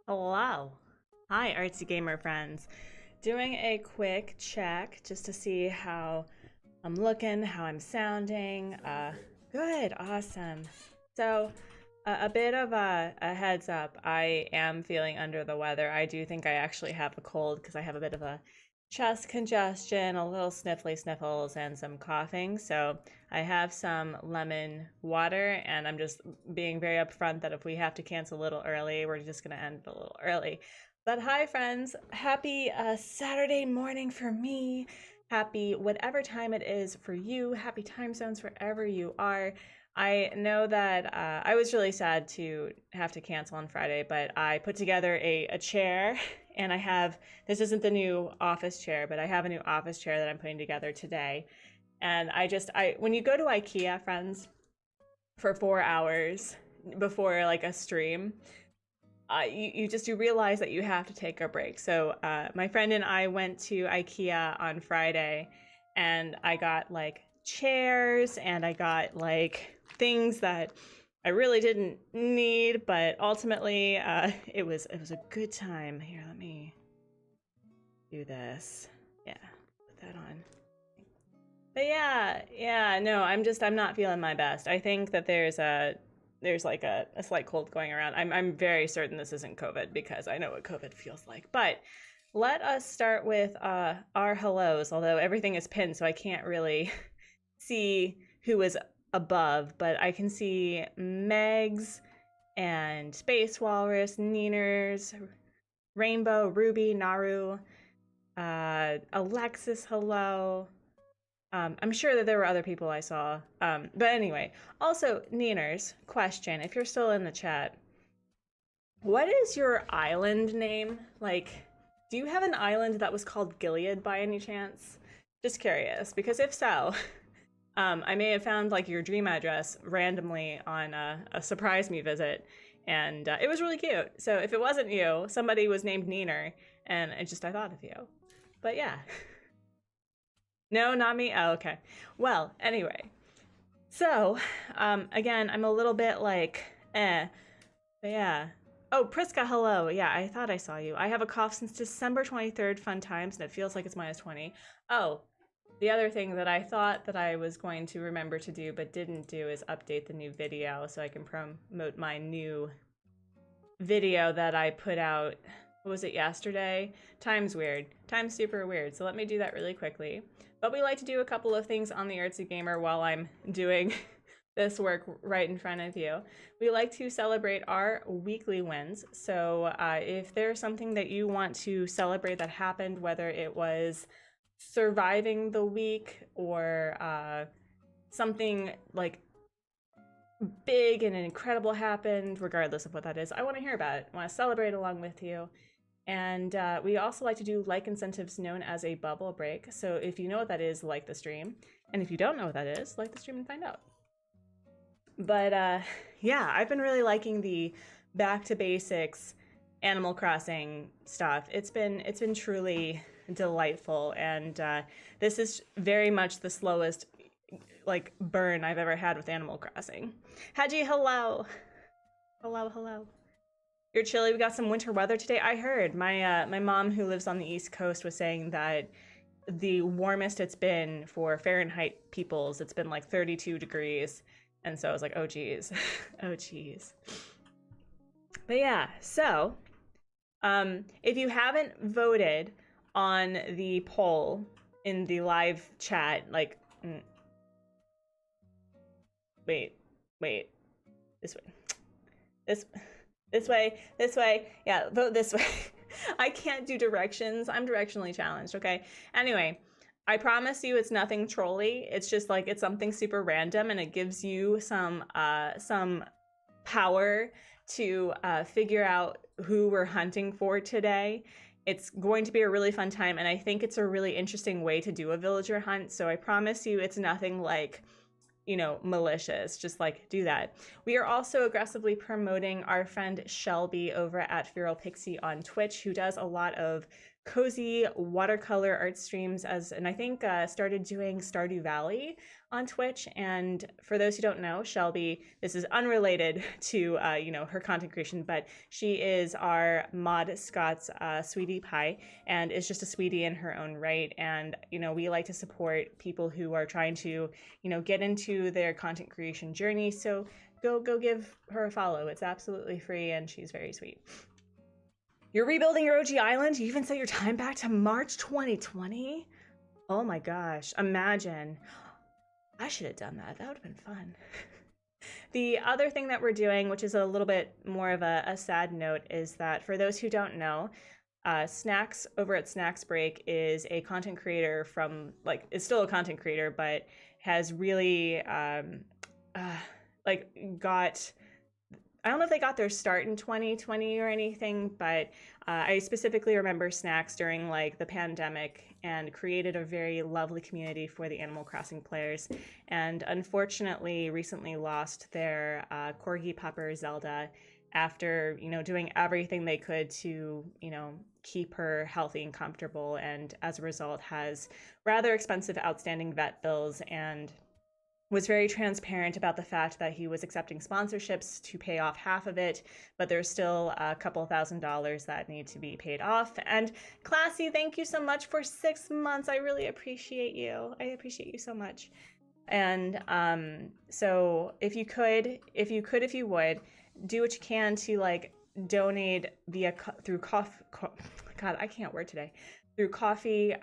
Hello. Hi, Artsy Gamer friends. Doing a quick check just to see how I'm looking, how I'm sounding. Good, awesome. So, a bit of a heads up, I am feeling under the weather. I do think I actually have a cold because I have a bit of a chest congestion, a little sniffly sniffles, and some coughing. So I have some lemon water, and I'm just being very upfront that if we have to cancel a little early, we're just going to end it a little early. But hi, friends. Happy Saturday morning for me. Happy whatever time it is for you. Happy time zones wherever you are. I know that I was really sad to have to cancel on Friday, but I put together a chair, and I have, this isn't the new office chair, but I have a new office chair that I'm putting together today. And when you go to IKEA, friends, for 4 hours before like a stream, you realize that you have to take a break. So my friend and I went to IKEA on Friday, and I got like chairs, and I got like things that I really didn't need, but ultimately it was a good time. Here, let me do this. Yeah, put that on. But yeah, no, I'm not feeling my best. I think that there's like a slight cold going around. I'm very certain this isn't COVID because I know what COVID feels like. But let us start with our hellos, although everything is pinned, so I can't really see who is above, but I can see Megs and Space Walrus, Neeners, Rainbow, Ruby, Naru, Alexis, hello. I'm sure that there were other people I saw. But anyway, also, Neeners, question, if you're still in the chat, what is your island name? Like, do you have an island that was called Gilead by any chance? Just curious, because if so, I may have found like your dream address randomly on a surprise me visit, and it was really cute. So if it wasn't you, somebody was named Neener, and I thought of you. But yeah. No, not me? Oh, okay. Well, anyway. So, again, I'm a little bit like, But yeah. Oh, Priska, hello. Yeah, I thought I saw you. I have a cough since December 23rd, fun times, and it feels like it's -20. Oh, the other thing that I thought that I was going to remember to do but didn't do is update the new video so I can promote my new video that I put out, what was it, yesterday? Time's weird. Time's super weird, so let me do that really quickly. But we like to do a couple of things on the Artsy Gamer while I'm doing this work right in front of you. We like to celebrate our weekly wins. So if there's something that you want to celebrate that happened, whether it was surviving the week or something like big and incredible happened, regardless of what that is, I want to hear about it. I want to celebrate along with you. And we also like to do like incentives known as a bubble break. So if you know what that is, like the stream. And if you don't know what that is, like the stream and find out. But yeah, I've been really liking the back to basics Animal Crossing stuff. It's been truly delightful, and this is very much the slowest like burn I've ever had with Animal Crossing. Haji, hello. Hello. You're chilly. We got some winter weather today. I heard my mom, who lives on the East Coast, was saying that the warmest it's been for Fahrenheit peoples, it's been like 32 degrees. And so I was like, oh geez. Oh geez. But yeah, so if you haven't voted on the poll in the live chat, like wait, this way, yeah, vote this way. I can't do directions. I'm directionally challenged, okay? Anyway, I promise you it's nothing trolly. It's just like, it's something super random, and it gives you some power to figure out who we're hunting for today. It's going to be a really fun time, and I think it's a really interesting way to do a villager hunt. So I promise you it's nothing like, you know, malicious. Just like do that. We are also aggressively promoting our friend Shelby over at Feral Pixie on Twitch, who does a lot of cozy watercolor art streams, and I think started doing Stardew Valley on Twitch. And for those who don't know, Shelby, this is unrelated to you know, her content creation, but she is our mod Scott's sweetie pie, and is just a sweetie in her own right. And you know, we like to support people who are trying to, you know, get into their content creation journey. So go give her a follow. It's absolutely free, and she's very sweet. You're rebuilding your OG island? You even set your time back to March 2020? Oh my gosh, imagine. I should have done that. That would have been fun. The other thing that we're doing, which is a little bit more of a sad note, is that for those who don't know, Snacks over at Snacks Break is a content creator from, like, is still a content creator, but has really like got, I don't know if they got their start in 2020 or anything, but I specifically remember Snacks during like the pandemic, and created a very lovely community for the Animal Crossing players. And unfortunately, recently lost their corgi pupper Zelda after, you know, doing everything they could to, you know, keep her healthy and comfortable. And as a result, has rather expensive outstanding vet bills, and was very transparent about the fact that he was accepting sponsorships to pay off half of it, but there's still a couple $1,000s that need to be paid off. And Classy, thank you so much for 6 months. I really appreciate you. I appreciate you so much. And so if you would, do what you can to like donate via through God, I can't word today. Through coffee,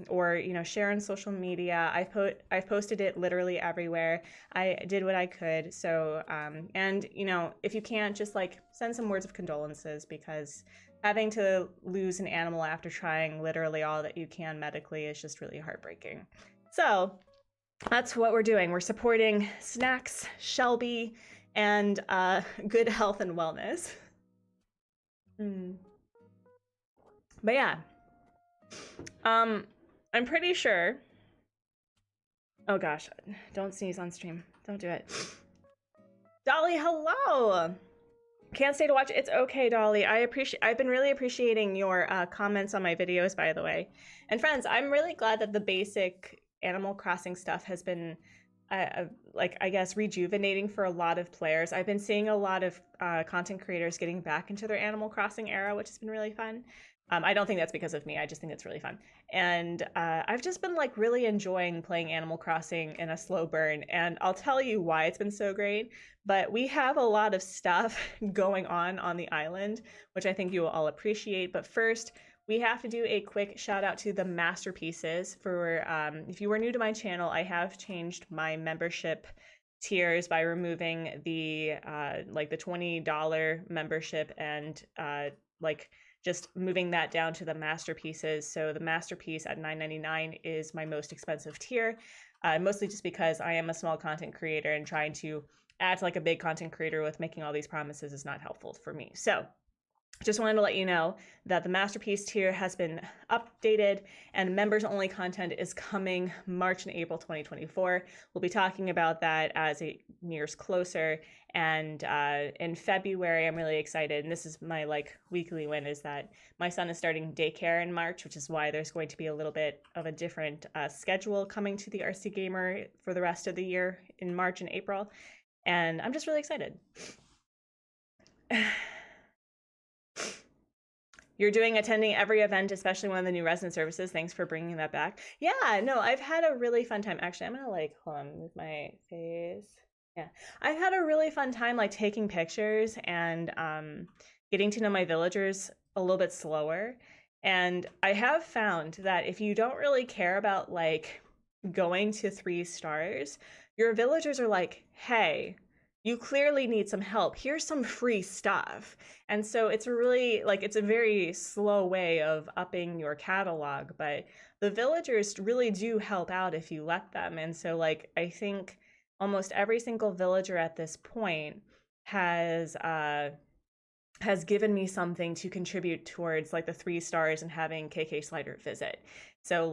or, you know, share on social media. I've posted it literally everywhere. I did what I could. So, and you know, if you can't, just like send some words of condolences, because having to lose an animal after trying literally all that you can medically is just really heartbreaking. So that's what we're doing. We're supporting Snacks, Shelby, and good health and wellness. But yeah. I'm pretty sure. Oh gosh, don't sneeze on stream. Don't do it. Dolly, hello. Can't stay to watch. It's okay, Dolly. I've been really appreciating your comments on my videos, by the way. And friends, I'm really glad that the basic Animal Crossing stuff has been like, I guess, rejuvenating for a lot of players. I've been seeing a lot of content creators getting back into their Animal Crossing era, which has been really fun. I don't think that's because of me. I just think it's really fun. And I've just been like really enjoying playing Animal Crossing in a slow burn. And I'll tell you why it's been so great. But we have a lot of stuff going on the island, which I think you will all appreciate. But first, we have to do a quick shout out to the masterpieces. For if you were new to my channel, I have changed my membership tiers by removing the like the $20 membership, and like just moving that down to the masterpieces. So the masterpiece at $9.99 is my most expensive tier, mostly just because I am a small content creator and trying to act like a big content creator with making all these promises is not helpful for me. So just wanted to let you know that the masterpiece tier has been updated and members only content is coming March and April 2024. We'll be talking about that as it nears closer. And in February, I'm really excited. And this is my weekly win, is that my son is starting daycare in March, which is why there's going to be a little bit of a different schedule coming to the Artsy Gamer for the rest of the year in March and April. And I'm just really excited. You're attending every event, especially one of the new resident services. Thanks for bringing that back. Yeah, no, I've had a really fun time. Actually, I'm gonna hold on, move my face. Yeah, I've had a really fun time taking pictures and getting to know my villagers a little bit slower. And I have found that if you don't really care about going to 3 stars, your villagers are like, hey, you clearly need some help. Here's some free stuff. And so it's a really, it's a very slow way of upping your catalog, but the villagers really do help out if you let them. And so I think almost every single villager at this point has given me something to contribute towards the 3 stars and having KK Slider visit. So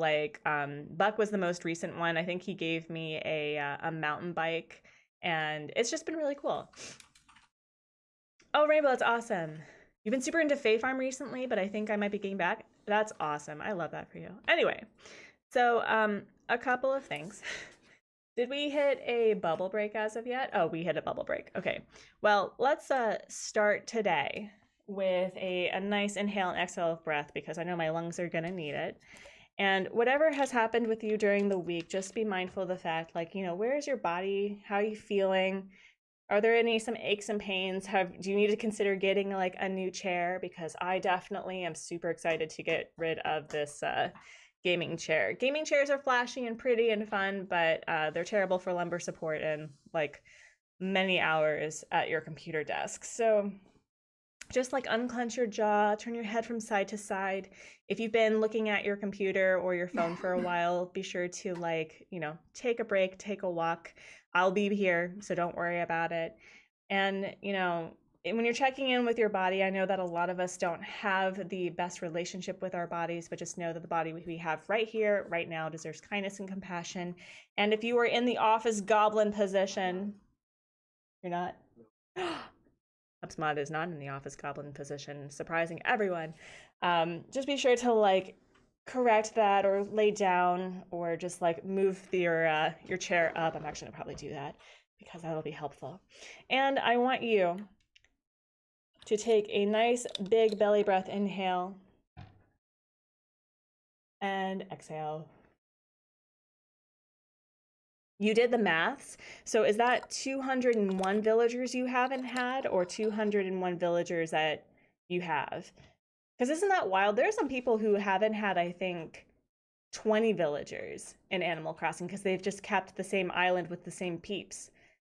Buck was the most recent one. I think he gave me a mountain bike, and it's just been really cool. Oh, Rainbow, that's awesome. You've been super into Fae Farm recently, but I think I might be getting back. That's awesome. I love that for you. Anyway, so a couple of things. Did we hit a bubble break as of yet? Oh, we hit a bubble break. Okay. Well, let's start today with a nice inhale and exhale of breath, because I know my lungs are going to need it. And whatever has happened with you during the week, just be mindful of the fact, where is your body? How are you feeling? Are there some aches and pains? Do you need to consider getting a new chair? Because I definitely am super excited to get rid of this gaming chair. Gaming chairs are flashy and pretty and fun, but they're terrible for lumbar support and many hours at your computer desk. So just unclench your jaw, turn your head from side to side. If you've been looking at your computer or your phone for a while, be sure to take a break, take a walk. I'll be here, so don't worry about it. And when you're checking in with your body, I know that a lot of us don't have the best relationship with our bodies, but just know that the body we have right here, right now, deserves kindness and compassion. And if you are in the office goblin position, you're not. Upsmod is not in the office goblin position, surprising everyone. Just be sure to correct that, or lay down, or just move your chair up. I'm actually gonna probably do that because that'll be helpful. And I want you to take a nice big belly breath, inhale and exhale. You did the maths. So is that 201 villagers you haven't had, or 201 villagers that you have? Because isn't that wild? There are some people who haven't had, I think, 20 villagers in Animal Crossing because they've just kept the same island with the same peeps.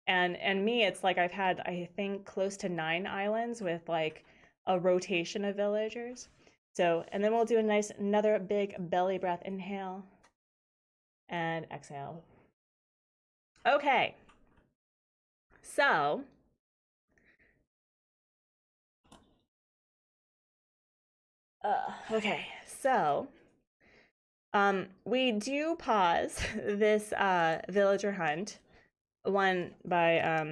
And me, it's I've had, I think, close to 9 islands with a rotation of villagers. So, and then we'll do another big belly breath, inhale and exhale. Okay, so we do pause this villager hunt, one by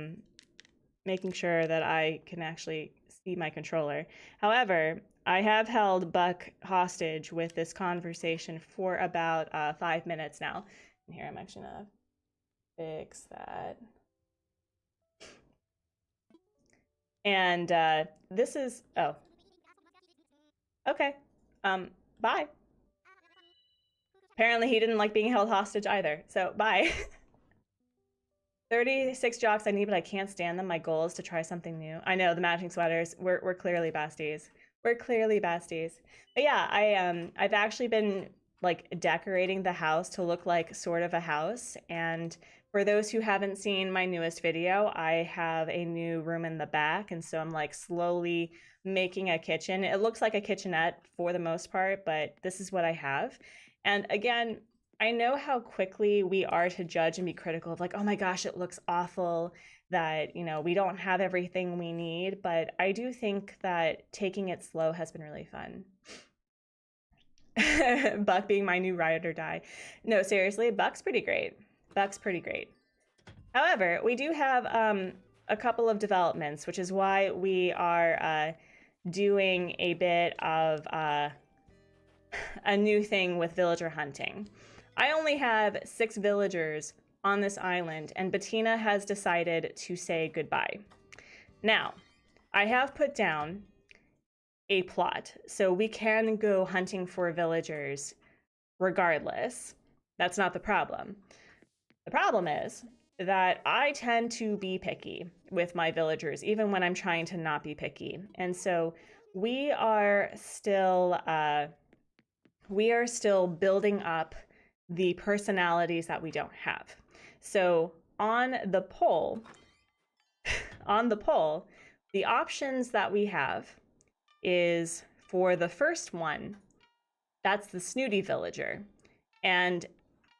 making sure that I can actually see my controller. However, I have held Buck hostage with this conversation for about 5 minutes now. And here, I'm actually gonna fix that. And this is, oh, okay, bye. Apparently he didn't like being held hostage either, so bye. 36 jocks I need, but I can't stand them. My goal is to try something new. I know, the matching sweaters, we're clearly besties. We're clearly besties. But yeah, I've actually been decorating the house to look like sort of a house. And for those who haven't seen my newest video, I have a new room in the back, and so I'm slowly making a kitchen. It looks like a kitchenette for the most part, but this is what I have. And again, I know how quickly we are to judge and be critical of like, oh my gosh, it looks awful, that, we don't have everything we need. But I do think that taking it slow has been really fun. Buck being my new ride or die. No, seriously, Buck's pretty great. Buck's pretty great. However, we do have a couple of developments, which is why we are doing a bit of a new thing with villager hunting. I only have 6 villagers on this island, and Bettina has decided to say goodbye. Now, I have put down a plot, so we can go hunting for villagers regardless. That's not the problem. The problem is that I tend to be picky with my villagers, even when I'm trying to not be picky. And so we are still building up the personalities that we don't have. So on the poll, the options that we have is for the first one, that's the snooty villager. And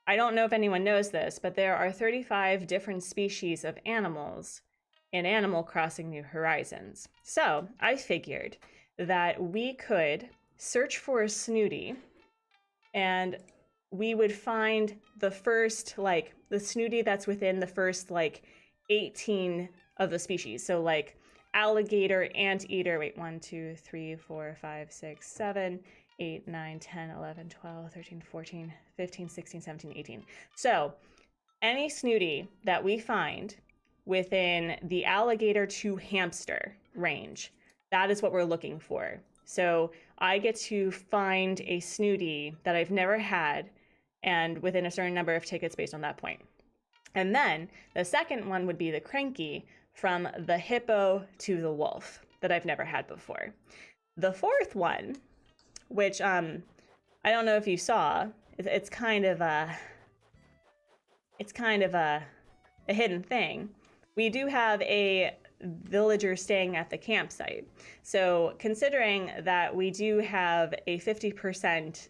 I don't know if anyone knows this, but there are 35 different species of animals in Animal Crossing New Horizons. So I figured that we could search for a snooty, and we would find the first, the snooty that's within the first, 18 of the species. So, alligator, anteater, 1, 2, 3, 4, 5, 6, 7, 8, 9, 10, 11, 12, 13, 14, 15, 16, 17, 18. So any snooty that we find within the alligator to hamster range, that is what we're looking for. So I get to find a snooty that I've never had, and within a certain number of tickets based on that point. And then the second one would be the cranky, from the hippo to the wolf, that I've never had before. The fourth one, which I don't know if you saw, it's kind of a hidden thing. We do have a villager staying at the campsite. So considering that we do have a 50%,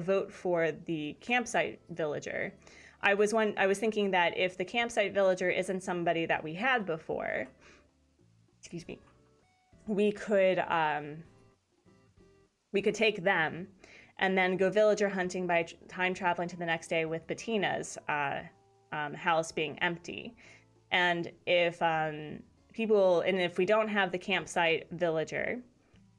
vote for the campsite villager, I was thinking that if the campsite villager isn't somebody that we had before, we could take them and then go villager hunting by time traveling to the next day with Bettina's house being empty. And if we don't have the campsite villager,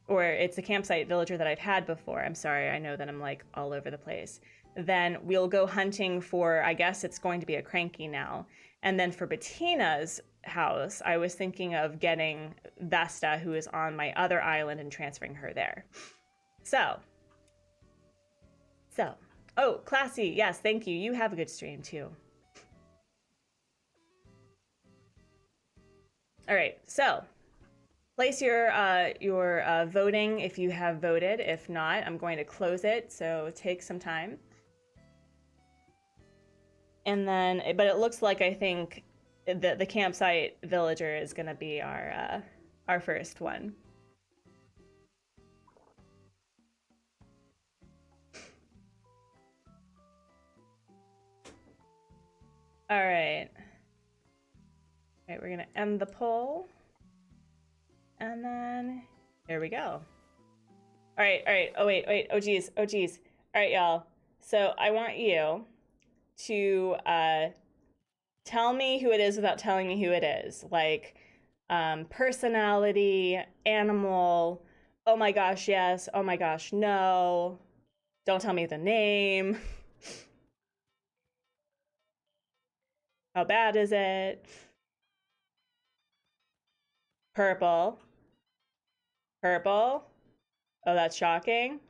or it's a campsite villager that I've had before, I'm sorry, I know that I'm all over the place, then we'll go hunting for, I guess it's going to be a cranky now. And then for Bettina's house, I was thinking of getting Vesta, who is on my other island, and transferring her there. So, oh, Classy, yes, thank you. You have a good stream too. All right, so place your voting if you have voted. If not, I'm going to close it, so take some time. And then, but it looks like I think the campsite villager is going to be our first one. All right. All right, we're going to end the poll. And then, here we go. All right. Oh, wait. Oh, geez. All right, y'all. So I want you to tell me who it is without telling me who it is. Personality, animal, oh my gosh, yes, oh my gosh, no. Don't tell me the name. How bad is it? Purple. Oh, that's shocking.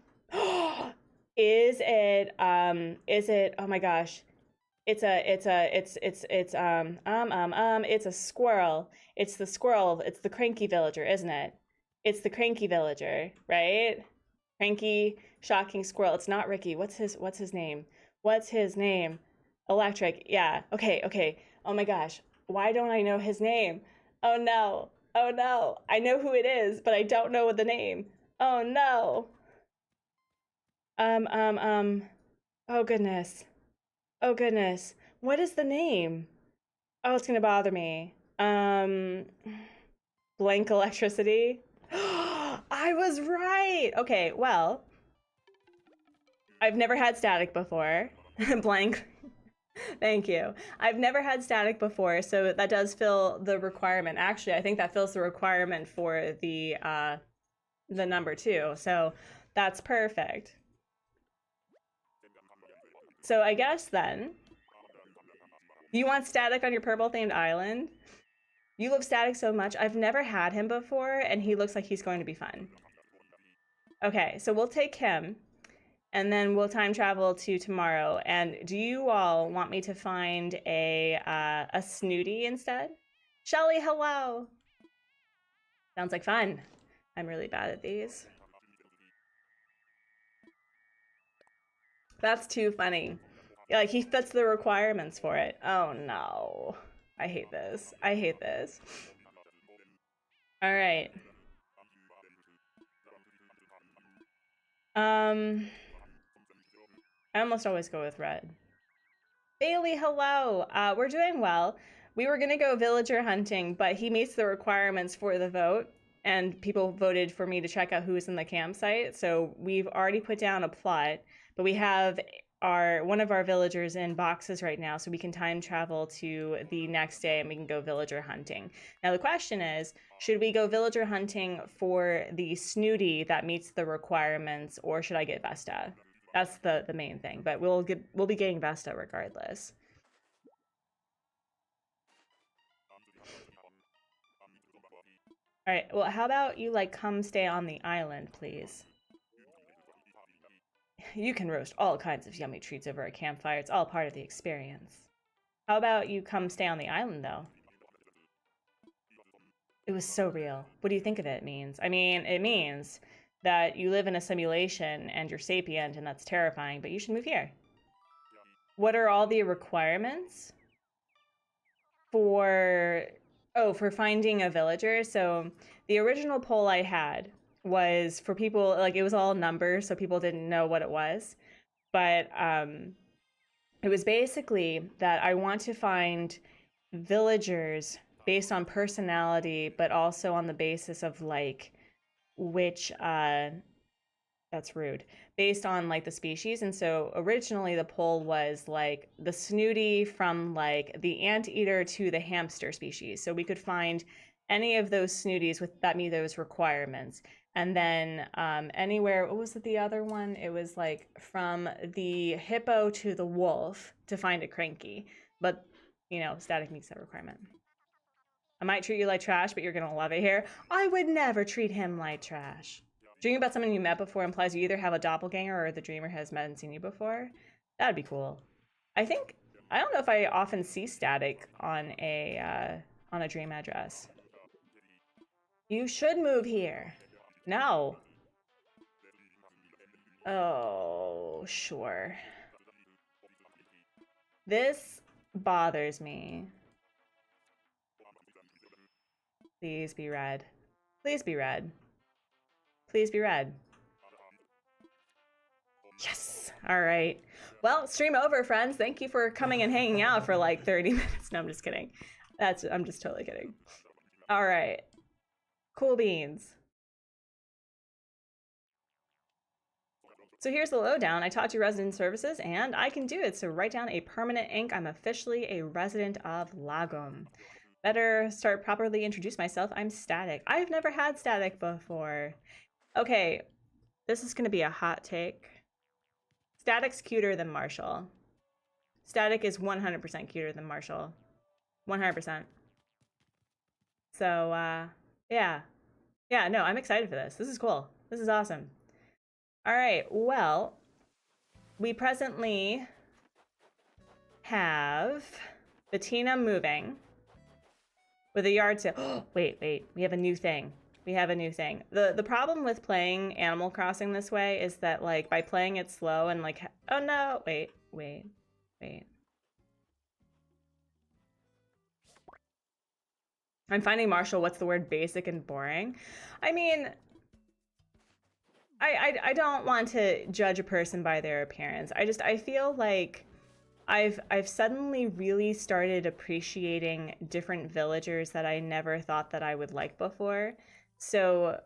Is it, oh my gosh. It's a squirrel. It's the squirrel. It's the cranky villager, isn't it? It's the cranky villager, right? Cranky, shocking squirrel. It's not Ricky. What's his name? Electric. Yeah. Okay. Oh my gosh. Why don't I know his name? Oh no. I know who it is, but I don't know the name. Oh no. Oh goodness. Oh goodness. What is the name? Oh, it's gonna bother me. Blank electricity. I was right. Okay, well, I've never had static before. Blank. Thank you. I've never had static before, so that does fill the requirement. Actually, I think that fills the requirement for the number two. So that's perfect. So I guess then you want static on your purple themed island? You love static so much. I've never had him before, and he looks like he's going to be fun. Okay, so we'll take him, and then we'll time travel to tomorrow. And do you all want me to find a snooty instead? Shelly, hello. Sounds like fun. I'm really bad at these. That's too funny. Like, he fits the requirements for it. Oh no. I hate this. I hate this. All right. I almost always go with red. Bailey, hello. We're doing well. We were gonna go villager hunting, but he meets the requirements for the vote, and people voted for me to check out who's in the campsite. So we've already put down a plot, but we have one of our villagers in boxes right now, so we can time travel to the next day and we can go villager hunting. Now the question is, should we go villager hunting for the snooty that meets the requirements, or should I get Vesta? That's the main thing, but we'll be getting Vesta regardless. All right, well, how about you like come stay on the island, please? You can roast all kinds of yummy treats over a campfire. It's all part of the experience. How about you come stay on the island, though? It was so real. What do you think of it means? I mean, it means that you live in a simulation and you're sapient, and that's terrifying, but you should move here. What are all the requirements for finding a villager? So the original poll I had was for people, like, it was all numbers, so people didn't know what it was. But it was basically that I want to find villagers based on personality, but also on the basis of like which that's rude, based on like the species. And so originally the poll was like the snooty from like the anteater to the hamster species. So we could find any of those snooties that meet those requirements. And then anywhere, what was it, the other one? It was like from the hippo to the wolf to find a cranky. But, you know, static meets that requirement. I might treat you like trash, but you're going to love it here. I would never treat him like trash. Dreaming about someone you met before implies you either have a doppelganger or the dreamer has met and seen you before. That'd be cool. I don't know if I often see static on a dream address. You should move here. No. Oh, sure. This bothers me. Please be red. Please be red. Please be red. Yes. All right. Well, stream over, friends. Thank you for coming and hanging out for like 30 minutes. No, I'm just kidding. I'm just totally kidding. All right. Cool beans. So here's the lowdown. I talked to resident services and I can do it. So write down a permanent ink. I'm officially a resident of Lagom. Better start properly introduce myself. I'm Static. I've never had Static before. Okay, this is gonna be a hot take. Static's cuter than Marshall. Static is 100% cuter than Marshall. 100%. So, yeah. Yeah, no, I'm excited for this. This is cool. This is awesome. All right, well, we presently have Bettina moving with a yard sale. Oh, wait, we have a new thing. We have a new thing. The problem with playing Animal Crossing this way is that, like, by playing it slow and, like, oh no, wait. I'm finding Marshall, what's the word, basic and boring? I mean, I don't want to judge a person by their appearance. I feel like I've suddenly really started appreciating different villagers that I never thought that I would like before. So,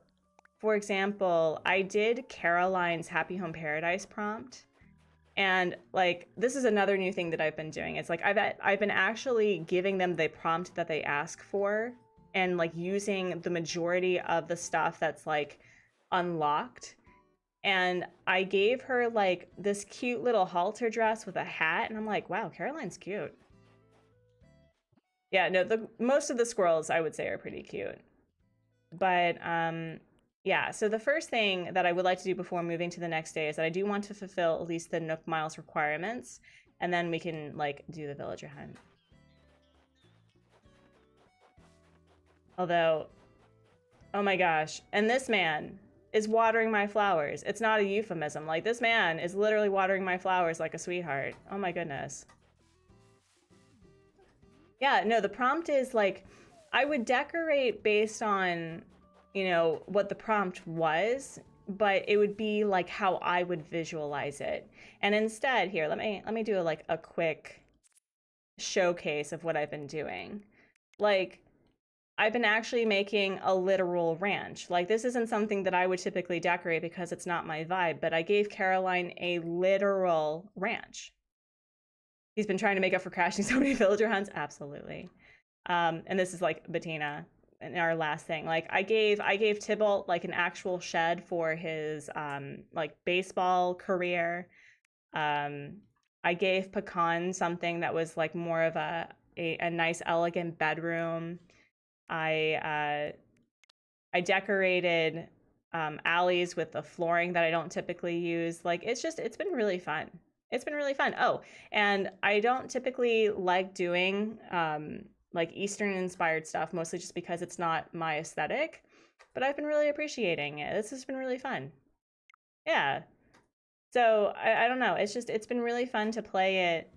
for example, I did Caroline's Happy Home Paradise prompt. And like, this is another new thing that I've been doing. It's like I've been actually giving them the prompt that they ask for, and like using the majority of the stuff that's like unlocked. And I gave her like this cute little halter dress with a hat, and I'm like, wow, Caroline's cute. Yeah, no, most of the squirrels I would say are pretty cute. But yeah, so the first thing that I would like to do before moving to the next day is that I do want to fulfill at least the Nook Miles requirements, and then we can like do the villager hunt. Although, oh my gosh, and this man is watering my flowers. It's not a euphemism. Like, this man is literally watering my flowers like a sweetheart. Oh my goodness. Yeah, no, the prompt is like, I would decorate based on, you know, what the prompt was, but it would be like how I would visualize it. And instead, here, let me do like a quick showcase of what I've been doing. Like, I've been actually making a literal ranch. Like, this isn't something that I would typically decorate because it's not my vibe, but I gave Caroline a literal ranch. He's been trying to make up for crashing so many villager hunts. Absolutely. And this is like Bettina in our last thing. Like, I gave Tybalt like an actual shed for his like baseball career. I gave Pecan something that was like more of a nice elegant bedroom. I decorated alleys with the flooring that I don't typically use. Like, it's been really fun. It's been really fun. Oh, and I don't typically like doing like Eastern inspired stuff, mostly just because it's not my aesthetic, but I've been really appreciating it. This has been really fun. Yeah. So I don't know. It's been really fun to play it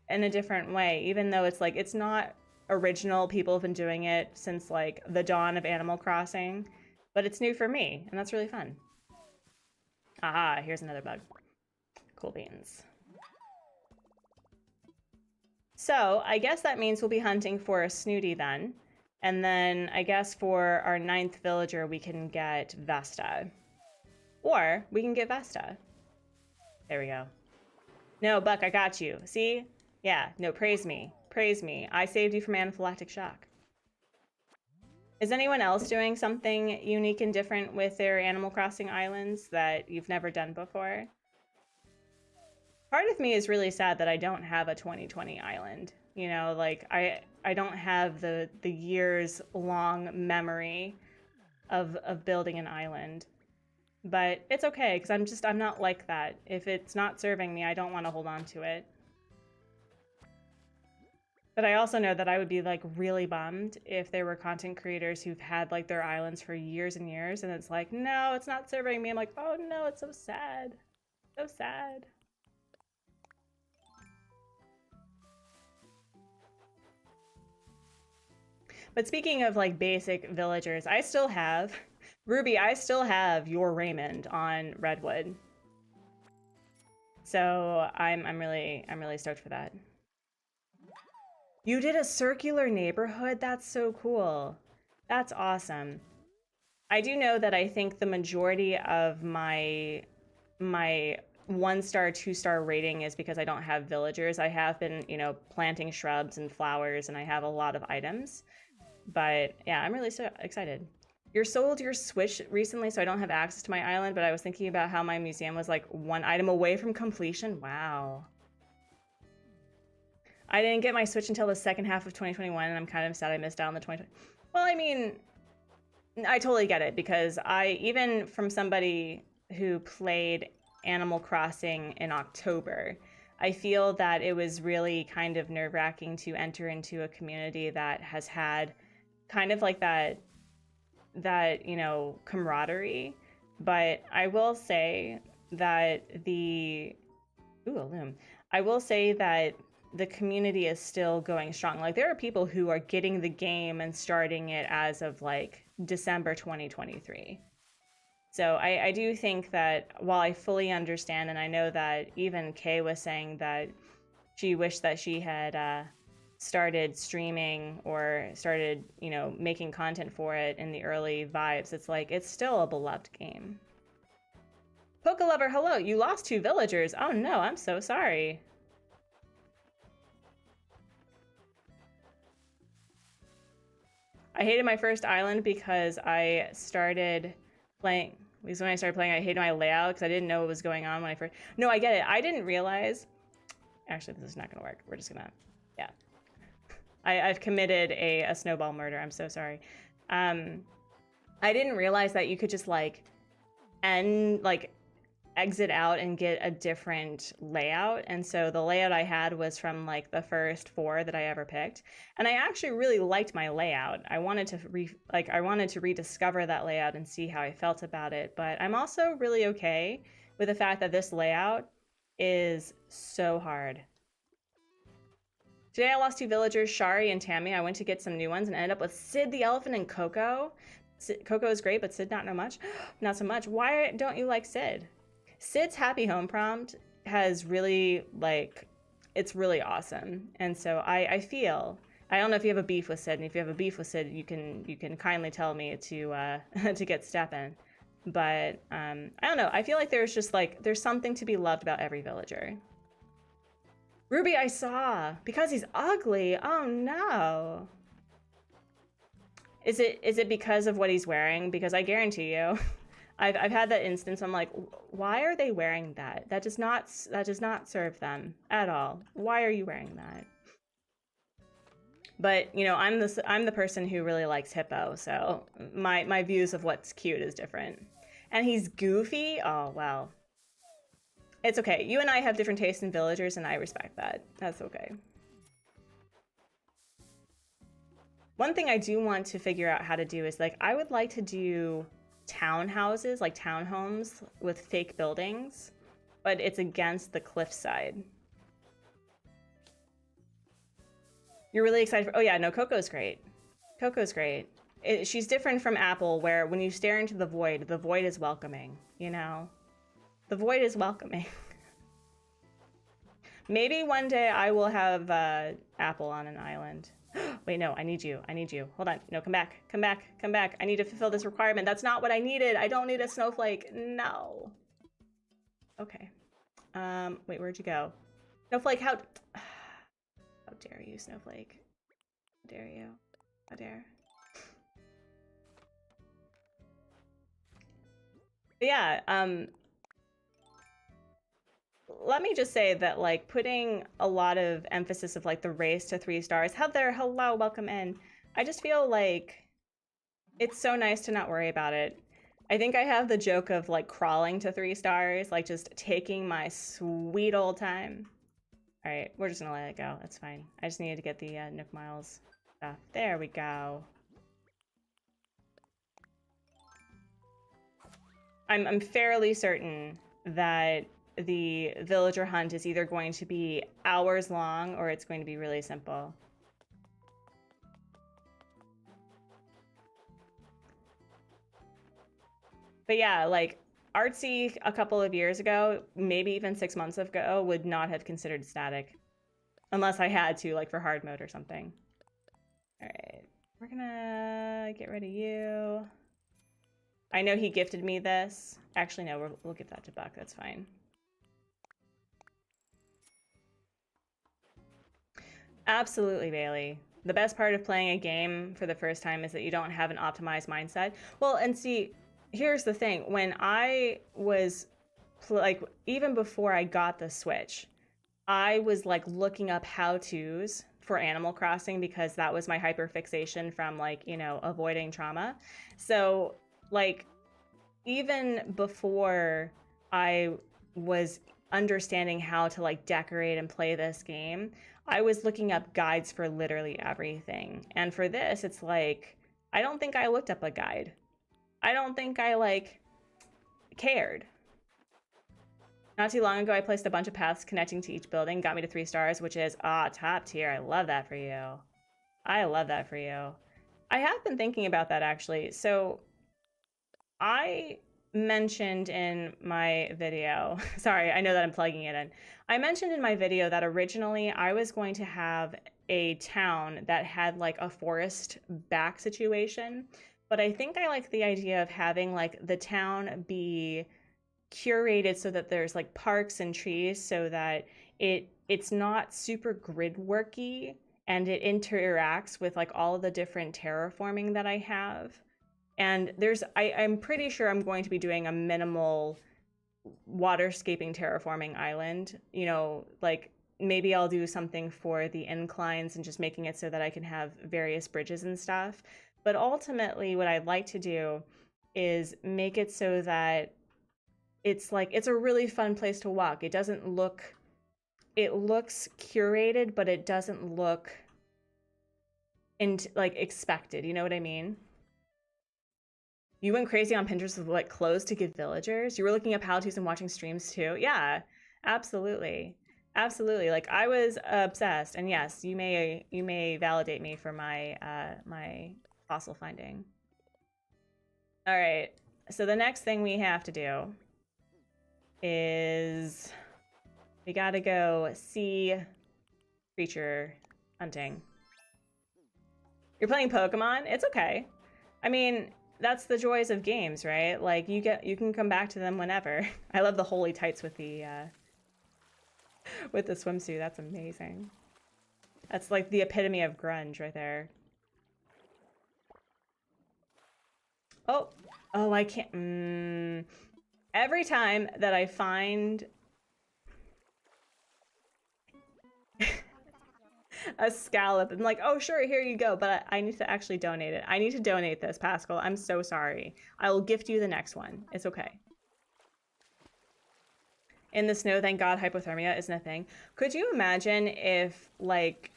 in a different way, even though it's like, it's not original. People have been doing it since like the dawn of Animal Crossing, but it's new for me, and that's really fun. Aha, here's another bug. Cool beans. So I guess that means we'll be hunting for a Snooty then. And then I guess for our 9th villager, we can get Vesta. Or we can get Vesta. There we go. No, Buck, I got you. See? Yeah, no, praise me. Praise me. I saved you from anaphylactic shock. Is anyone else doing something unique and different with their Animal Crossing islands that you've never done before? Part of me is really sad that I don't have a 2020 island. You know, like I don't have the years long memory of building an island. But it's okay, because I'm not like that. If it's not serving me, I don't want to hold on to it. But I also know that I would be like really bummed if there were content creators who've had like their islands for years and years, and it's like, no, it's not serving me. I'm like, oh no, it's so sad. So sad. But speaking of like basic villagers, I still have Ruby, I still have your Raymond on Redwood. So I'm really stoked for that. You did a circular neighborhood? That's so cool. That's awesome. I do know that I think the majority of my 1-star, 2-star rating is because I don't have villagers. I have been, you know, planting shrubs and flowers, and I have a lot of items. But yeah, I'm really so excited. You sold your Switch recently, so I don't have access to my island, but I was thinking about how my museum was like 1 item away from completion. Wow. I didn't get my Switch until the second half of 2021, and I'm kind of sad I missed out on the 2020. Well, I mean, I totally get it, because even from somebody who played Animal Crossing in October, I feel that it was really kind of nerve-wracking to enter into a community that has had kind of like that, you know, camaraderie. But I will say that I will say that the community is still going strong. Like, there are people who are getting the game and starting it as of like December 2023. So I do think that while I fully understand, and I know that even Kay was saying that she wished that she had started streaming or started, you know, making content for it in the early vibes. It's like, it's still a beloved game. Poke Lover, hello, you lost 2 villagers. Oh no, I'm so sorry. I hated my first island because I started playing, at least when I started playing, I hated my layout because I didn't know what was going on when I first, no, I get it. I didn't realize, actually, this is not gonna work. We're just gonna, yeah. I've committed a snowball murder. I'm so sorry. I didn't realize that you could just like exit out and get a different layout. And so the layout I had was from like the first 4 that I ever picked. And I actually really liked my layout. I wanted to rediscover that layout and see how I felt about it. But I'm also really okay with the fact that this layout is so hard. Today I lost 2 villagers, Shari and Tammy. I went to get some new ones and ended up with Sid the elephant and Coco. Coco is great, but Sid not so much. Why don't you like Sid? Sid's happy home prompt has really, like, it's really awesome. And so I feel, I don't know if you have a beef with Sid, and if you have a beef with Sid, you can kindly tell me to to get stepping. But I don't know, I feel like there's just like, there's something to be loved about every villager. Ruby, I saw, because he's ugly. Oh no. Is it because of what he's wearing? Because I guarantee you, I've had that instance. I'm like, why are they wearing that? That does not serve them at all. Why are you wearing that? But you know, I'm the person who really likes hippo, so my views of what's cute is different. And he's goofy. Oh well. It's okay. You and I have different tastes in villagers, and I respect that. That's okay. One thing I do want to figure out how to do is, like, I would like to do townhouses, like townhomes with fake buildings, but it's against the cliffside. You're really excited for, oh yeah, no, Coco's great. Coco's great. She's different from Apple, where when you stare into the void is welcoming, you know? The void is welcoming. Maybe one day I will have Apple on an island. Wait, no, I need you. I need you. Hold on. No, come back. Come back. Come back. I need to fulfill this requirement. That's not what I needed. I don't need a snowflake. No. Okay. Wait, where'd you go? Snowflake, how dare you, Snowflake? How dare you? How dare? But yeah, let me just say that, like, putting a lot of emphasis of like the race to 3 stars. Heather, hello, welcome in. I just feel like it's so nice to not worry about it. I think I have the joke of like crawling to 3 stars, like just taking my sweet old time. All right, we're just gonna let it go. That's fine. I just needed to get the Nook Miles stuff. There we go. I'm fairly certain that the villager hunt is either going to be hours long or it's going to be really simple. But yeah, like Artsy a couple of years ago, maybe even 6 months ago, would not have considered static. Unless I had to, like for hard mode or something. All right, we're gonna get rid of you. I know he gifted me this. Actually, no, we'll give that to Buck, that's fine. Absolutely, Bailey. The best part of playing a game for the first time is that you don't have an optimized mindset. Well, and see, here's the thing. When I was, like, even before I got the Switch, I was, like, looking up how-tos for Animal Crossing because that was my hyperfixation from, like, you know, avoiding trauma. So, like, even before I was understanding how to, like, decorate and play this game, I was looking up guides for literally everything. And for this, it's like, I don't think I looked up a guide. I don't think I, like, cared. Not too long ago, I placed a bunch of paths connecting to each building, got me to 3 stars, which is, top tier. I love that for you. I love that for you. I have been thinking about that, actually. So I mentioned in my video, sorry, I know that I'm plugging it in. I mentioned in my video that originally I was going to have a town that had like a forest back situation, but I think I like the idea of having like the town be curated so that there's like parks and trees so that it's not super grid worky and it interacts with like all of the different terraforming that I have. And I'm pretty sure I'm going to be doing a minimal waterscaping terraforming island. You know, like maybe I'll do something for the inclines and just making it so that I can have various bridges and stuff. But ultimately, what I'd like to do is make it so that it's like, it's a really fun place to walk. It looks curated, but it doesn't look like expected. You know what I mean? You went crazy on Pinterest with what clothes to give villagers. You were looking up how-tos and watching streams too. Yeah, absolutely. Absolutely. Like I was obsessed. And yes, you may validate me for my my fossil finding. All right. So the next thing we have to do is we got to go see creature hunting. You're playing Pokemon? It's okay. I mean, that's the joys of games, right? Like you can come back to them whenever. I love the holy tights with the swimsuit. That's amazing. That's like the epitome of grunge right there. Oh, I can't. Every time that I find a scallop, I'm like, oh sure, here you go, but I need to actually donate it. I need to donate this, Pascal. I'm so sorry. I will gift you the next one. It's okay. In the snow, thank God hypothermia isn't a thing. Could you imagine if like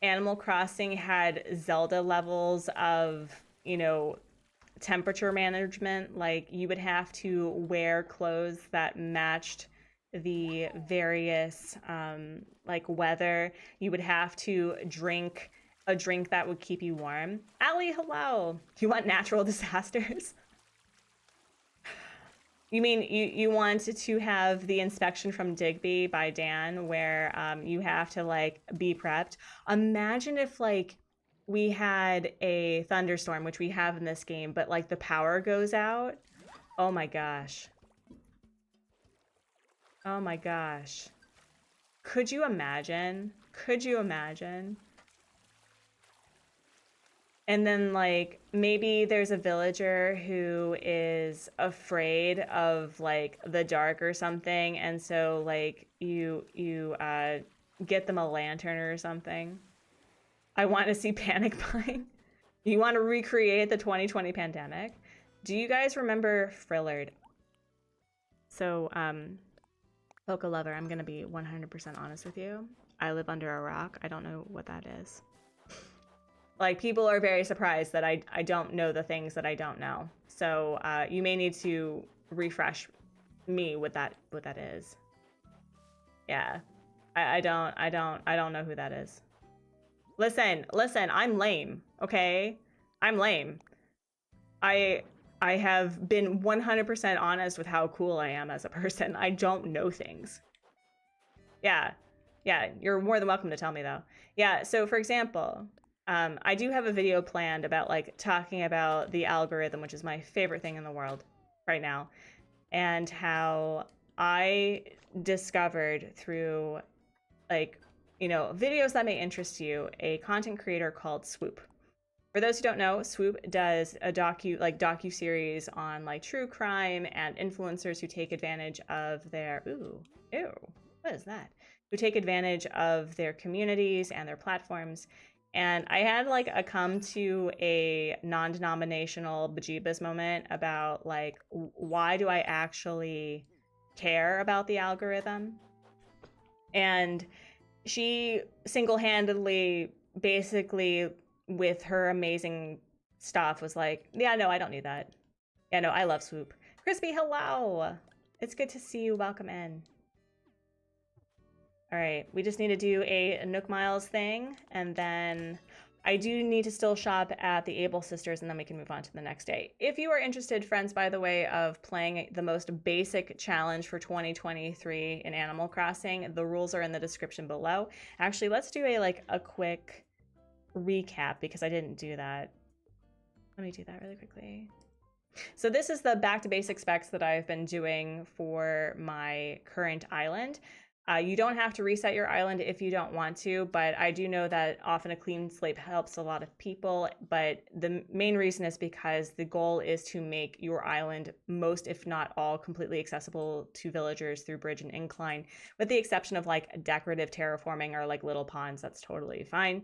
Animal Crossing had Zelda levels of, you know, temperature management? Like you would have to wear clothes that matched the various like weather. You would have to drink a drink that would keep you warm. Allie, hello. You want natural disasters? You mean you wanted to have the inspection from Digby by Dan where you have to like be prepped? Imagine if like we had a thunderstorm, which we have in this game, but like the power goes out. Oh my gosh. Oh my gosh. Could you imagine? Could you imagine? And then like maybe there's a villager who is afraid of like the dark or something, and so like you get them a lantern or something. I want to see panic buying. You want to recreate the 2020 pandemic? Do you guys remember Frillard? So Poke Lover, I'm gonna be 100% honest with you. I live under a rock. I don't know what that is. Like, people are very surprised that I don't know the things that I don't know. So you may need to refresh me what that is. Yeah, I don't know who that is. Listen, I'm lame, okay? I'm lame. I have been 100% honest with how cool I am as a person. I don't know things. Yeah, you're more than welcome to tell me though. Yeah, so for example, I do have a video planned about like talking about the algorithm, which is my favorite thing in the world right now, and how I discovered through like, you know, videos that may interest you, a content creator called Swoop. For those who don't know, Swoop does a docu-series on like true crime and influencers who take advantage of their what is that? Who take advantage of their communities and their platforms. And I had like a come to a non-denominational bejeebus moment about like, why do I actually care about the algorithm? And she single-handedly, basically, with her amazing stuff, was like, yeah, no, I don't need that. Yeah, no, I love Swoop. Crispy, hello! It's good to see you. Welcome in. All right, we just need to do a Nook Miles thing, and then I do need to still shop at the Able Sisters, and then we can move on to the next day. If you are interested, friends, by the way, of playing the most basic challenge for 2023 in Animal Crossing, the rules are in the description below. Actually, let's do a quick recap because I didn't do that. Let me do that really quickly. So this is the back to basic specs that I've been doing for my current island. You don't have to reset your island if you don't want to, but I do know that often a clean slate helps a lot of people. But the main reason is because the goal is to make your island most, if not all, completely accessible to villagers through bridge and incline, with the exception of like decorative terraforming or like little ponds. That's totally fine.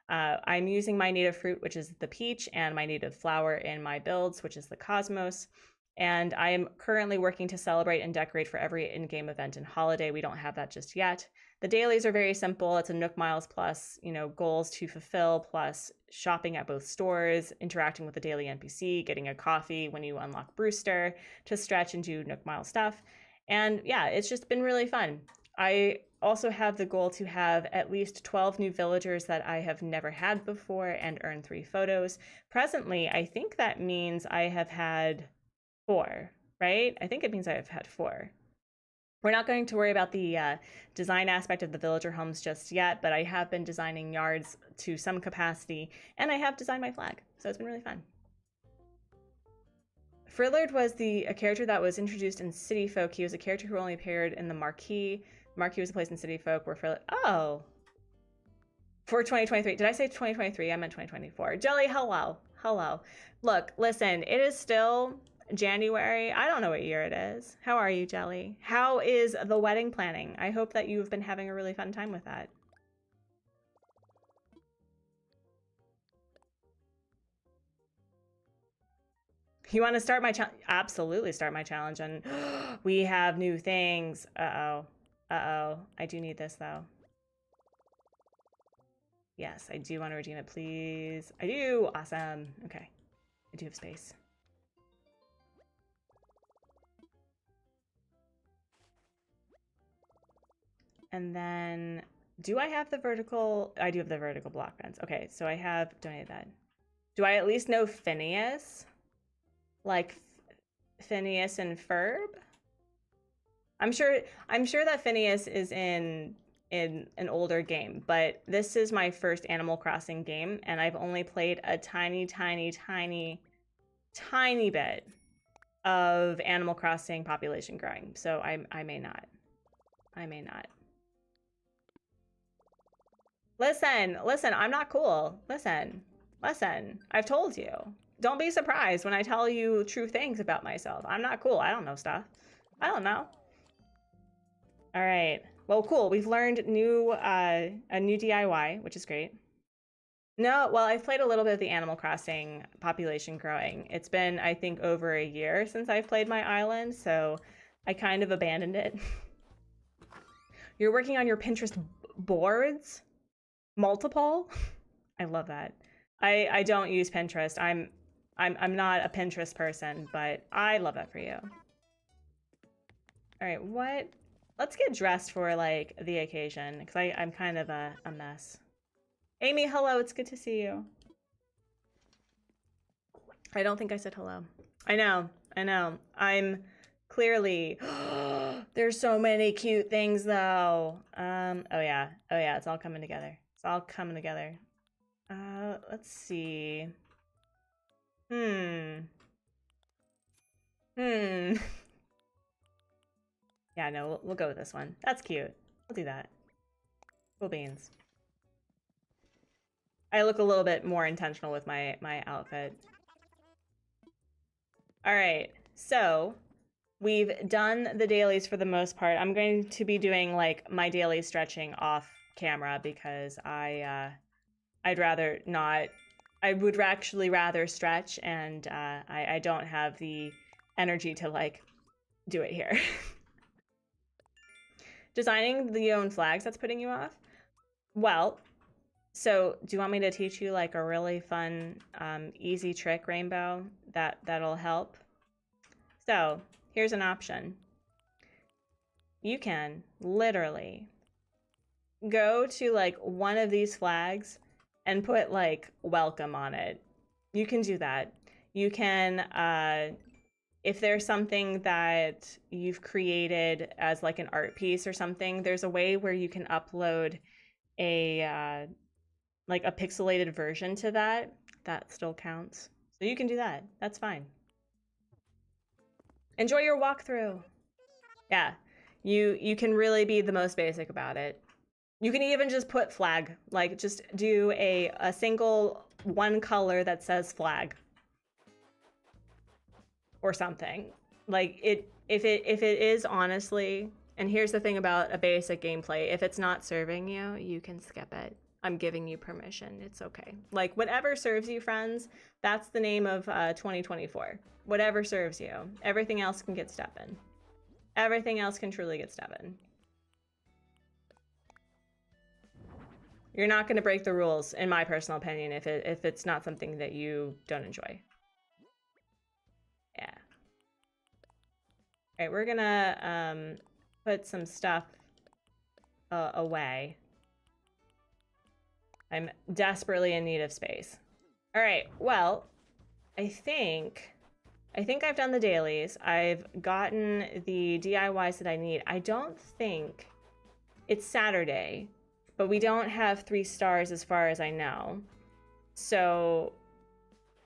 I'm using my native fruit, which is the peach, and my native flower in my builds, which is the cosmos. And I am currently working to celebrate and decorate for every in-game event and holiday. We don't have that just yet. The dailies are very simple. It's a Nook Miles plus, goals to fulfill, plus shopping at both stores, interacting with the daily NPC, getting a coffee when you unlock Brewster, to stretch and do Nook Miles stuff. And yeah, it's just been really fun. I also have the goal to have at least 12 new villagers that I have never had before and earn 3 photos. Presently, I think that means I have had 4, right? I think it means I've had 4. We're not going to worry about the design aspect of the villager homes just yet, but I have been designing yards to some capacity, and I have designed my flag, so it's been really fun. Frillard was a character that was introduced in City Folk. He was a character who only appeared in the Marquee. Marquee was a place in City Folk where Frillard... Oh! For 2023. Did I say 2023? I meant 2024. Jelly, hello. Hello. Look, listen, it is still January. I don't know what year it is. How are you, Jelly? How is the wedding planning? I hope that you've been having a really fun time with that. You want to start my challenge? Absolutely start my challenge. And we have new things. Uh-oh. Uh-oh. I do need this, though. Yes, I do want to redeem it, please. I do. Awesome. Okay. I do have space. And then, do I have the vertical? I do have the vertical block fence. Okay, so I have donated that. Do I at least know Phineas? Like Phineas and Ferb? I'm sure that Phineas is in an older game, but this is my first Animal Crossing game, and I've only played a tiny bit of Animal Crossing population growing, so I may not. Listen, I'm not cool. Listen, I've told you. Don't be surprised when I tell you true things about myself. I'm not cool. I don't know stuff. I don't know. All right. Well, cool. We've learned a new DIY, which is great. No, well, I've played a little bit of the Animal Crossing population growing. It's been, I think, over a year since I've played my island, so I kind of abandoned it. You're working on your Pinterest boards? Multiple? I love that. I don't use Pinterest. I'm not a Pinterest person, but I love that for you. All right, what? Let's get dressed for like the occasion, because I'm kind of a mess. Amy, hello, it's good to see you. I don't think I said hello. I know. I'm clearly, there's so many cute things though. Oh yeah, it's all coming together. It's all coming together. Let's see. Yeah, no, we'll go with this one. That's cute. We'll do that. Cool beans. I look a little bit more intentional with my outfit. All right, so we've done the dailies for the most part. I'm going to be doing like my daily stretching off camera because I'd rather not. I would actually rather stretch, and I don't have the energy to like do it here. Designing the own flags, that's putting you off? Well, so do you want me to teach you like a really fun, easy trick, Rainbow, that'll help? So here's an option. You can literally go to like one of these flags and put like welcome on it. You can do that. You can, if there's something that you've created as like an art piece or something, there's a way where you can upload a like a pixelated version to that. That still counts. So you can do that. That's fine. Enjoy your walkthrough. Yeah, you can really be the most basic about it. You can even just put flag, like just do a single one color that says flag or something. Like if it is honestly, and here's the thing about a basic gameplay, if it's not serving you, you can skip it. I'm giving you permission. It's okay. Like whatever serves you, friends, that's the name of 2024. Whatever serves you. Everything else can get step in. Everything else can truly get step in. You're not going to break the rules, in my personal opinion, if it's not something that you don't enjoy. Yeah. All right, we're gonna put some stuff away. I'm desperately in need of space. All right, well, I think I've done the dailies. I've gotten the DIYs that I need. I don't think it's Saturday, but we don't have 3 stars as far as I know. So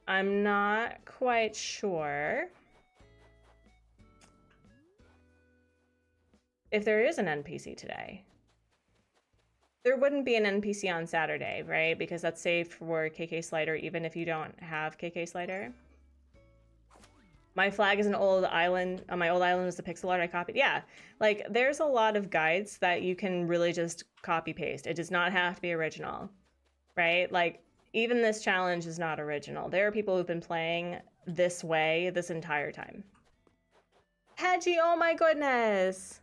I'm not quite sure if there is an NPC today. There wouldn't be an NPC on Saturday, right? Because that's saved for KK Slider, even if you don't have KK Slider. My flag is an old island. My old island was the pixel art I copied. Yeah, like there's a lot of guides that you can really just copy paste. It does not have to be original, right? Like even this challenge is not original. There are people who've been playing this way this entire time. Hedgie, oh my goodness.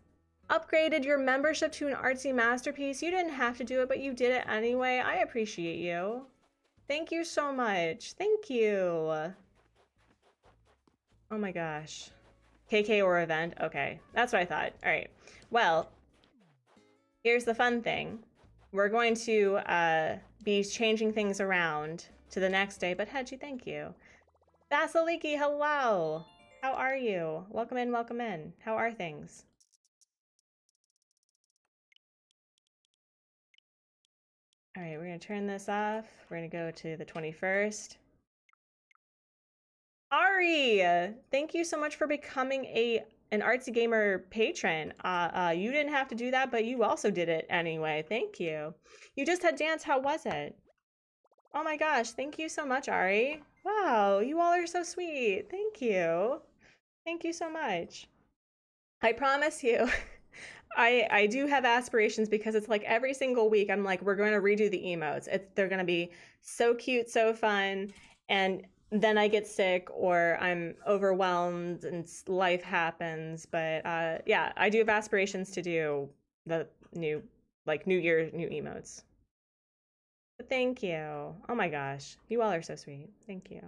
Upgraded your membership to an Artsy masterpiece. You didn't have to do it, but you did it anyway. I appreciate you. Thank you so much. Thank you. Oh my gosh. KK or event? Okay, that's what I thought. All right. Well, here's the fun thing. We're going to be changing things around to the next day, but Hedgie, thank you. Basiliki, hello. How are you? Welcome in, welcome in. How are things? All right, we're gonna turn this off. We're gonna go to the 21st. Ari, thank you so much for becoming an Artsy Gamer patron. You didn't have to do that, but you also did it anyway. Thank you. You just had dance. How was it? Oh my gosh, thank you so much, Ari. Wow, you all are so sweet. Thank you. Thank you so much. I promise you, I do have aspirations because it's like every single week I'm like, we're going to redo the emotes. They're going to be so cute, so fun, and then I get sick or I'm overwhelmed and life happens. But yeah, I do have aspirations to do the new Year, new emotes. But thank you. Oh my gosh, you all are so sweet. Thank you.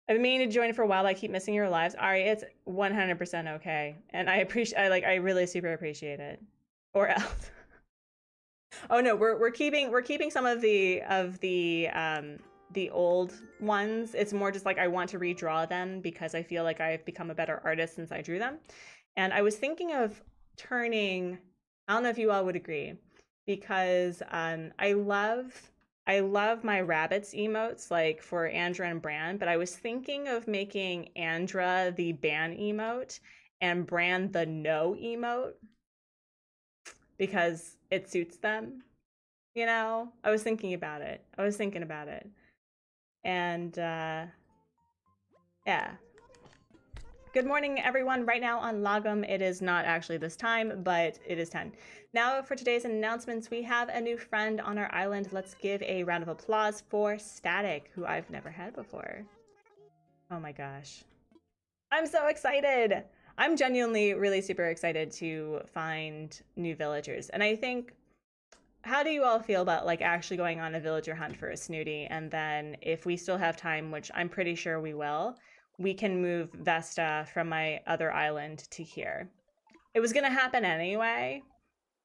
I've been meaning to join for a while, but I keep missing your lives. Ari, it's 100% okay. And I really super appreciate it. Or else. Oh no, we're keeping some of the old ones. It's more just like I want to redraw them because I feel like I've become a better artist since I drew them. And I was thinking of turning, I don't know if you all would agree, because I love my rabbits emotes, like for Andra and Bran, but I was thinking of making Andra the ban emote and Bran the no emote because it suits them. You know, I was thinking about it. And yeah. Good morning, everyone. Right now on Logum, it is not actually this time, but it is 10. Now for today's announcements, we have a new friend on our island. Let's give a round of applause for Static, who I've never had before. Oh my gosh. I'm so excited. I'm genuinely really super excited to find new villagers. And I think, how do you all feel about like actually going on a villager hunt for a Snooty? And then if we still have time, which I'm pretty sure we will, we can move Vesta from my other island to here. It was gonna happen anyway,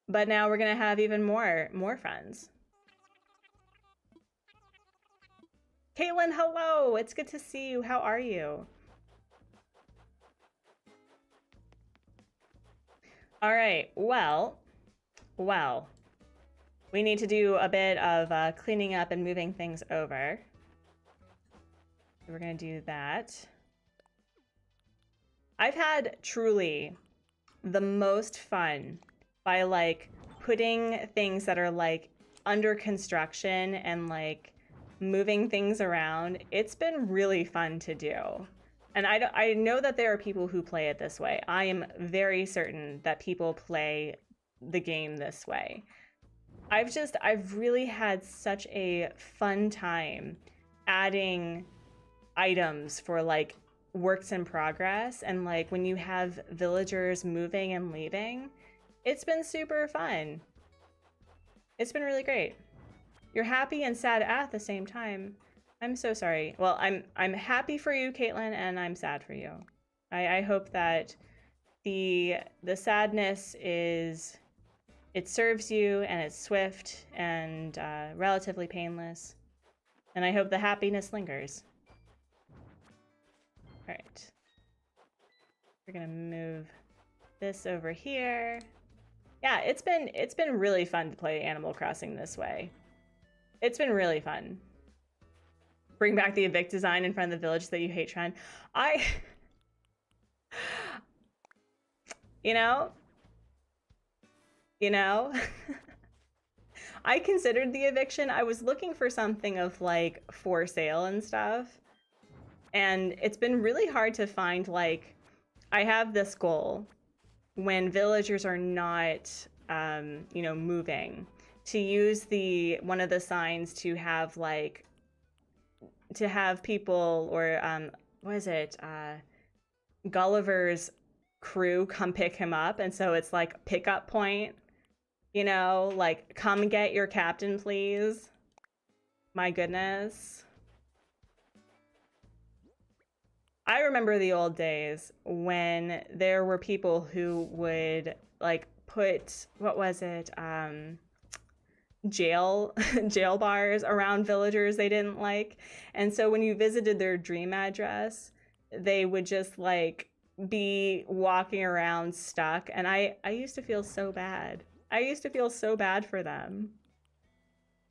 but now we're gonna have even more friends. Caitlin, hello! It's good to see you. How are you? All right, well, we need to do a bit of cleaning up and moving things over. So we're gonna do that. I've had truly the most fun by like putting things that are like under construction and like moving things around. It's been really fun to do. And I know that there are people who play it this way. I am very certain that people play the game this way. I've really had such a fun time adding items for like works in progress, and like when you have villagers moving and leaving, it's been super fun. It's been really great. You're happy and sad at the same time. I'm so sorry. Well, I'm happy for you, Caitlin, and I'm sad for you. I hope that the sadness is, it serves you and it's swift and relatively painless. And I hope the happiness lingers. All right. We're gonna move this over here. Yeah, it's been really fun to play Animal Crossing this way. It's been really fun. Bring back the evict design in front of the village that you hate, Tren. You know, I considered the eviction. I was looking for something of like for sale and stuff. And it's been really hard to find, like, I have this goal when villagers are not, you know, moving, to use one of the signs to have like, to have people or what is it, Gulliver's crew come pick him up, and so it's like pickup point, you know, like come get your captain please. My goodness, I remember the old days when there were people who would like put, what was it, jail bars around villagers they didn't like. And so when you visited their dream address, they would just like be walking around stuck. And I used to feel so bad. I used to feel so bad for them.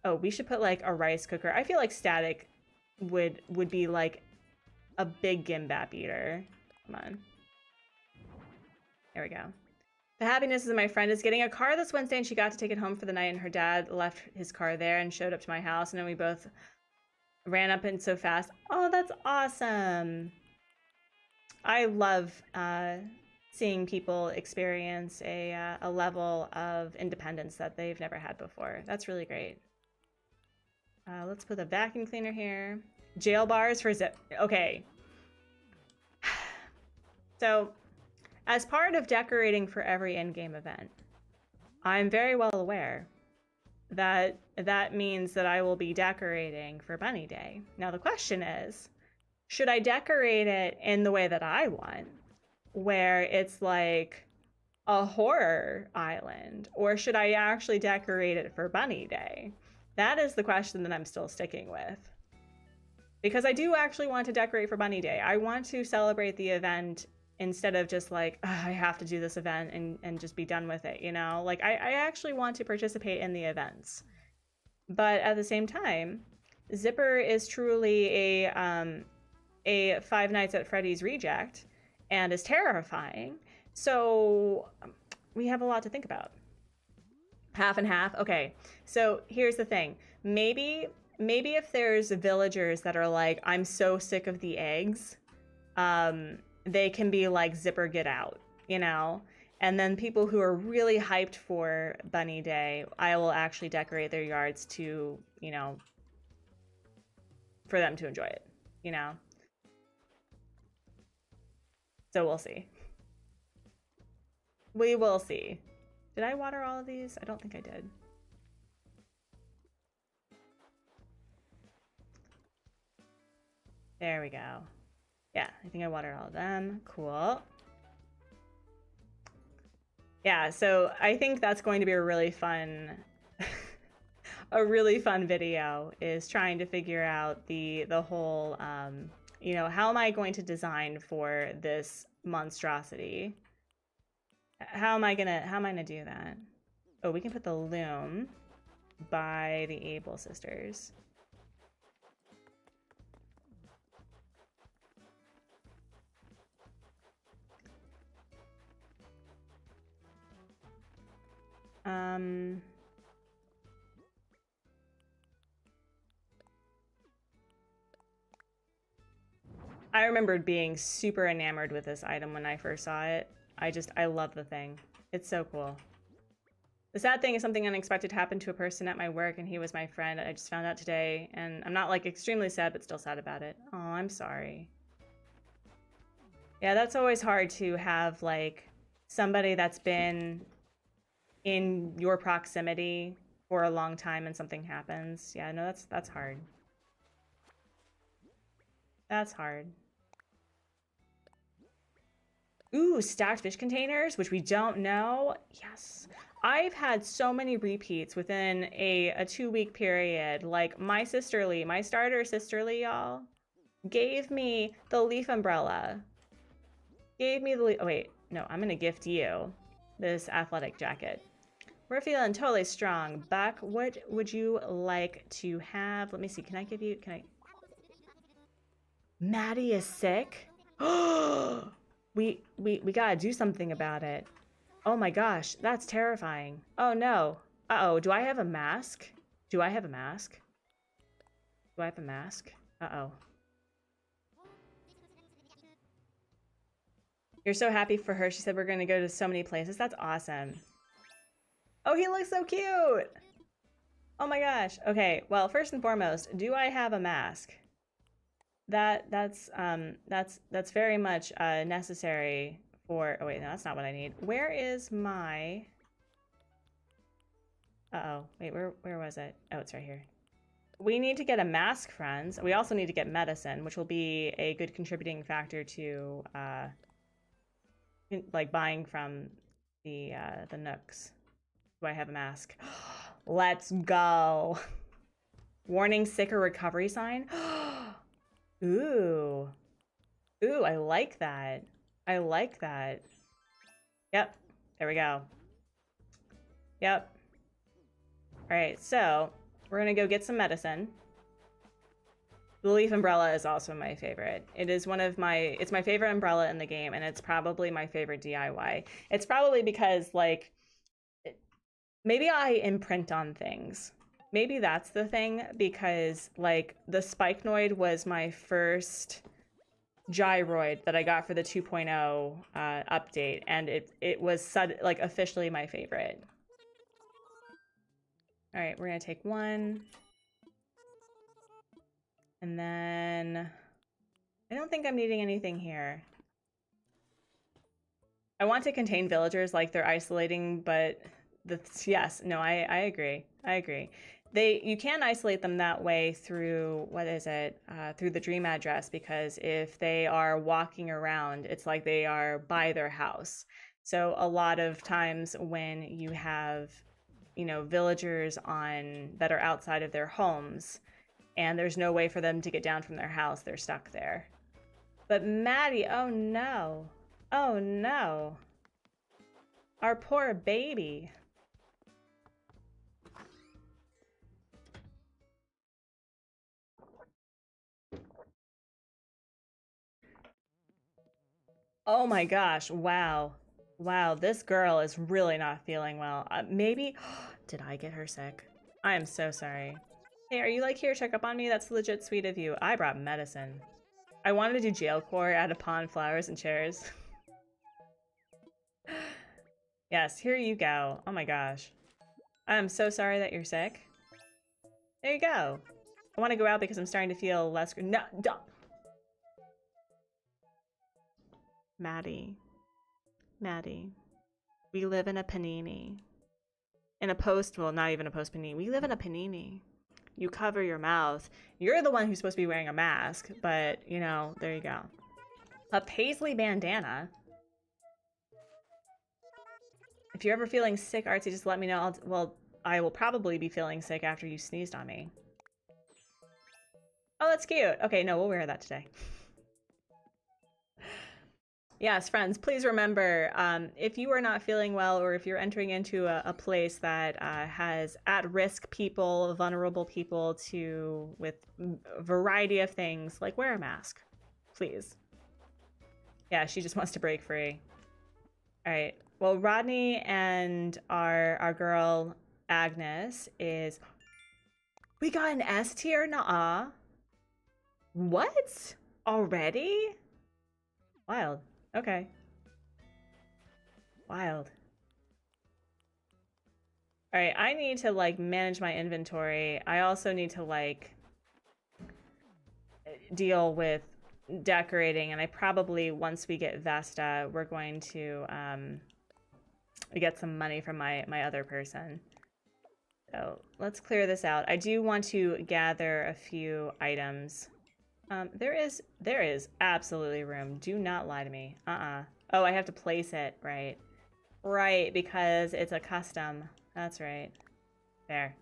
Oh, we should put like a rice cooker. I feel like static would be like a big gimbap eater. Come on. There we go. The happiness is my friend is getting a car this Wednesday, and she got to take it home for the night, and her dad left his car there and showed up to my house, and then we both ran up and so fast. Oh, that's awesome. I love seeing people experience a level of independence that they've never had before. That's really great. Let's put a vacuum cleaner here. Jail bars for zip. Okay. So, as part of decorating for every in-game event, I'm very well aware that that means that I will be decorating for Bunny Day. Now the question is, should I decorate it in the way that I want, where it's like a horror island, or should I actually decorate it for Bunny Day? That is the question that I'm still sticking with. Because I do actually want to decorate for Bunny Day. I want to celebrate the event instead of just like, I have to do this event and just be done with it, you know? Like, I actually want to participate in the events. But at the same time, Zipper is truly a Five Nights at Freddy's reject and is terrifying. So we have a lot to think about. Half and half? Okay, so here's the thing. Maybe if there's villagers that are like, I'm so sick of the eggs, they can be like, Zipper, get out, you know? And then people who are really hyped for Bunny Day, I will actually decorate their yards to, you know, for them to enjoy it, you know? So we'll see. We will see. Did I water all of these? I don't think I did. There we go. Yeah, I think I watered all of them. Cool. Yeah, so I think that's going to be a really fun... a really fun video is trying to figure out the whole, you know, how am I going to design for this monstrosity? How am I gonna do that? Oh, we can put the loom by the Able sisters. I remembered being super enamored with this item when I first saw it. I love the thing. It's so cool. The sad thing is something unexpected happened to a person at my work and he was my friend. I just found out today and I'm not like extremely sad, but still sad about it. Oh, I'm sorry. Yeah, that's always hard to have like somebody that's been in your proximity for a long time and something happens. Yeah, no, that's hard. That's hard. Ooh, stacked fish containers, which we don't know. Yes. I've had so many repeats within a 2-week period. Like my sisterly, my starter sisterly, y'all, gave me the leaf umbrella. Gave me the oh wait, no, I'm gonna gift you this athletic jacket. We're feeling totally strong. Buck, what would you like to have? Let me see, can I? Maddie is sick? We gotta do something about it. Oh my gosh, that's terrifying. Oh no. Uh-oh, do I have a mask? Do I have a mask? Do I have a mask? Uh-oh. You're so happy for her. She said we're gonna go to so many places. That's awesome. Oh, he looks so cute! Oh my gosh. Okay, well, first and foremost, do I have a mask? That's very much necessary for, oh wait, no, that's not what I need. Where is my, uh-oh, wait, where was it? Oh, it's right here. We need to get a mask, friends. We also need to get medicine, which will be a good contributing factor to, like buying from the Nooks. Do I have a mask? Let's go. Warning, sick or recovery sign. Ooh. Ooh, I like that. I like that. Yep. There we go. Yep. Alright, so we're gonna go get some medicine. The leaf umbrella is also my favorite. It is one of my, it's my favorite umbrella in the game, and it's probably my favorite DIY. It's probably because, like, maybe I imprint on things. Maybe that's the thing, because, like, the Spikenoid was my first gyroid that I got for the 2.0 update, and it was like officially my favorite. All right, we're gonna take one, and then I don't think I'm needing anything here. I want to contain villagers like they're isolating, but yes, no, I agree. I agree. You can isolate them that way through, what is it, through the dream address, because if they are walking around, it's like they are by their house. So a lot of times when you have, you know, villagers that are outside of their homes, and there's no way for them to get down from their house, they're stuck there. But Maddie, oh no. Oh no. Our poor baby. Oh my gosh, wow. Wow, this girl is really not feeling well. Maybe, did I get her sick? I am so sorry. Hey, are you like here? Check up on me? That's legit sweet of you. I brought medicine. I wanted to do jail core, add a pond, flowers, and chairs. Yes, here you go. Oh my gosh. I'm so sorry that you're sick. There you go. I want to go out because I'm starting to feel less. No, don't. Maddie. Maddie. We live in a panini. In a post, well, not even a post panini. We live in a panini. You cover your mouth. You're the one who's supposed to be wearing a mask, but, you know, there you go. A paisley bandana. If you're ever feeling sick, Artsy, just let me know. Well, I will probably be feeling sick after you sneezed on me. Oh, that's cute. Okay, no, we'll wear that today. Yes, friends, please remember, if you are not feeling well or if you're entering into a place that has at-risk people, vulnerable people with a variety of things, like wear a mask, please. Yeah, she just wants to break free. All right. Well, Rodney and our girl Agnes is... We got an S tier? Nuh-uh. What? Already? Wild. Okay. Wild. All right, I need to like manage my inventory. I also need to like deal with decorating, and I probably, once we get Vesta, we're going to get some money from my other person. So let's clear this out. I do want to gather a few items. There is absolutely room. Do not lie to me. Oh, I have to place it, right? Right, because it's a custom. That's right. There.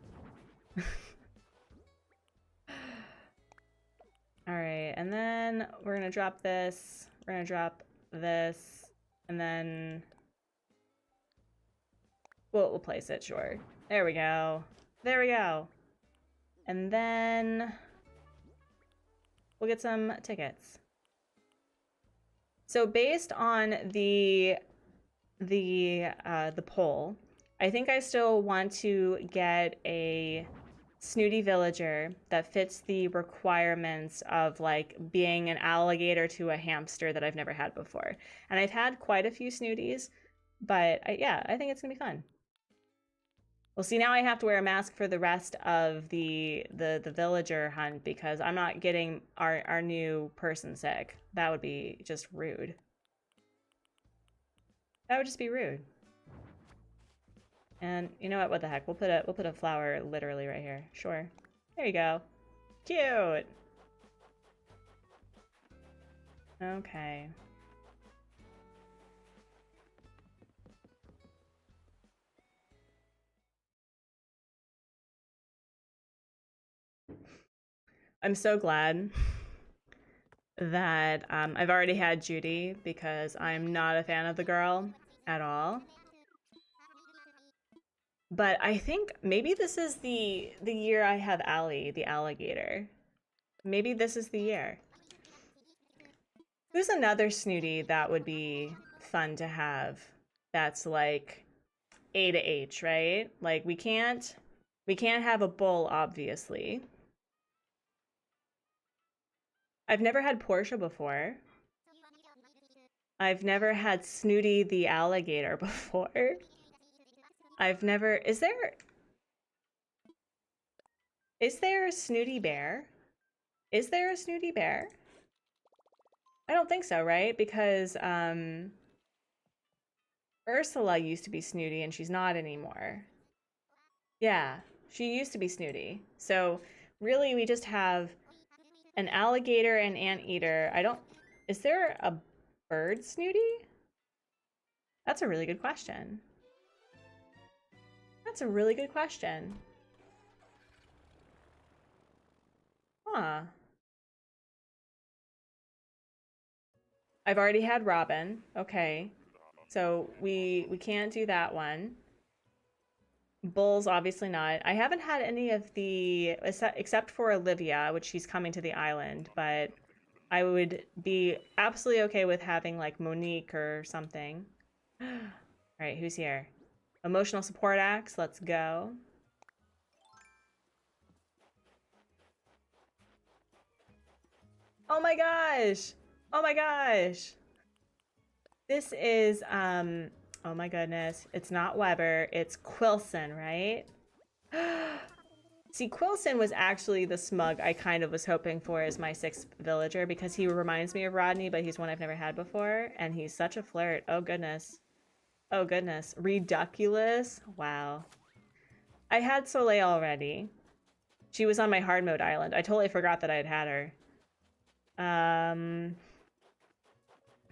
Alright, and then we're gonna drop this. We're gonna drop this. And then... We'll place it, sure. There we go. There we go. And then... We'll get some tickets. So based on the poll, I think I still want to get a snooty villager that fits the requirements of like being an alligator to a hamster that I've never had before. And I've had quite a few snooties, but yeah, I think it's gonna be fun. Well, see, now I have to wear a mask for the rest of the villager hunt because I'm not getting our new person sick. That would be just rude. That would just be rude. And you know what the heck? We'll put a flower literally right here. Sure. There you go. Cute. Okay. I'm so glad that I've already had Judy because I'm not a fan of the girl at all. But I think maybe this is the year I have Allie, the alligator. Maybe this is the year. Who's another snooty that would be fun to have? That's like A to H, right? Like we can't have a bull, obviously. I've never had Portia before. I've never had Snooty the alligator before. I've never... Is there a Snooty bear? Is there a Snooty bear? I don't think so, right? Because Ursula used to be Snooty and she's not anymore. Yeah, she used to be Snooty. So really we just have an alligator and anteater. Is there a bird Snooty? That's a really good question. That's a really good question. Huh. I've already had Robin. Okay. So we can't do that one. Bulls, obviously not. I haven't had any of the, except for Olivia, which she's coming to the island, but I would be absolutely okay with having like Monique or something. All right, who's here? Emotional support axe, let's go. Oh my gosh! Oh my gosh! This is, oh my goodness. It's not Weber, it's Quilson, right? See, Quilson was actually the smug I kind of was hoping for as my 6th villager because he reminds me of Rodney, but he's one I've never had before, and he's such a flirt. Oh goodness. Oh goodness. Reduculous? Wow. I had Soleil already. She was on my hard mode island. I totally forgot that I had her.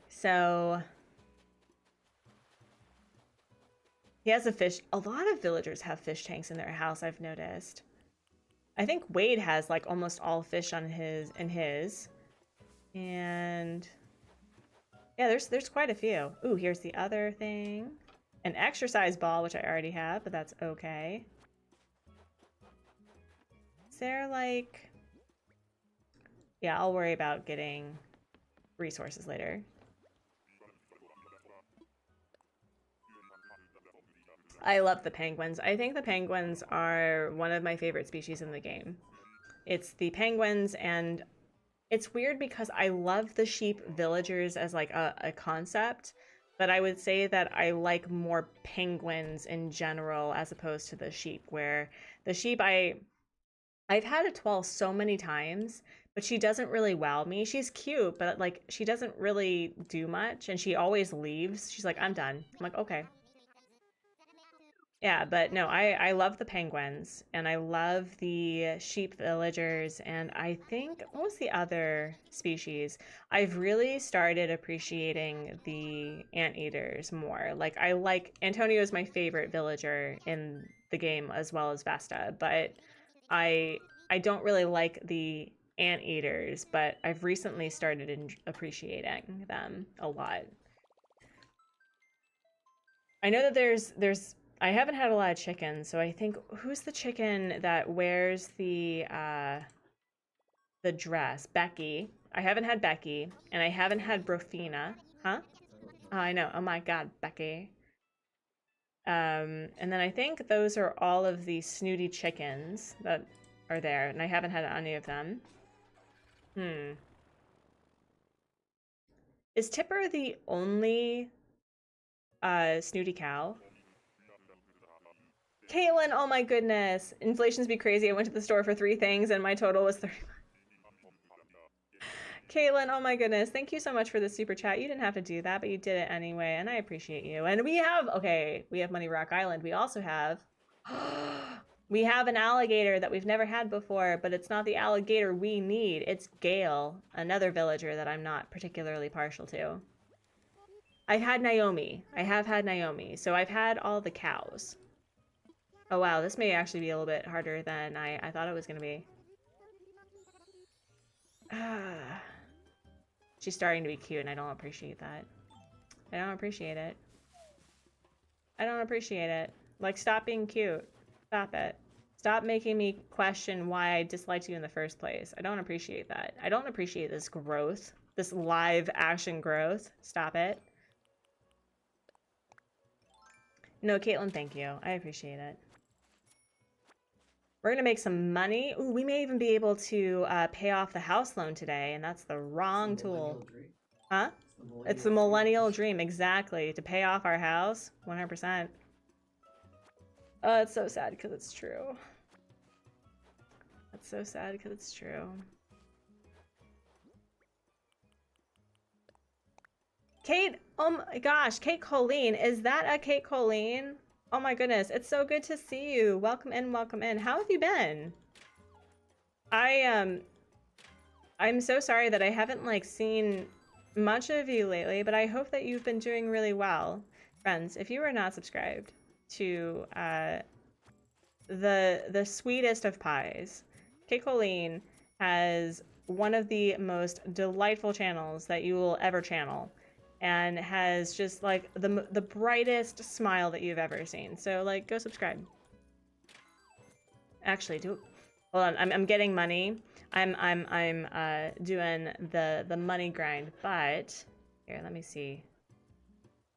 So He has a fish. A lot of villagers have fish tanks in their house, I've noticed. I think Wade has like almost all fish on his and yeah, there's quite a few. Ooh, here's the other thing. An exercise ball, which I already have, but that's okay. Is there like... Yeah, I'll worry about getting resources later. I love the penguins. I think the penguins are one of my favorite species in the game. It's the penguins, and it's weird because I love the sheep villagers as like a concept, but I would say that I like more penguins in general as opposed to the sheep, where the sheep I've had a twirl so many times, but she doesn't really wow me. She's cute, but like she doesn't really do much, and she always leaves. She's like, I'm done. I'm like, okay. Yeah, but no, I love the penguins and I love the sheep villagers, and I think what was the other species? I've really started appreciating the anteaters more. Like I like Antonio is my favorite villager in the game as well as Vesta, but I I don't really like the anteaters, but I've recently started appreciating them a lot. I know that there's I haven't had a lot of chickens, so I think who's the chicken that wears the dress? Becky. I haven't had Becky, and I haven't had Brofina. Huh? Oh, I know. Oh my God, Becky. And then I think those are all of the snooty chickens that are there, and I haven't had any of them. Hmm. Is Tipper the only snooty cow? Caitlin, oh my goodness. Inflation's be crazy. I went to the store for 3 things and my total was 30. Caitlin, oh my goodness. Thank you so much for the super chat. You didn't have to do that, but you did it anyway, and I appreciate you. And we have, okay, we have Money Rock Island. We also have, we have an alligator that we've never had before, but it's not the alligator we need. It's Gale, another villager that I'm not particularly partial to. I've had Naomi. I have had Naomi. So I've had all the cows. Oh wow, this may actually be a little bit harder than I thought it was going to be. She's starting to be cute and I don't appreciate that. I don't appreciate it. I don't appreciate it. Like, stop being cute. Stop it. Stop making me question why I disliked you in the first place. I don't appreciate that. I don't appreciate this growth. This live action growth. Stop it. No, Caitlin, thank you. I appreciate it. We're gonna make some money. Ooh, we may even be able to pay off the house loan today, and that's the wrong tool. Huh? It's the millennial dream, exactly. To pay off our house, 100%. Oh, it's so sad because it's true. That's so sad because it's true. Kate, oh my gosh, Kate Colleen. Is that a Kate Colleen? Oh my goodness, it's so good to see you. Welcome in, welcome in. How have you been? I'm so sorry that I haven't like seen much of you lately, but I hope that you've been doing really well. Friends, if you are not subscribed to the sweetest of pies, Kate Colleen has one of the most delightful channels that you will ever channel, and has just like the brightest smile that you've ever seen. So like, go subscribe. Actually, hold on. I'm getting money. I'm doing the money grind, but here, let me see.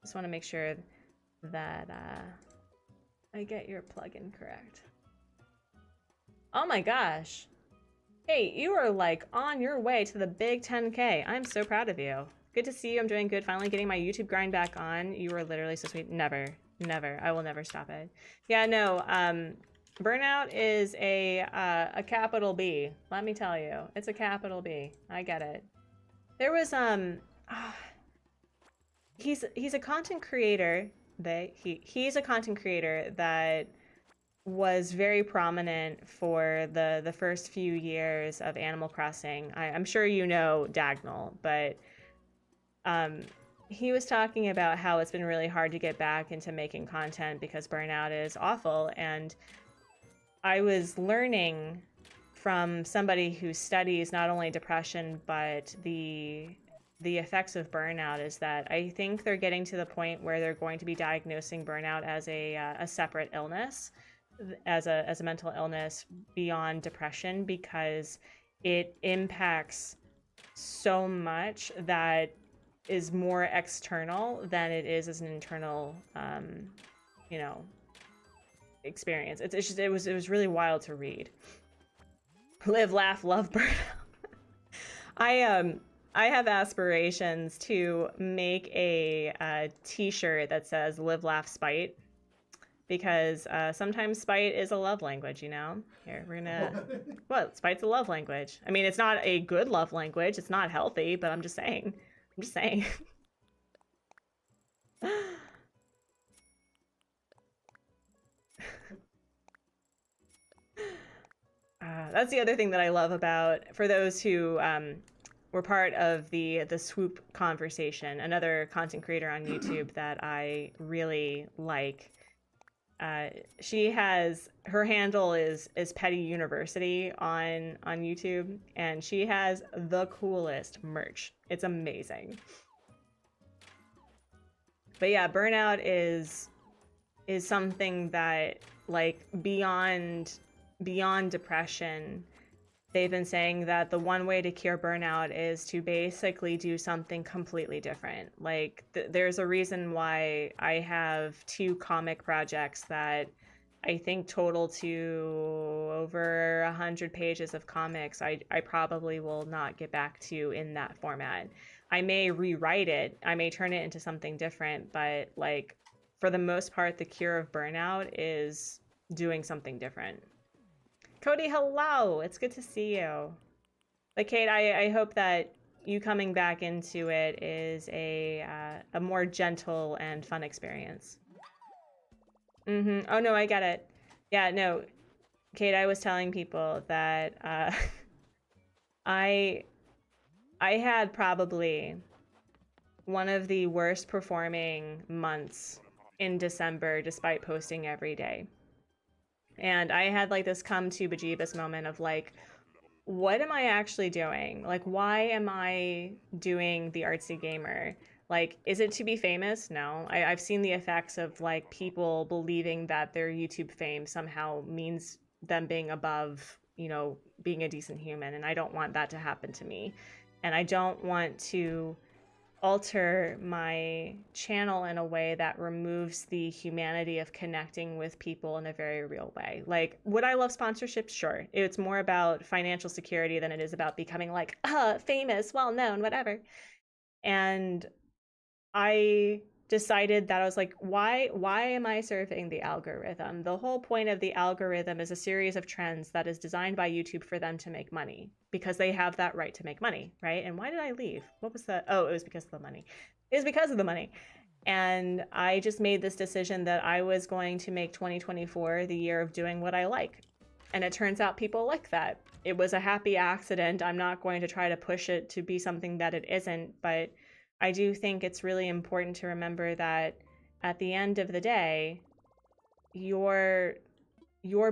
Just want to make sure that I get your plugin correct. Oh my gosh. Hey, you are like on your way to the big 10K. I'm so proud of you. Good to see you. I'm doing good. Finally getting my YouTube grind back on. You were literally so sweet. Never. I will never stop it. Yeah, no. Burnout is a capital B. Let me tell you, it's a capital B. I get it. There was he's a content creator. He's a content creator that was very prominent for the first few years of Animal Crossing. I'm sure you know Dagnall, but he was talking about how it's been really hard to get back into making content because burnout is awful. And I was learning from somebody who studies not only depression, but the effects of burnout is that I think they're getting to the point where they're going to be diagnosing burnout as a separate illness, as a mental illness beyond depression, because it impacts so much that is more external than it is as an internal, you know, experience. It's just, it was really wild to read. Live, laugh, love, burnout. I have aspirations to make a t-shirt that says live, laugh, spite, because sometimes spite is a love language, you know? Here, we're gonna, well, spite's a love language. I mean, it's not a good love language. It's not healthy, but I'm just saying. I'm just saying. That's the other thing that I love about, for those who were part of the swoop conversation, another content creator on YouTube that I really like. She has, her handle is Petty University on YouTube, and she has the coolest merch. It's amazing. But yeah, burnout is something that, like, beyond depression, they've been saying that the one way to cure burnout is to basically do something completely different. Like, there's a reason why I have 2 comic projects that I think total to over 100 pages of comics. I probably will not get back to in that format. I may rewrite it, I may turn it into something different, but, like, for the most part, the cure of burnout is doing something different. Cody, hello! It's good to see you. But Kate, I hope that you coming back into it is a more gentle and fun experience. Oh no, I get it. Yeah, no, Kate, I was telling people that I had probably one of the worst performing months in December, despite posting every day. And I had, like, this come to bejeebus moment of, like, what am I actually doing? Like, why am I doing the Artsy Gamer? Like, is it to be famous? No. I've seen the effects of, like, people believing that their YouTube fame somehow means them being above, you know, being a decent human. And I don't want that to happen to me. And I don't want to alter my channel in a way that removes the humanity of connecting with people in a very real way. Like, would I love sponsorships? Sure. It's more about financial security than it is about becoming, like, famous, well-known, whatever. And I decided that I was like, why am I serving the algorithm? The whole point of the algorithm is a series of trends that is designed by YouTube for them to make money, because they have that right to make money, right? And why did I leave? What was that? Oh, it was because of the money. It was because of the money. And I just made this decision that I was going to make 2024 the year of doing what I like. And it turns out people like that. It was a happy accident. I'm not going to try to push it to be something that it isn't, but I do think it's really important to remember that at the end of the day, your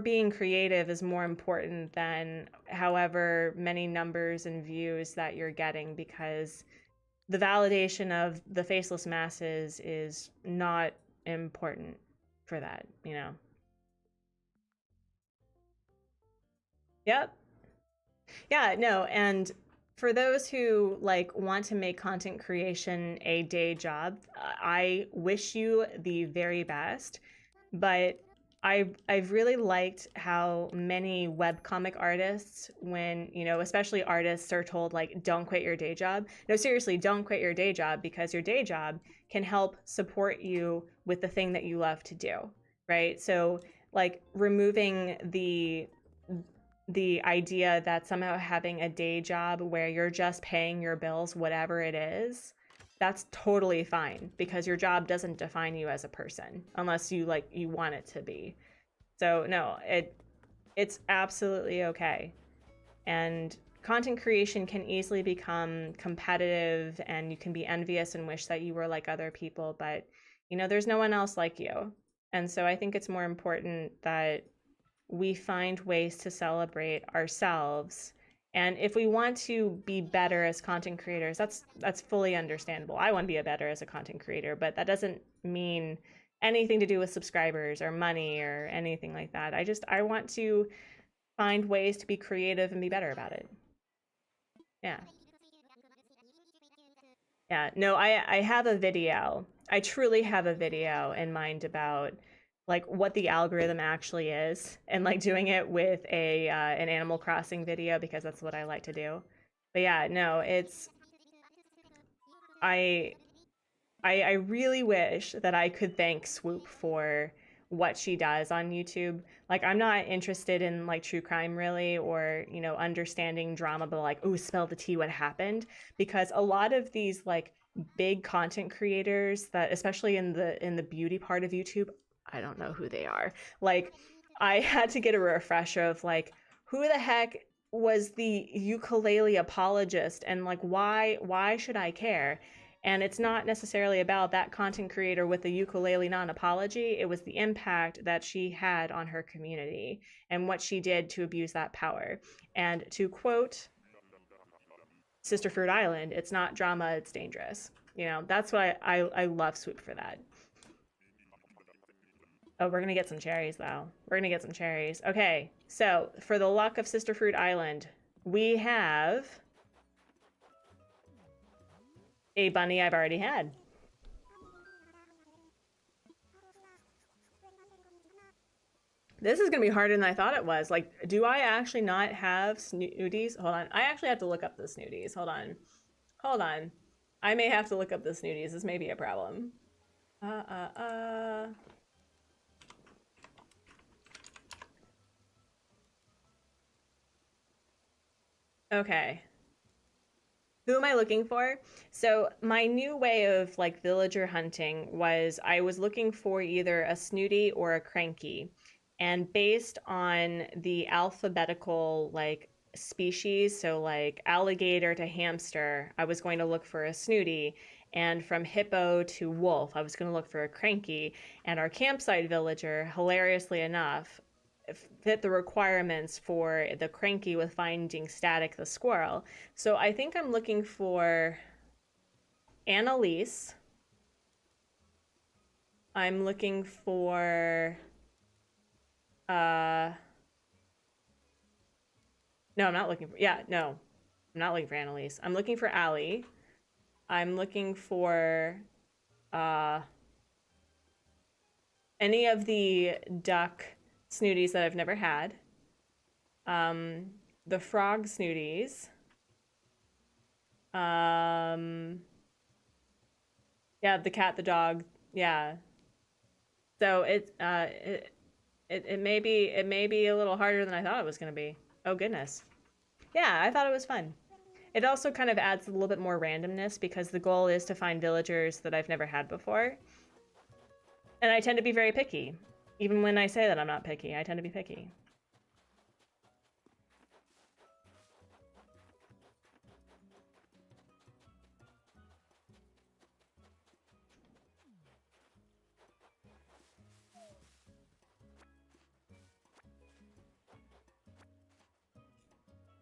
being creative is more important than however many numbers and views that you're getting, because the validation of the faceless masses is not important for that, you know? Yep. Yeah, no, and for those who, like, want to make content creation a day job, I wish you the very best. But I've really liked how many webcomic artists, when, you know, especially artists, are told, like, don't quit your day job. No, seriously, don't quit your day job, because your day job can help support you with the thing that you love to do, right? So, like, removing the idea that somehow having a day job where you're just paying your bills, whatever it is, that's totally fine, because your job doesn't define you as a person unless you want it to be. So no, it's absolutely okay. And content creation can easily become competitive, and you can be envious and wish that you were like other people, but you know, there's no one else like you. And so I think it's more important that we find ways to celebrate ourselves. And if we want to be better as content creators, that's fully understandable. I want to be better as a content creator, but that doesn't mean anything to do with subscribers or money or anything like that. I want to find ways to be creative and be better about it. Yeah. Yeah, no, I have a video. I truly have a video in mind about like what the algorithm actually is, and like doing it with a an Animal Crossing video because that's what I like to do. But yeah, no, it's I I really wish that I could thank Swoop for what she does on YouTube. Like, I'm not interested in like true crime really, or you know, understanding drama, but like, oh, spell the tea, what happened? Because a lot of these like big content creators that, especially in the beauty part of YouTube, I don't know who they are. Like, I had to get a refresher of like, who the heck was the ukulele apologist, and like, why should I care? And it's not necessarily about that content creator with the ukulele non-apology. It was the impact that she had on her community and what she did to abuse that power. And to quote Sister Fruit Island, it's not drama, it's dangerous. You know, that's why I love Swoop for that. Oh, we're gonna get some cherries though. We're gonna get some cherries. Okay, so for the luck of Sister Fruit Island, we have a bunny I've already had. This is gonna be harder than I thought it was. Like, do I actually not have snooties? Hold on. I actually have to look up the snooties. Hold on. Hold on. I may have to look up the snooties. This may be a problem. Okay. Who am I looking for? So my new way of like villager hunting was I was looking for either a snooty or a cranky. And based on the alphabetical like species, so like alligator to hamster, I was going to look for a snooty. And from hippo to wolf, I was going to look for a cranky. And our campsite villager, hilariously enough, fit the requirements for the cranky with finding Static the squirrel. So I think I'm looking for Annalise. I'm looking for no, I'm not looking for, yeah, no, I'm not looking for Annalise. I'm looking for Allie. I'm looking for any of the duck snooties that I've never had. The frog snooties. Yeah, the cat, the dog. Yeah. So it may be a little harder than I thought it was gonna be. Oh goodness. Yeah, I thought it was fun. It also kind of adds a little bit more randomness because the goal is to find villagers that I've never had before. And I tend to be very picky. Even when I say that I'm not picky, I tend to be picky.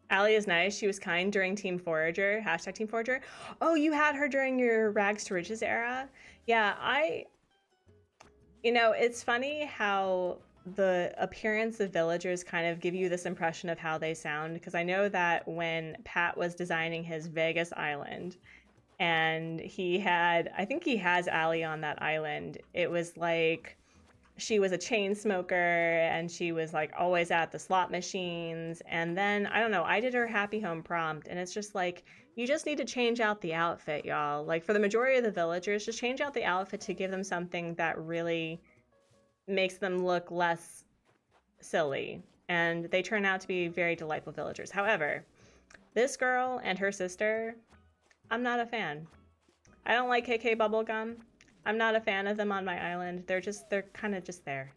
Allie is nice. She was kind during Team Forager. Hashtag Team Forager. Oh, you had her during your Rags to Riches era? Yeah, you know, it's funny how the appearance of villagers kind of give you this impression of how they sound, because I know that when Pat was designing his Vegas island and he had, I think he has Allie on that island, it was like she was a chain smoker and she was like always at the slot machines. And then, I don't know, I did her happy home prompt, and it's just like, you just need to change out the outfit, y'all. Like, for the majority of the villagers, just change out the outfit to give them something that really makes them look less silly. And they turn out to be very delightful villagers. However, this girl and her sister, I'm not a fan. I don't like KK Bubblegum. I'm not a fan of them on my island. They're kind of just there.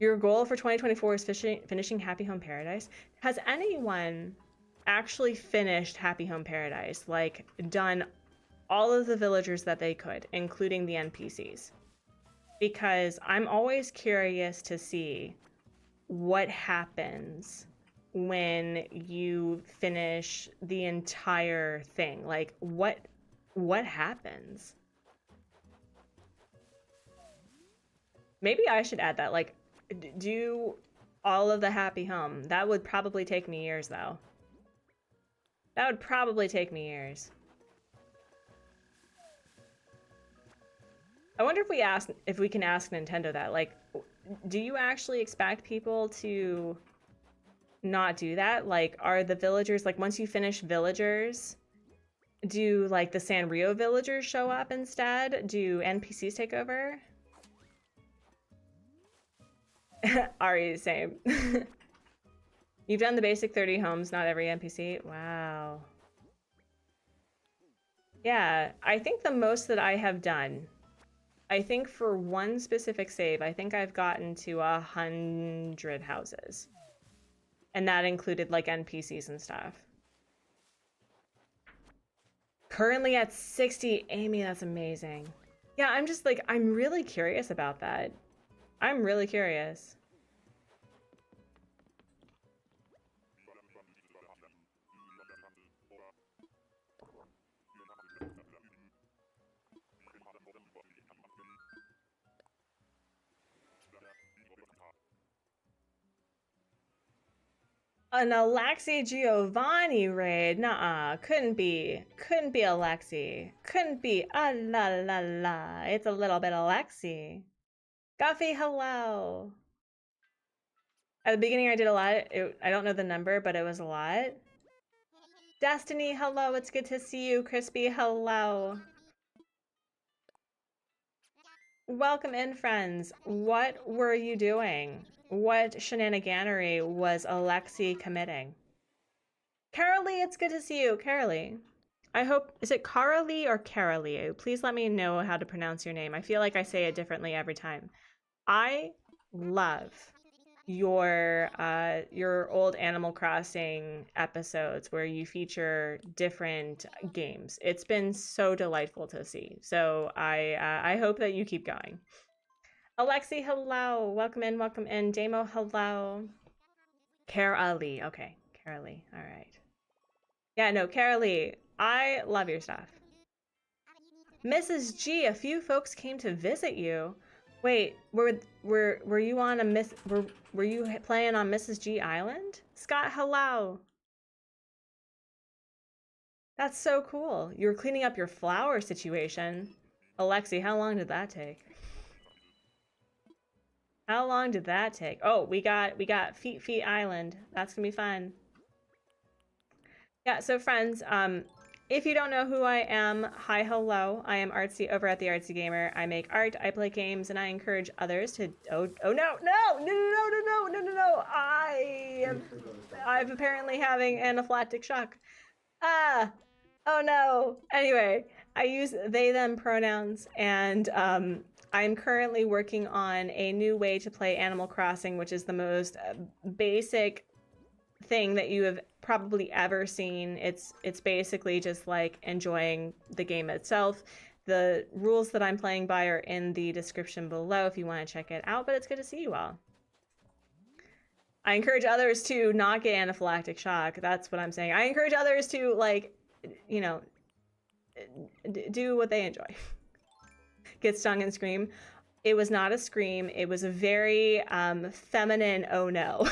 Your goal for 2024 is finishing Happy Home Paradise. Has anyone actually finished Happy Home Paradise? Like, done all of the villagers that they could, including the NPCs? Because I'm always curious to see what happens when you finish the entire thing. Like, what happens? Maybe I should add that. Like, do all of the Happy Home. That would probably take me years, though. That would probably take me years. I wonder if we can ask Nintendo that. Like, do you actually expect people to not do that? Like, are the villagers, like, once you finish villagers, do, like, the Sanrio villagers show up instead? Do NPCs take over? Ari, same. You've done the basic 30 homes, not every NPC? Wow. Yeah, I think the most that I have done, I think for one specific save, I think I've gotten to 100 houses. And that included, like, NPCs and stuff. Currently at 60, Amy, that's amazing. Yeah, I'm just, like, I'm really curious about that. I'm really curious. An Alexi Giovanni raid? Nuh-uh. Couldn't be. Couldn't be Alexi. Couldn't be. Ah la la la. It's a little bit Alexi. Guffy, hello. At the beginning I did a lot. I don't know the number, but it was a lot. Destiny, hello. It's good to see you. Crispy, hello. Welcome in, friends. What were you doing? What shenaniganery was Alexi committing? Carolee, it's good to see you. Carolee. I hope, is it Carolee or Carolee? Please let me know how to pronounce your name. I feel like I say it differently every time. I love your old Animal Crossing episodes where you feature different games. It's been so delightful to see. So I hope that you keep going. Alexi, hello. Welcome in, welcome in. Damo, hello. Carolee. Okay, Carolee. All right. Yeah, no, Carolee, I love your stuff. Mrs. G, a few folks came to visit you. Wait, were you on a were you playing on Mrs. G Island? Scott, hello. That's so cool. You were cleaning up your flower situation. Alexi, how long did that take? How long did that take? Oh, we got Feet Island. That's gonna be fun. Yeah, so friends, if you don't know who I am, hi, hello. I am Artsy over at the Artsy Gamer. I make art, I play games, and I encourage others to. Oh no! I'm apparently having anaphylactic shock. Ah! Oh no! Anyway, I use they them pronouns, and I'm currently working on a new way to play Animal Crossing, which is the most basic thing that you have probably ever seen. It's basically just like enjoying the game itself. The rules that I'm playing by are in the description below if you want to check it out, but it's good to see you all. I encourage others to not get anaphylactic shock. That's what I'm saying. I encourage others to, like, you know, do what they enjoy. Get stung and scream. It was not a scream. It was a very feminine oh no.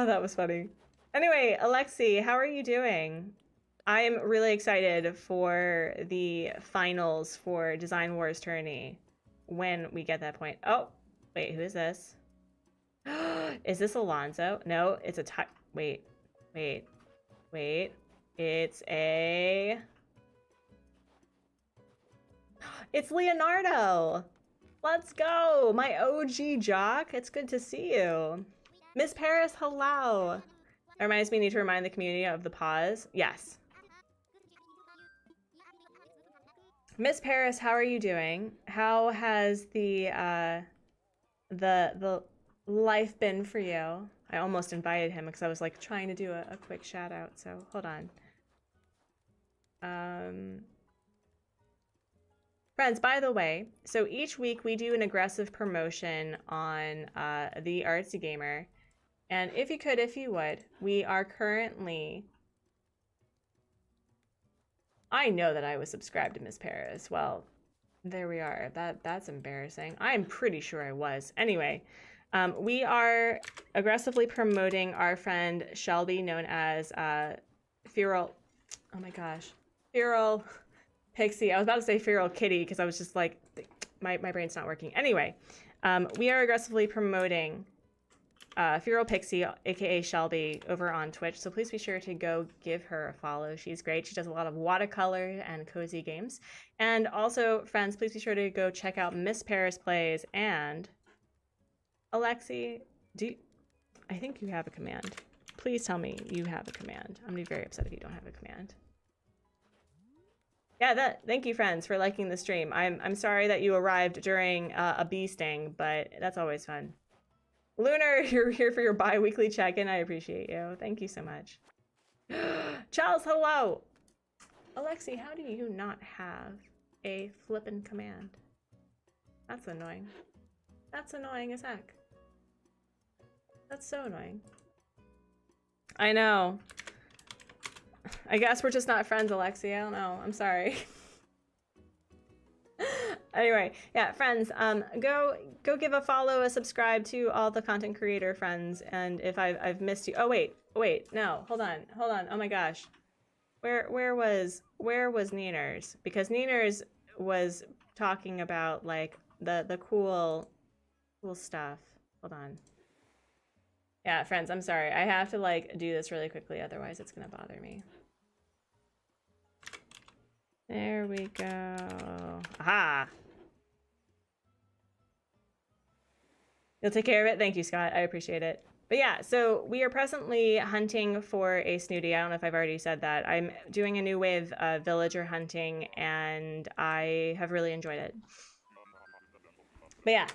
That was funny. Anyway, Alexi, how are you doing? I'm really excited for the finals for Design Wars Tourney when we get that point. Oh, wait, who is this? Is this Alonzo? No, it's a wait. It's a... It's Leonardo! Let's go! My OG jock. It's good to see you. Miss Paris, hello! It reminds me, I need to remind the community of the pause. Yes. Miss Paris, how are you doing? How has the life been for you? I almost invited him because I was like trying to do a quick shout out. So hold on. Friends, by the way, so each week we do an aggressive promotion on the Artsy Gamer. And if you would, we are currently... I know that I was subscribed to Miss Paris. Well, there we are. That's embarrassing. I'm pretty sure I was. Anyway, we are aggressively promoting our friend Shelby, known as Feral... Oh my gosh. Feral Pixie. I was about to say Feral Kitty because I was just like, my brain's not working. Anyway, we are aggressively promoting Feral Pixie, aka Shelby, over on Twitch. So please be sure to go give her a follow. She's great. She does a lot of watercolor and cozy games. And also, friends, please be sure to go check out Miss Paris Plays and Alexi. I think you have a command. Please tell me you have a command. I'm gonna be very upset if you don't have a command. Yeah, thank you, friends, for liking the stream. I'm sorry that you arrived during a bee sting, but that's always fun. Lunar, you're here for your bi-weekly check-in. I appreciate you. Thank you so much. Charles, hello! Alexi, how do you not have a flippin' command? That's annoying. That's annoying as heck. That's so annoying. I know. I guess we're just not friends, Alexi. I don't know. I'm sorry. Anyway, yeah, friends, go give a follow, a subscribe to all the content creator friends. And if I've missed you, oh wait, no, hold on. Oh my gosh, where was Neeners? Because Neeners was talking about like the cool stuff. Hold on. Yeah, friends, I'm sorry. I have to like do this really quickly, otherwise it's gonna bother me. There we go. Aha! You'll take care of it? Thank you, Scott. I appreciate it. But yeah, so we are presently hunting for a snooty. I don't know if I've already said that. I'm doing a new wave of villager hunting, and I have really enjoyed it. But yeah.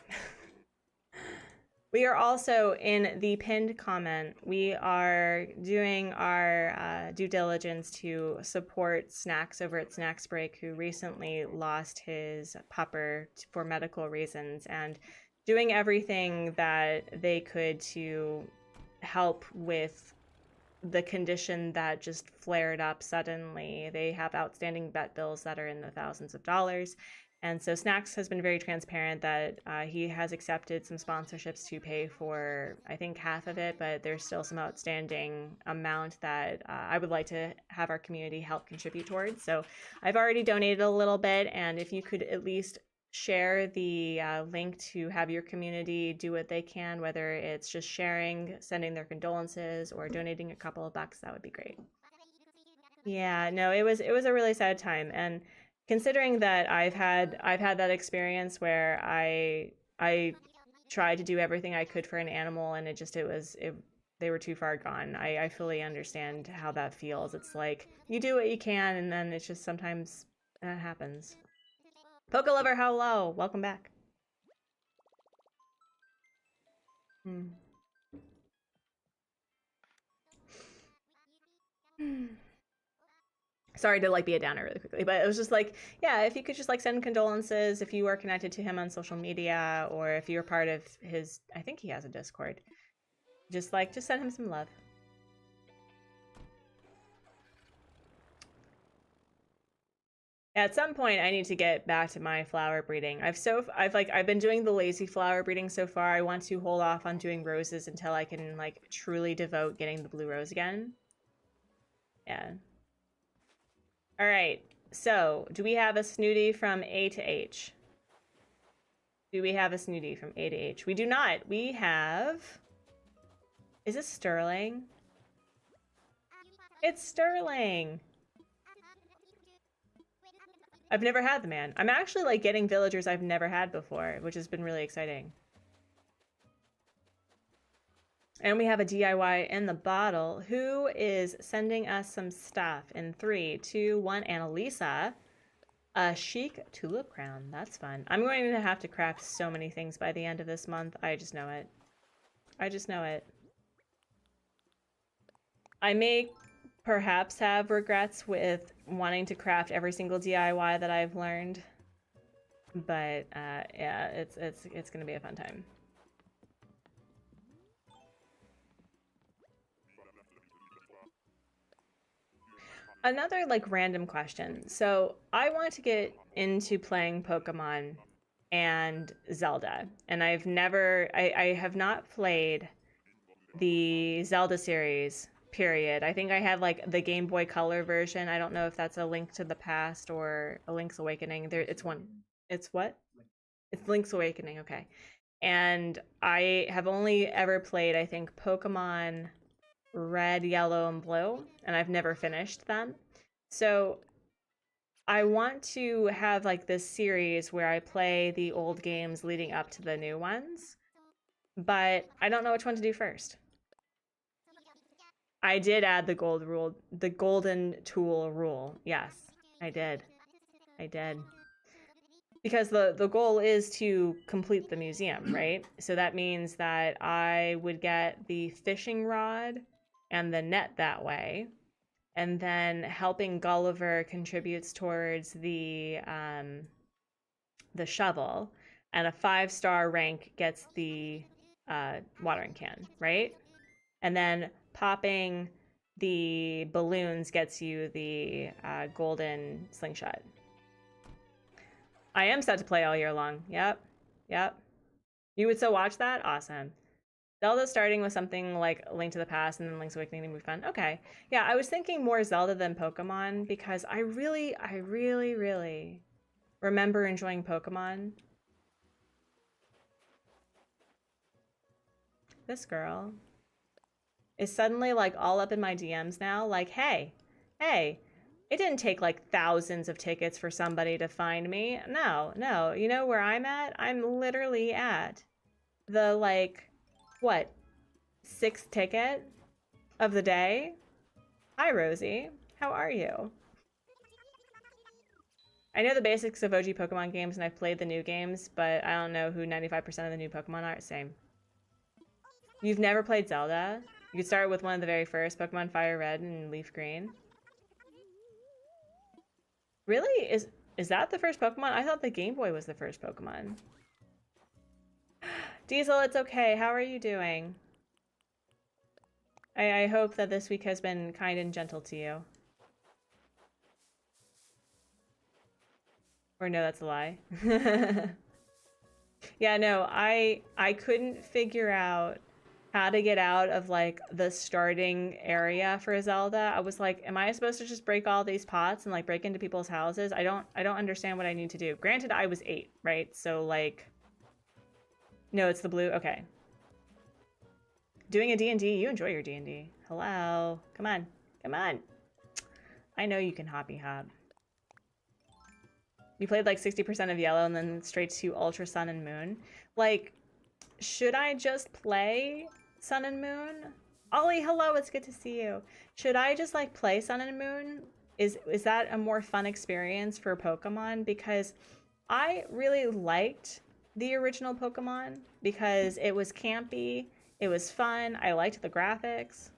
We are also in the pinned comment. We are doing our due diligence to support Snacks over at Snacks Break, who recently lost his pupper for medical reasons, and doing everything that they could to help with the condition that just flared up suddenly. They have outstanding vet bills that are in the thousands of dollars. And so Snacks has been very transparent that he has accepted some sponsorships to pay for, I think, half of it, but there's still some outstanding amount that I would like to have our community help contribute towards. So I've already donated a little bit, and if you could at least share the link to have your community do what they can, whether it's just sharing, sending their condolences, or donating a couple of bucks, that would be great. Yeah, no, it was a really sad time, and considering that I've had that experience where I tried to do everything I could for an animal, and they were too far gone. I fully understand how that feels. It's like you do what you can, and then it's just sometimes that happens. Poke Lover, hello, welcome back. Sorry to like be a downer really quickly, but it was just like, yeah, if you could just like send condolences, if you are connected to him on social media, or if you're part of his, I think he has a Discord, just send him some love. At some point, I need to get back to my flower breeding. I've been doing the lazy flower breeding so far. I want to hold off on doing roses until I can like truly devote getting the blue rose again. Yeah. All right. So, do we have a snooty from A to H? Do we have a snooty from A to H? We do not. We have... Is this Sterling? It's Sterling! I've never had the man. I'm actually like getting villagers I've never had before, which has been really exciting. And we have a DIY in the bottle. Who is sending us some stuff in 3, 2, 1? Annalisa. A chic tulip crown. That's fun. I'm going to have to craft so many things by the end of this month. I just know it. I just know it. I may perhaps have regrets with wanting to craft every single DIY that I've learned. But yeah, it's gonna be a fun time. Another like random question. So I want to get into playing Pokemon and Zelda, and I have not played the Zelda series, period. I think I had like the Game Boy Color version. I don't know if that's a Link to the Past or a Link's Awakening. It's one. It's what? It's Link's Awakening, okay. And I have only ever played, I think, Pokemon Red, Yellow, and Blue, and I've never finished them. So I want to have like this series where I play the old games leading up to the new ones, but I don't know which one to do first. I did add the golden tool rule. Yes, I did. I did. Because the goal is to complete the museum, right? So that means that I would get the fishing rod and the net that way. And then helping Gulliver contributes towards the shovel. And a 5-star rank gets the watering can, right? And then popping the balloons gets you the golden slingshot. I am set to play all year long. Yep. You would still watch that? Awesome. Zelda starting with something like Link to the Past and then Link's Awakening to be fun. Okay. Yeah, I was thinking more Zelda than Pokemon because I really remember enjoying Pokemon. This girl is suddenly like all up in my DMs now. Like, hey, it didn't take like thousands of tickets for somebody to find me. No. You know where I'm at? I'm literally at the like, what, 6th ticket of the day? Hi, Rosie. How are you? I know the basics of OG Pokemon games and I've played the new games, but I don't know who 95% of the new Pokemon are. Same. You've never played Zelda? You could start with one of the very first, Pokemon Fire Red and Leaf Green. Really? Is that the first Pokemon? I thought the Game Boy was the first Pokemon. Diesel, it's okay. How are you doing? I hope that this week has been kind and gentle to you. Or no, that's a lie. Yeah, no, I couldn't figure out how to get out of like the starting area for Zelda. I was like, am I supposed to just break all these pots and like break into people's houses? I don't understand what I need to do. Granted, I was 8, right? So like, no, it's the blue. Okay. Doing a D&D, you enjoy your D&D. Hello. Come on. I know you can hoppy hop. You played like 60% of Yellow and then straight to Ultra Sun and Moon. Like, should I just play Sun and Moon? Ollie, hello, it's good to see you. Should I just like play Sun and Moon? Is that a more fun experience for Pokemon? Because I really liked the original Pokemon because it was campy, it was fun, I liked the graphics.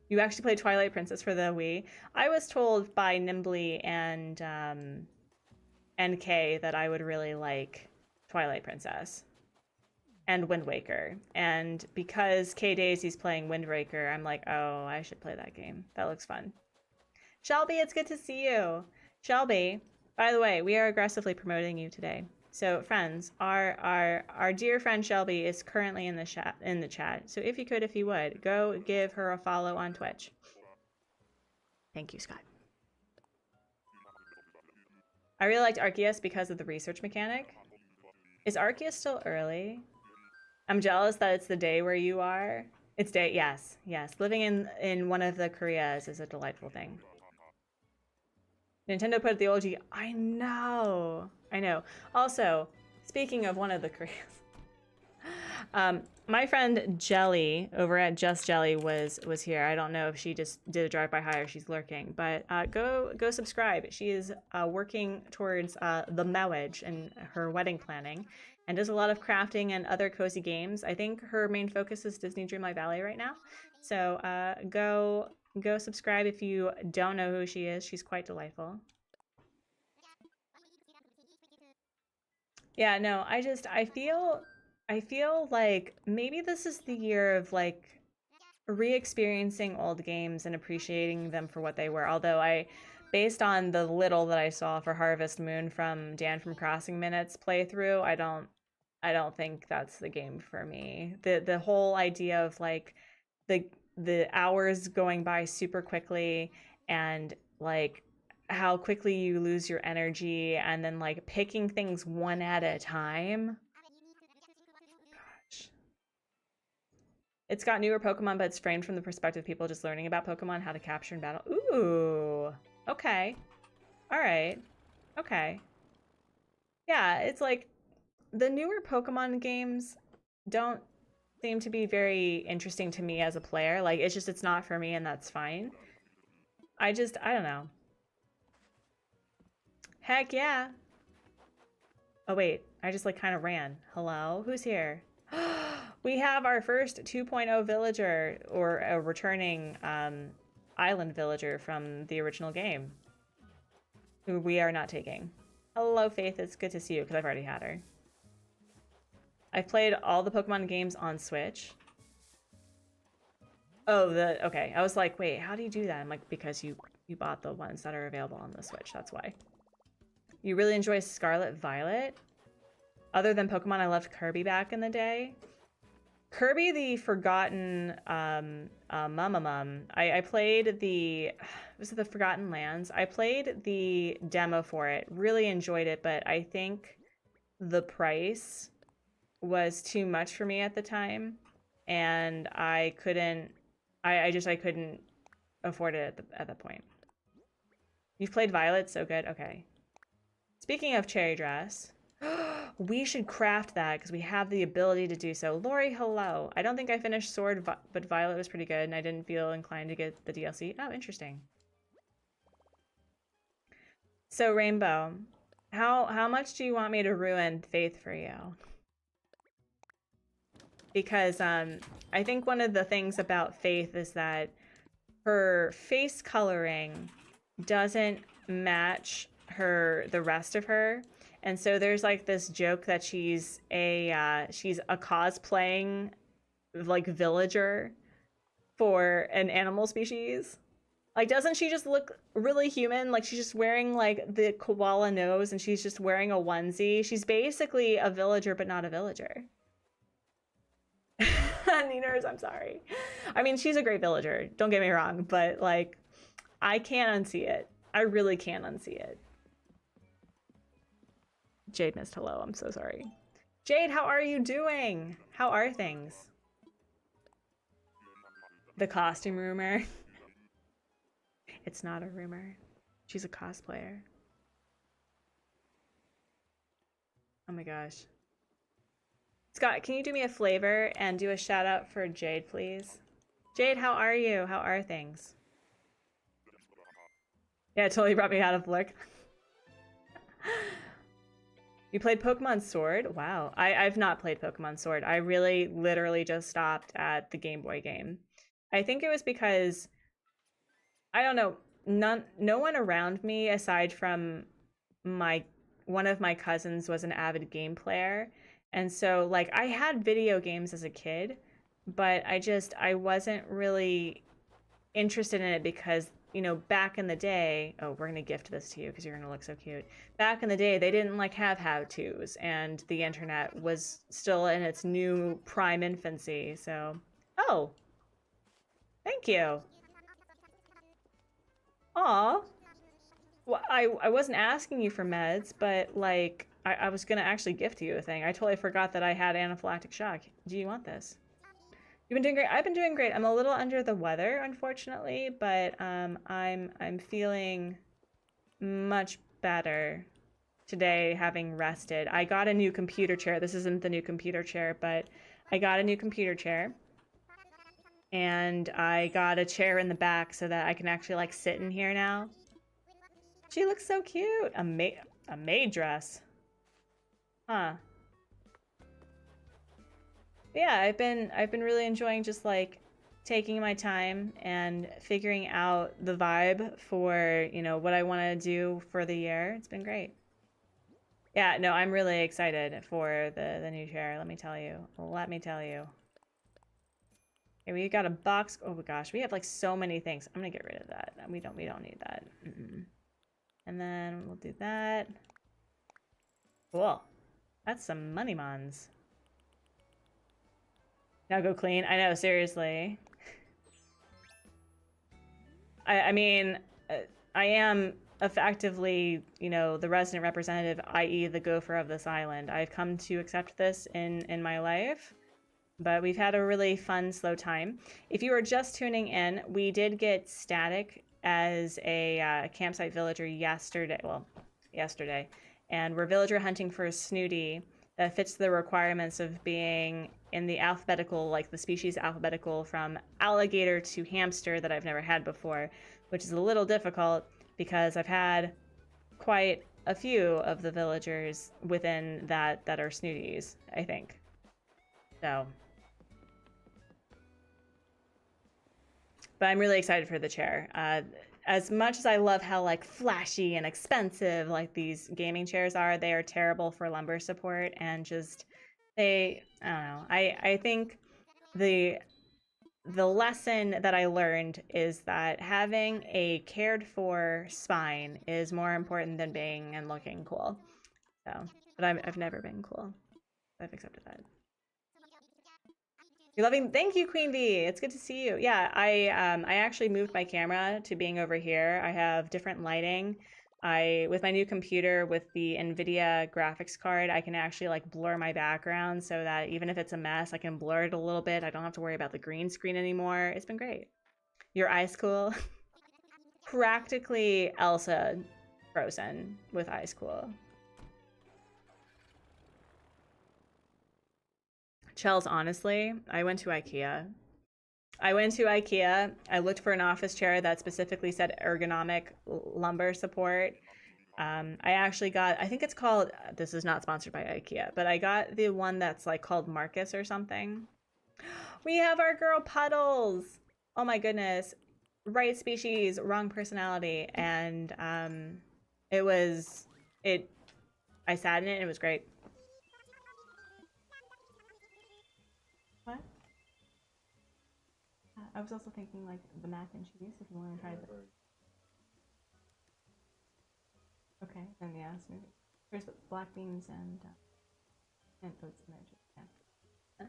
You actually played Twilight Princess for the Wii. I was told by Nimbly and NK that I would really like Twilight Princess and Wind Waker. And because K-Daisy's playing Wind Waker, I'm like, oh, I should play that game. That looks fun. Shelby, it's good to see you. Shelby, by the way, we are aggressively promoting you today. So friends, our dear friend Shelby is currently in the chat. So if you would, go give her a follow on Twitch. Thank you, Scott. I really liked Arceus because of the research mechanic. Is Arceus still early? I'm jealous that it's the day where you are. It's day, yes. Living in one of the Koreas is a delightful thing. Nintendo put the OG. I know. Also, speaking of one of the Koreas, My friend Jelly over at Just Jelly was here. I don't know if she just did a drive-by hi or she's lurking, but go subscribe. She is working towards the marriage and her wedding planning, and does a lot of crafting and other cozy games. I think her main focus is Disney Dreamlight Valley right now. So go subscribe if you don't know who she is. She's quite delightful. Yeah, no, I feel like maybe this is the year of like re-experiencing old games and appreciating them for what they were. Although based on the little that I saw for Harvest Moon from Dan from Crossing Minutes playthrough, I don't think that's the game for me. The whole idea of like the hours going by super quickly, and like how quickly you lose your energy, and then like picking things one at a time. Gosh. It's got newer Pokemon, but it's framed from the perspective of people just learning about Pokemon, how to capture and battle. Ooh, okay. All right. Okay. Yeah, it's like the newer Pokemon games don't seem to be very interesting to me as a player. Like, it's not for me, and that's fine. I don't know. Heck yeah. Oh, wait. I just, like, kind of ran. Hello? Who's here? We have our first 2.0 villager, or a returning island villager from the original game, who we are not taking. Hello, Faith. It's good to see you, because I've already had her. I've played all the Pokemon games on Switch. Oh, okay. I was like, wait, how do you do that? I'm like, because you bought the ones that are available on the Switch. That's why. You really enjoy Scarlet Violet? Other than Pokemon, I loved Kirby back in the day. Kirby the Forgotten Mum. I played was it the Forgotten Lands? I played the demo for it. Really enjoyed it, but I think the price was too much for me at the time, and I couldn't afford it at that point. You've played Violet, so good. Okay. Speaking of cherry dress, we should craft that because we have the ability to do so. Lori, hello. I don't think I finished Sword, but Violet was pretty good, and I didn't feel inclined to get the DLC. Oh, interesting. So, Rainbow, how much do you want me to ruin Faith for you? Because I think one of the things about Faith is that her face coloring doesn't match the rest of her, and so there's like this joke that she's a cosplaying like villager for an animal species. Like, doesn't she just look really human? Like, she's just wearing like the koala nose, and she's just wearing a onesie. She's basically a villager, but not a villager. Niners, I'm sorry. I mean, she's a great villager, don't get me wrong, but like, I can't unsee it. I really can't unsee it. Jade missed hello, I'm so sorry. Jade, how are you doing? How are things? The costume rumor. It's not a rumor. She's a cosplayer. Oh my gosh. Scott, can you do me a flavor and do a shout out for Jade, please? Jade, how are you? How are things? Yeah, it totally brought me out of look. You played Pokemon Sword? Wow. I've not played Pokemon Sword. I really literally just stopped at the Game Boy game. I think it was because, I don't know, no one around me aside from one of my cousins was an avid game player. And so, like, I had video games as a kid, but I wasn't really interested in it because, you know, back in the day, oh, we're going to gift this to you because you're going to look so cute. Back in the day, they didn't, like, have how-tos, and the internet was still in its new prime infancy, so... Oh! Thank you! Aw! Well, I wasn't asking you for meds, but, like... I was going to actually gift you a thing. I totally forgot that I had anaphylactic shock. Do you want this? You've been doing great. I've been doing great. I'm a little under the weather, unfortunately, but I'm feeling much better today, having rested. I got a new computer chair. This isn't the new computer chair, but I got a new computer chair. And I got a chair in the back so that I can actually like sit in here now. She looks so cute. A maid dress. Huh. Yeah, I've been really enjoying just like taking my time and figuring out the vibe for, you know, what I want to do for the year. It's been great. Yeah, no, I'm really excited for the new chair, let me tell you. Let me tell you. Okay, we got a box. Oh my gosh, we have like so many things. I'm gonna get rid of that. We don't need that. And then we'll do that. Cool. That's some money mons. Now go clean. I know, seriously. I mean, I am effectively, you know, the resident representative, i.e. the gopher of this island. I've come to accept this in my life. But we've had a really fun, slow time. If you are just tuning in, we did get static as a campsite villager yesterday. Well, yesterday. And we're villager hunting for a snooty that fits the requirements of being in the alphabetical, like the species alphabetical from alligator to hamster that I've never had before, which is a little difficult because I've had quite a few of the villagers within that are snooties, I think. So... But I'm really excited for the chair. As much as I love how like flashy and expensive like these gaming chairs are, they are terrible for lumbar support and just I don't know. I think the lesson that I learned is that having a cared for spine is more important than being and looking cool. So, but I've never been cool. I've accepted that. You're loving. Thank you, Queen V. It's good to see you. Yeah, I actually moved my camera to being over here. I have different lighting. With my new computer with the NVIDIA graphics card, I can actually like blur my background so that even if it's a mess, I can blur it a little bit. I don't have to worry about the green screen anymore. It's been great. Your ice cool. Practically Elsa frozen with ice cool. Chels, honestly, I went to IKEA. I looked for an office chair that specifically said ergonomic lumbar support. I actually got, I think it's called, this is not sponsored by IKEA, but I got the one that's like called Marcus or something. We have our girl Puddles. Oh my goodness. Right species, wrong personality. And I sat in it and it was great. What? I was also thinking like the mac and cheese if you want to try the... Okay, then yeah, smoothie. There's black beans and oats in there too. Yeah.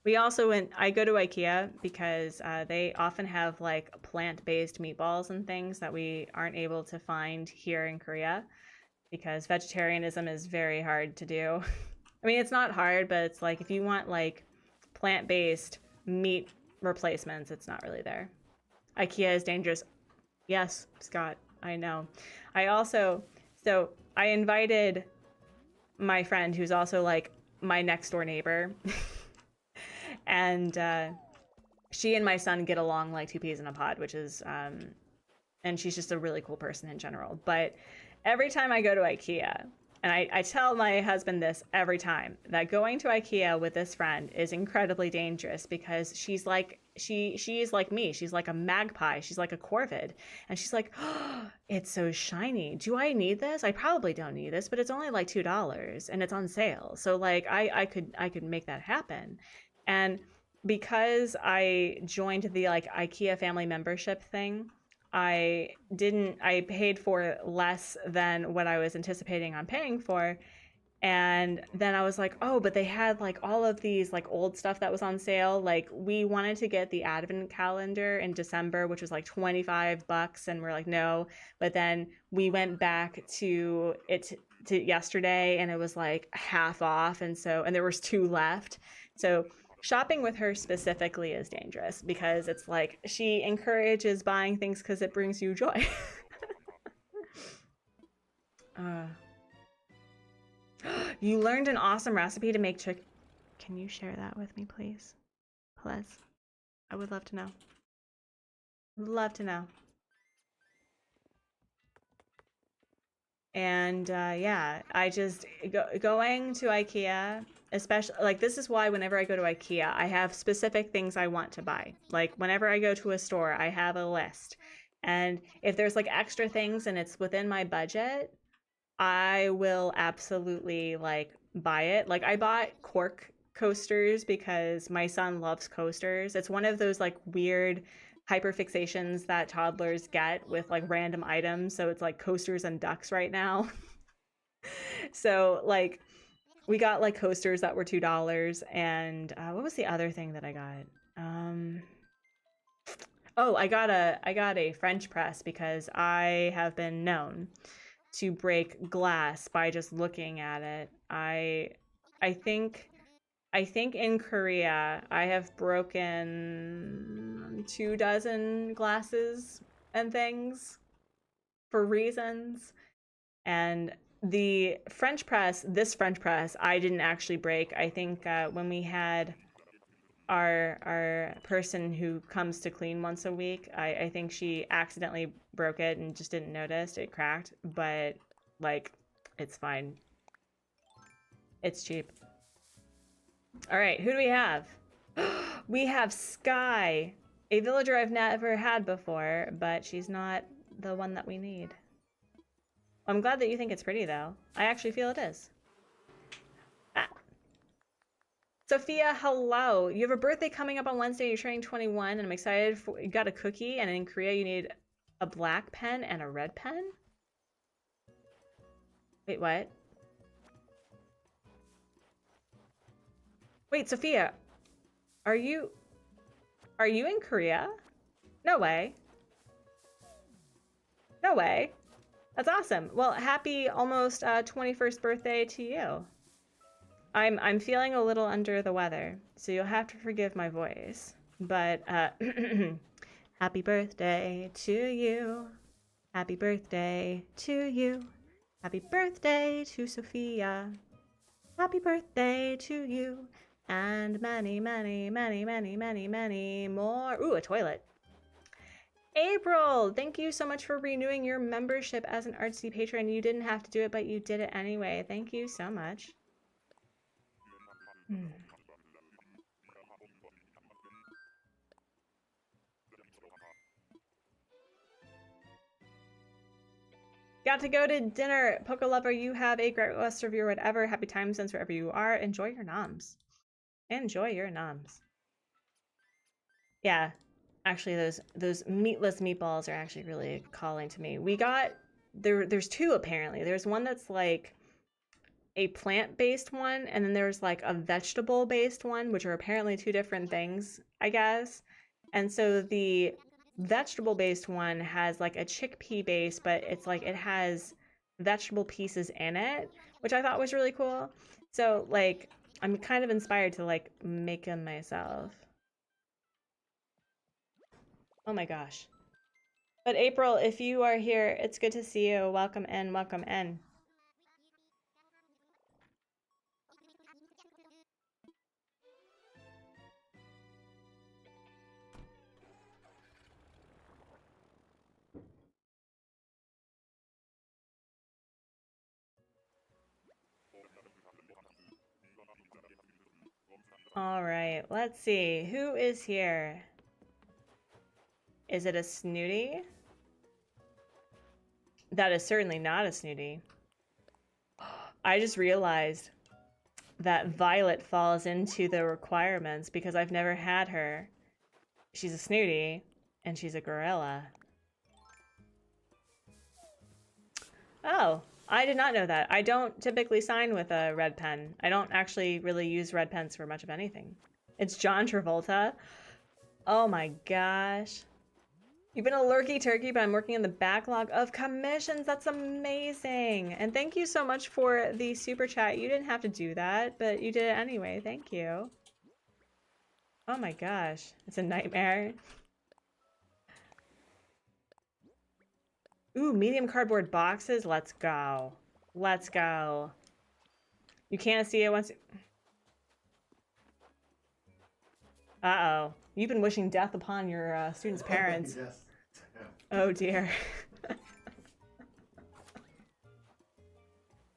We also I go to IKEA because they often have like plant-based meatballs and things that we aren't able to find here in Korea because vegetarianism is very hard to do. I mean, it's not hard, but it's like if you want like plant-based meat replacements, it's not really there. IKEA is dangerous. Yes, Scott, I know. So I invited my friend who's also like my next door neighbor. And she and my son get along like two peas in a pod, which is, and she's just a really cool person in general. But every time I go to IKEA, and I tell my husband this every time, that going to IKEA with this friend is incredibly dangerous because she's like, she is like me. She's like a magpie. She's like a corvid. And she's like, oh, it's so shiny. Do I need this? I probably don't need this, but it's only like $2 and it's on sale. So like I could make that happen. And because I joined the like IKEA family membership thing, I paid for less than what I was anticipating on paying for. And then I was like, oh, but they had like all of these like old stuff that was on sale. Like we wanted to get the advent calendar in December, which was like $25. And we're like, no. But then we went back to it to yesterday and it was like half off. And there was 2 left. So shopping with her specifically is dangerous because it's like she encourages buying things because it brings you joy. You learned an awesome recipe to make chicken. Can you share that with me, please? Please. I would love to know. Love to know. And yeah, I just going to IKEA, especially like this is why whenever I go to IKEA, I have specific things I want to buy. Like whenever I go to a store, I have a list. And if there's like extra things and it's within my budget, I will absolutely like buy it. Like I bought cork coasters because my son loves coasters. It's one of those like weird hyperfixations that toddlers get with like random items. So it's like coasters and ducks right now. So like we got like coasters that were $2 and what was the other thing that I got? Oh, I got a French press because I have been known to break glass by just looking at it. I think in Korea I have broken 24 glasses and things for reasons. And the French press, this French press, I didn't actually break. I think when we had our person who comes to clean once a week, I think she accidentally broke it and just didn't notice it cracked, but like it's fine. It's cheap. All right, who do we have? We have Sky, a villager I've never had before, but she's not the one that we need. I'm glad that you think it's pretty though. I actually feel it is. Sophia, hello. You have a birthday coming up on Wednesday. You're turning 21, and I'm excited for. You got a cookie, and in Korea you need a black pen and a red pen. Wait, what? Wait, Sophia, are you in Korea? No way. No way. That's awesome. Well, happy almost 21st birthday to you. I'm feeling a little under the weather, so you'll have to forgive my voice. But happy birthday to you. Happy birthday to you. Happy birthday to Sophia. Happy birthday to you. And many, many, many, many, many, many more. Ooh, a toilet. April, thank you so much for renewing your membership as an Artsy patron. You didn't have to do it, but you did it anyway. Thank you so much. Got to go to dinner. Poke Lover, you have a great rest of your whatever. Happy time since wherever you are. Enjoy your noms. Enjoy your noms. Yeah, actually those meatless meatballs are actually really calling to me. We got, there's two apparently. There's one that's like a plant-based one, and then there's like a vegetable-based one, which are apparently two different things, I guess. And so the vegetable-based one has like a chickpea base, but it's like it has vegetable pieces in it, which I thought was really cool. So like I'm kind of inspired to like make them myself. Oh my gosh. But April, if you are here, it's good to see you. Welcome in, welcome in. All right, let's see. Who is here? Is it a snooty? That is certainly not a snooty. I just realized that Violet falls into the requirements because I've never had her. She's a snooty, and she's a gorilla. Oh, I did not know that. I don't typically sign with a red pen. I don't actually really use red pens for much of anything. It's John Travolta. Oh my gosh. You've been a lurky turkey, but I'm working on the backlog of commissions. That's amazing. And thank you so much for the super chat. You didn't have to do that, but you did it anyway. Thank you. Oh my gosh. It's a nightmare. Ooh, medium cardboard boxes. Let's go. Let's go. You can't see it once you... Uh-oh. You've been wishing death upon your students' parents. Yes. Oh, dear.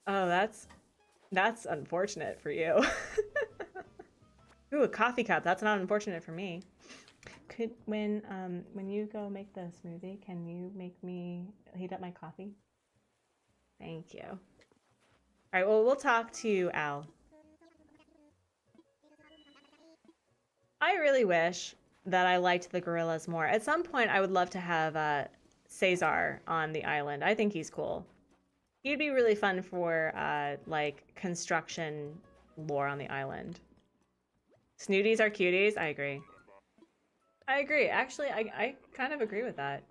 Oh, that's unfortunate for you. Ooh, a coffee cup. That's not unfortunate for me. Could when you go make the smoothie, can you make me heat up my coffee? Thank you. All right, well, we'll talk to you, Al. I really wish that I liked the gorillas more. At some point, I would love to have Cesar on the island. I think he's cool. He'd be really fun for like construction lore on the island. Snooties are cuties. I agree. I agree. Actually, I kind of agree with that.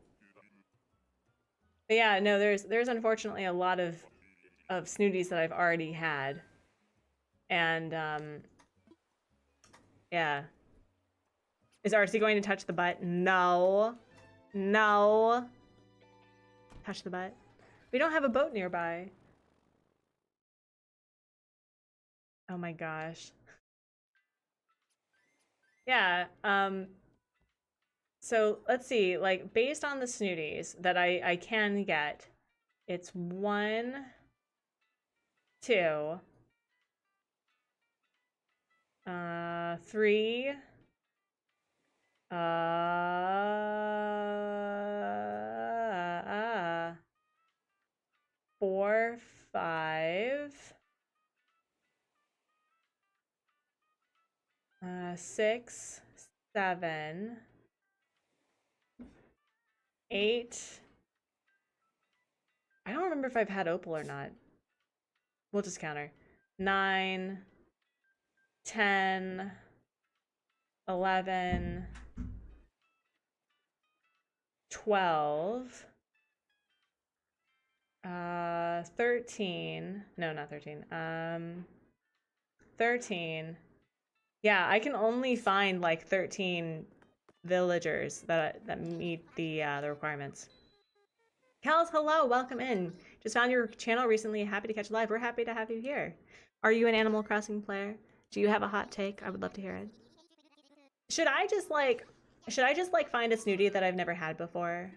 But yeah, no, there's unfortunately a lot of snooties that I've already had. And yeah. Is Artsy going to touch the butt? No. No. Touch the butt. We don't have a boat nearby. Oh my gosh. Yeah, so let's see, like based on the snooties that I can get, it's 1, 2, 3, 4, 5, 6, 7, 8. I don't remember if I've had opal or not. We'll just counter. 9, 10, 11, 12, 13. No, not 13. 13. Yeah, I can only find like 13 villagers that meet the requirements. Kels, hello, welcome in. Just found your channel recently. Happy to catch live. We're happy to have you here. Are you an Animal Crossing player? Do you have a hot take? I would love to hear it. Should I just like find a snooty that I've never had before?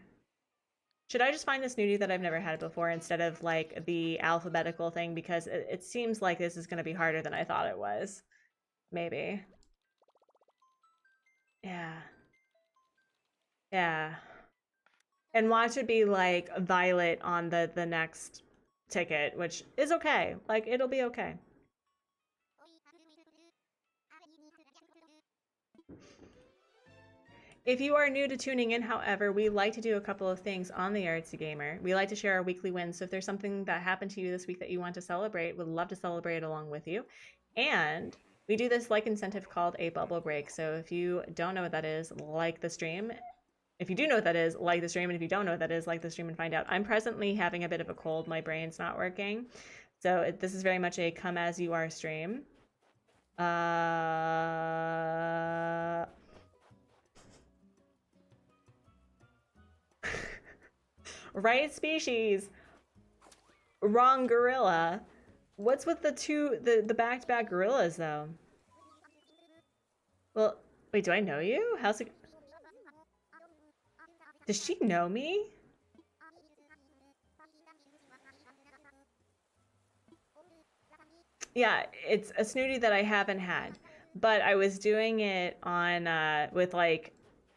Should I just find a snooty that I've never had before instead of like the alphabetical thing, because it seems like this is going to be harder than I thought it was. Maybe. Yeah. Yeah. And watch it be like violet on the next ticket, which is okay. Like, it'll be okay. If you are new to tuning in, however, we like to do a couple of things on the Artsy Gamer. We like to share our weekly wins. So if there's something that happened to you this week that you want to celebrate, we'd love to celebrate along with you. And we do this like incentive called a bubble break. So if you don't know what that is, like the stream. If you do know what that is, like the stream. And if you don't know what that is, like the stream and find out. I'm presently having a bit of a cold. My brain's not working. So this is very much a come as you are stream. Right species. Wrong gorilla. What's with the back-to-back gorillas, though? Well, wait, do I know you? How's it... Does she know me? Yeah, it's a snooty that I haven't had. But I was doing it on, with like...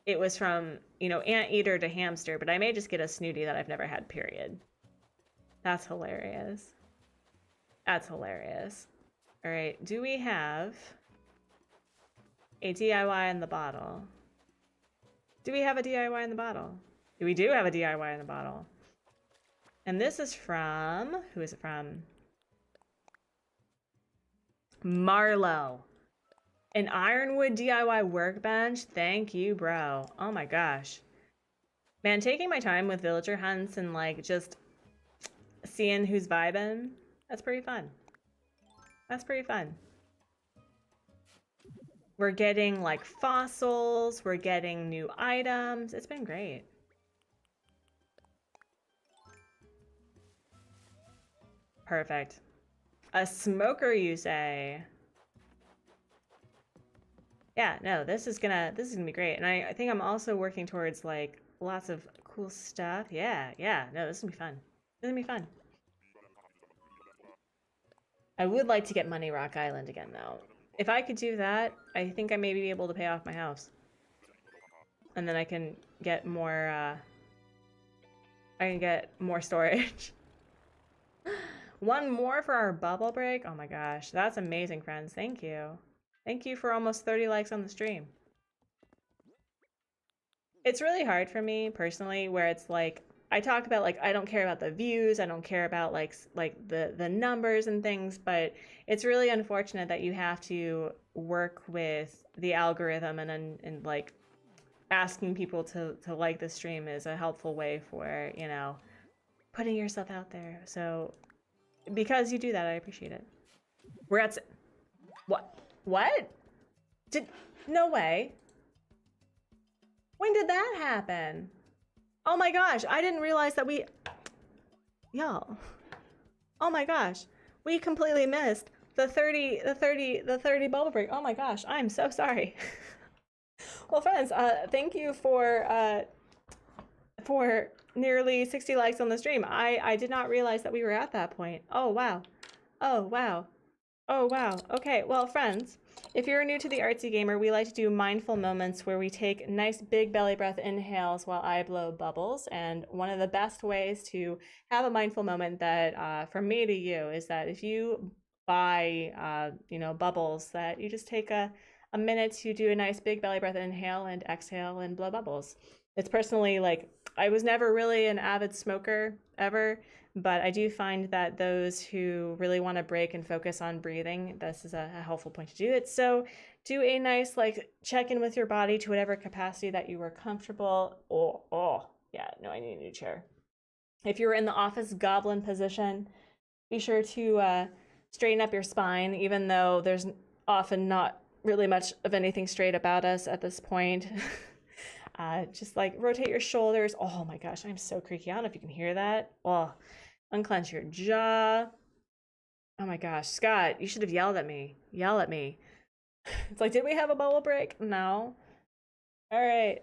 It was from, you know, anteater to hamster, but I may just get a snooty that I've never had, period. That's hilarious. That's hilarious. All right, do we have a DIY in the bottle? Do we have a DIY in the bottle? We do have a DIY in the bottle. And this is from, who is it from? Marlo. An ironwood DIY workbench? Thank you, bro. Oh my gosh. Man, taking my time with villager hunts and like just seeing who's vibing, that's pretty fun. That's pretty fun. We're getting like fossils, we're getting new items. It's been great. Perfect. A smoker, you say? Yeah, no, this is gonna be great. And I think I'm also working towards like lots of cool stuff. Yeah, no, this is gonna be fun. This is gonna be fun. I would like to get Money Rock Island again though. If I could do that, I think I may be able to pay off my house. And then I can get more storage. One more for our bubble break? Oh my gosh, that's amazing, friends. Thank you. Thank you for almost 30 likes on the stream. It's really hard for me personally, where it's like, I talk about like, I don't care about the views, I don't care about like the numbers and things, but it's really unfortunate that you have to work with the algorithm and like asking people to like the stream is a helpful way for, you know, putting yourself out there. So because you do that, I appreciate it. We're at what? No way. When did that happen? Oh my gosh, I didn't realize that y'all. Oh my gosh, we completely missed the 30 bubble break. Oh my gosh, I'm so sorry. Well, friends, thank you for nearly 60 likes on the stream. I did not realize that we were at that point. Oh wow. Oh wow. Oh wow. Okay, well, friends, if you're new to the Artsy Gamer, we like to do mindful moments where we take nice big belly breath inhales while I blow bubbles. And one of the best ways to have a mindful moment that from me to you is that if you buy you know, bubbles, that you just take a minute to do a nice big belly breath inhale and exhale and blow bubbles. It's personally like, I was never really an avid smoker ever, but I do find that those who really want to break and focus on breathing, this is a helpful point to do it. So do a nice like check in with your body to whatever capacity that you are comfortable. Oh, yeah, no, I need a new chair. If you're in the office goblin position, be sure to straighten up your spine, even though there's often not really much of anything straight about us at this point. Just like rotate your shoulders. Oh my gosh, I'm so creaky. I don't know if you can hear that. Oh, unclench your jaw. Oh my gosh, Scott, you should have yelled at me. Yell at me. It's like, did we have a bubble break? No. All right.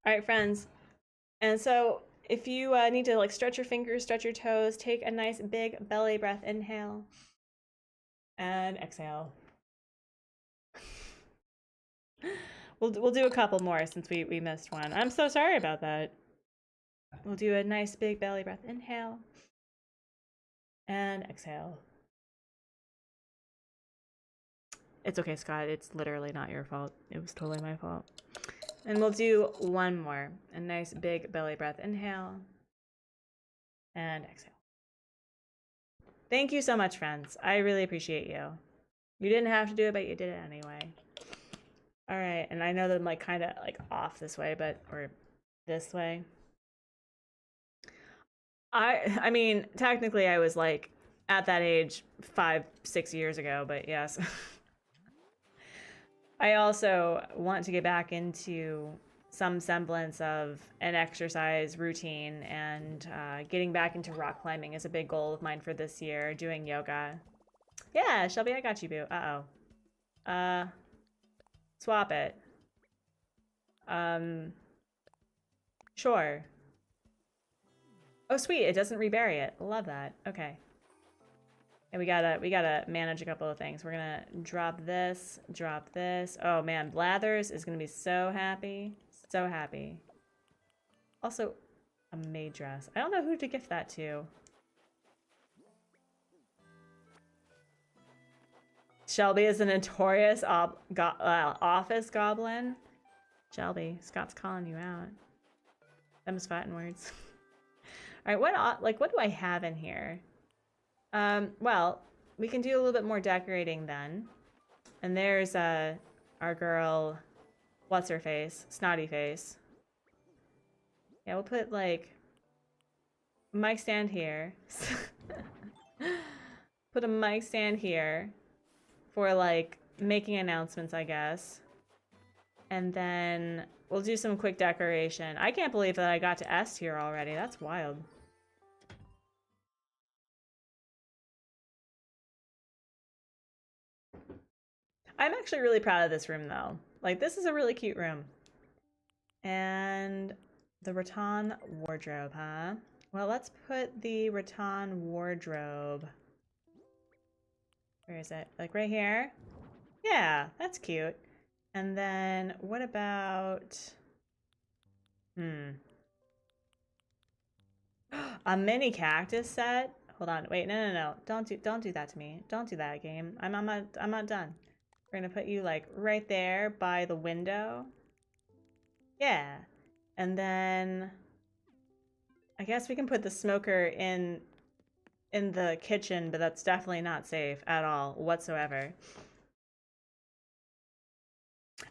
All right, friends. And so if you need to like stretch your fingers, stretch your toes, take a nice big belly breath inhale and exhale. We'll do a couple more since we missed one. I'm so sorry about that. We'll do a nice big belly breath inhale and exhale. It's okay, Scott. It's literally not your fault. It was totally my fault. And we'll do one more. A nice big belly breath inhale and exhale. Thank you so much, friends. I really appreciate you. You didn't have to do it, but you did it anyway. All right, and I know that I'm like kind of like off this way, or this way. I mean, technically I was like at that age 5-6 years ago, but yes. I also want to get back into some semblance of an exercise routine, and getting back into rock climbing is a big goal of mine for this year, doing yoga. Yeah, Shelby, I got you, boo. Uh-oh. Swap it. Sure. Oh, sweet, it doesn't rebury it. Love that. Okay. And we gotta manage a couple of things. We're gonna drop this, drop this. Oh man, Blathers is gonna be so happy. So happy. Also, a maid dress. I don't know who to gift that to. Shelby is a notorious office goblin. Shelby, Scott's calling you out. Them's fighting words. All right, what do I have in here? Well, we can do a little bit more decorating then. And there's our girl, what's her face? Snotty face. Yeah, we'll put like mic stand here. Put a mic stand here for like making announcements, I guess. And then we'll do some quick decoration. I can't believe that I got to S tier already. That's wild. I'm actually really proud of this room though. Like this is a really cute room. And the rattan wardrobe, huh? Well, let's put the rattan wardrobe. Where is it? Like right here? Yeah, that's cute. And then what about a mini cactus set? Hold on. Wait, no. Don't do that to me. Don't do that, game. I'm not done. We're gonna put you like right there by the window. Yeah. And then I guess we can put the smoker in the kitchen, but that's definitely not safe at all whatsoever.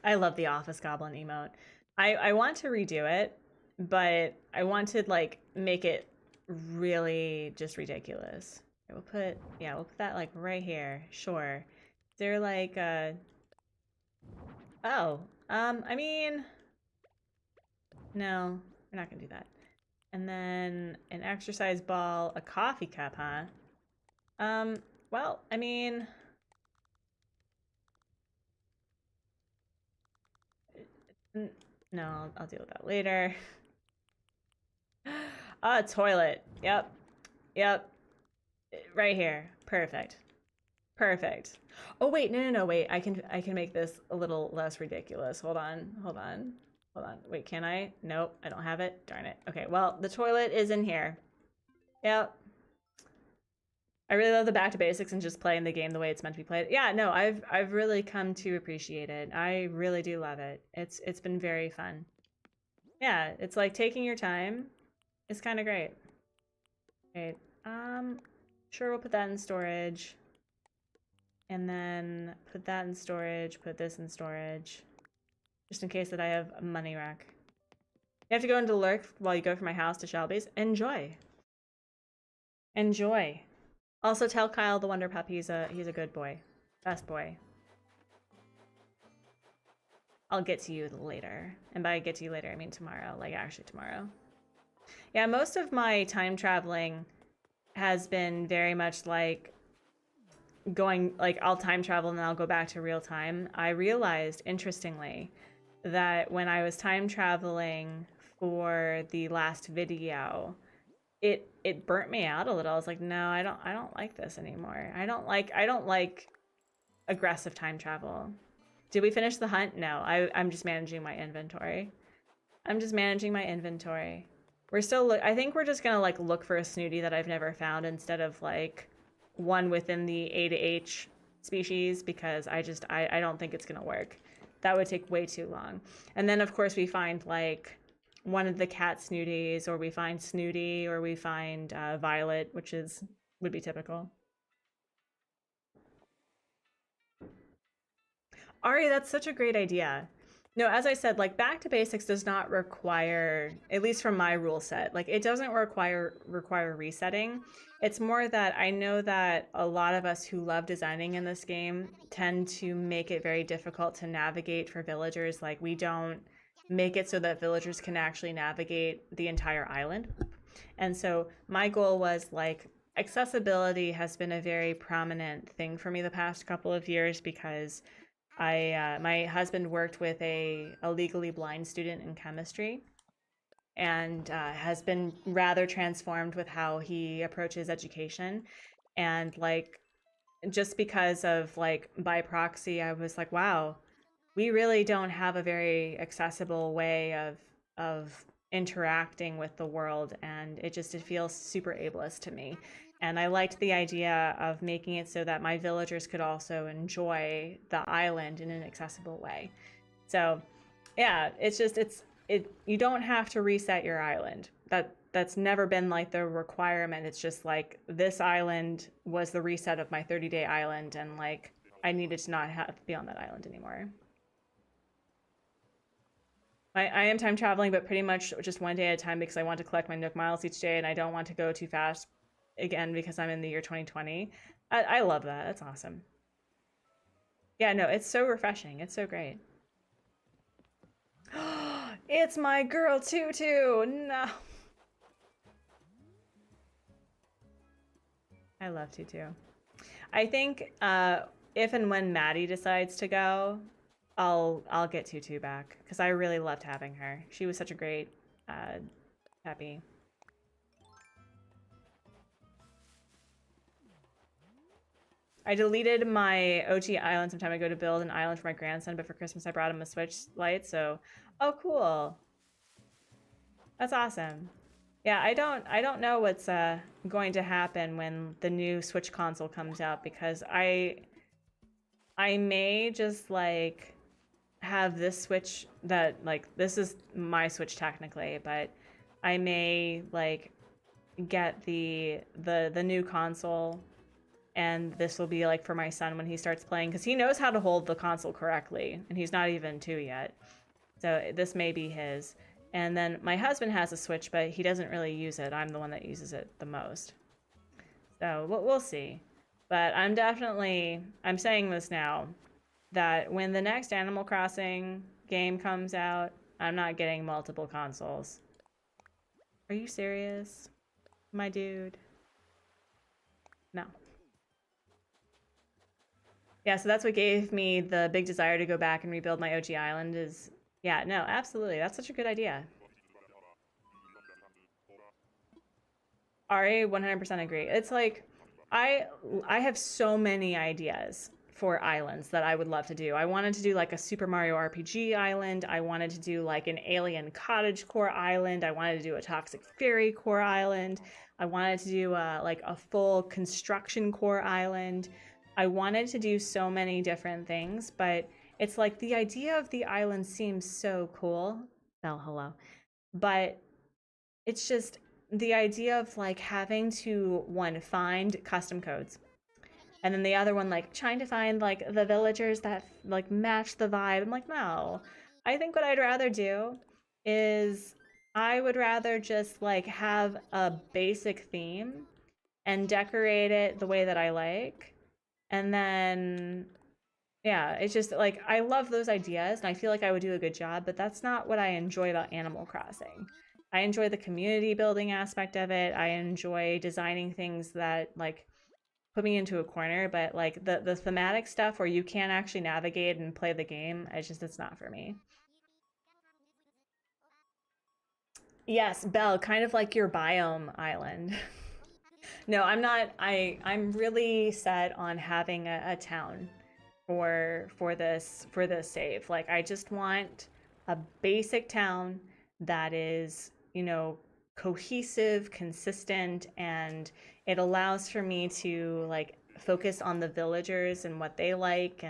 I love the office goblin emote. I want to redo it, but I want to like make it really just ridiculous. We'll put that like right here. Sure. They're like I mean no, we're not gonna do that. And then an exercise ball, a coffee cup, huh? Well, I mean no, I'll deal with that later. A toilet. Yep. Right here. Perfect. Oh wait, no, wait. I can make this a little less ridiculous. Hold on. Wait, can I? Nope, I don't have it. Darn it. Okay, well, the toilet is in here. Yep. I really love the back to basics and just playing the game the way it's meant to be played. Yeah, no, I've really come to appreciate it. I really do love it. It's been very fun. Yeah, it's like taking your time. It's kind of great. Okay, sure, we'll put that in storage. And then put that in storage, put this in storage. Just in case that I have a money rack. You have to go into lurk while you go from my house to Shelby's. Enjoy. Also tell Kyle the Wonder Pup he's a good boy. Best boy. I'll get to you later. And by get to you later, I mean tomorrow. Like actually tomorrow. Yeah, most of my time traveling has been very much like going, like I'll time travel and then I'll go back to real time. I realized, interestingly, that when I was time traveling for the last video, it burnt me out a little. I was like, no, I don't like this anymore. I don't like aggressive time travel. Did we finish the hunt? No, I'm just managing my inventory. We're still I think we're just gonna like look for a snooty that I've never found instead of like one within the A to H species, because I don't think it's gonna work. That would take way too long. And then of course we find like one of the cat snooties, or we find Snooty, or we find Violet, which would be typical. Ari, that's such a great idea. No, as I said, like back to basics does not require, at least from my rule set, like it doesn't require resetting. It's more that I know that a lot of us who love designing in this game tend to make it very difficult to navigate for villagers. Like we don't make it so that villagers can actually navigate the entire island. And so my goal was like accessibility has been a very prominent thing for me the past couple of years, because my husband worked with a legally blind student in chemistry, and has been rather transformed with how he approaches education. And like, just because of like by proxy, I was like, wow, we really don't have a very accessible way of interacting with the world, and it feels super ableist to me. And I liked the idea of making it so that my villagers could also enjoy the island in an accessible way. So yeah, you don't have to reset your island. That's never been like the requirement. It's just like this island was the reset of my 30-day island, and like I needed to not have to be on that island anymore. I am time traveling, but pretty much just one day at a time, because I want to collect my Nook Miles each day, and I don't want to go too fast again because I'm in the year 2020. I love that. That's awesome. Yeah, no, it's so refreshing. It's so great. It's my girl Tutu. No. I love Tutu. I think if and when Maddie decides to go, I'll get Tutu back because I really loved having her. She was such a great puppy. I deleted my OG island some time ago to build an island for my grandson, but for Christmas I brought him a Switch Lite, so oh cool. That's awesome. Yeah, I don't know what's going to happen when the new Switch console comes out because I may just like have this Switch that like this is my Switch technically, but I may like get the new console, and this will be like for my son when he starts playing because he knows how to hold the console correctly and he's not even 2 yet. So this may be his. And then my husband has a Switch, but he doesn't really use it. I'm the one that uses it the most. So we'll see. But I'm saying this now, that when the next Animal Crossing game comes out, I'm not getting multiple consoles. Are you serious, my dude? No. Yeah, so that's what gave me the big desire to go back and rebuild my OG island is, yeah, no, absolutely. That's such a good idea. Ari, 100% agree. It's like, I have so many ideas for islands that I would love to do. I wanted to do like a Super Mario RPG island. I wanted to do like an alien cottagecore island. I wanted to do a toxic fairy core island. I wanted to do like a full construction core island. I wanted to do so many different things, but it's like the idea of the island seems so cool. Belle, hello. But it's just the idea of like having to one find custom codes, and then the other one like trying to find like the villagers that like match the vibe. I'm like, no. I think what I'd rather do is I would rather just like have a basic theme and decorate it the way that I like. And then yeah, it's just like I love those ideas and I feel like I would do a good job, but that's not what I enjoy about Animal Crossing. I enjoy the community building aspect of it. I enjoy designing things that like put me into a corner, but like the thematic stuff where you can't actually navigate and play the game, it's not for me. Yes, Belle, kind of like your biome island. No, I'm not. I'm really set on having a town for this save. Like I just want a basic town that is, cohesive, consistent, and it allows for me to like focus on the villagers and what they like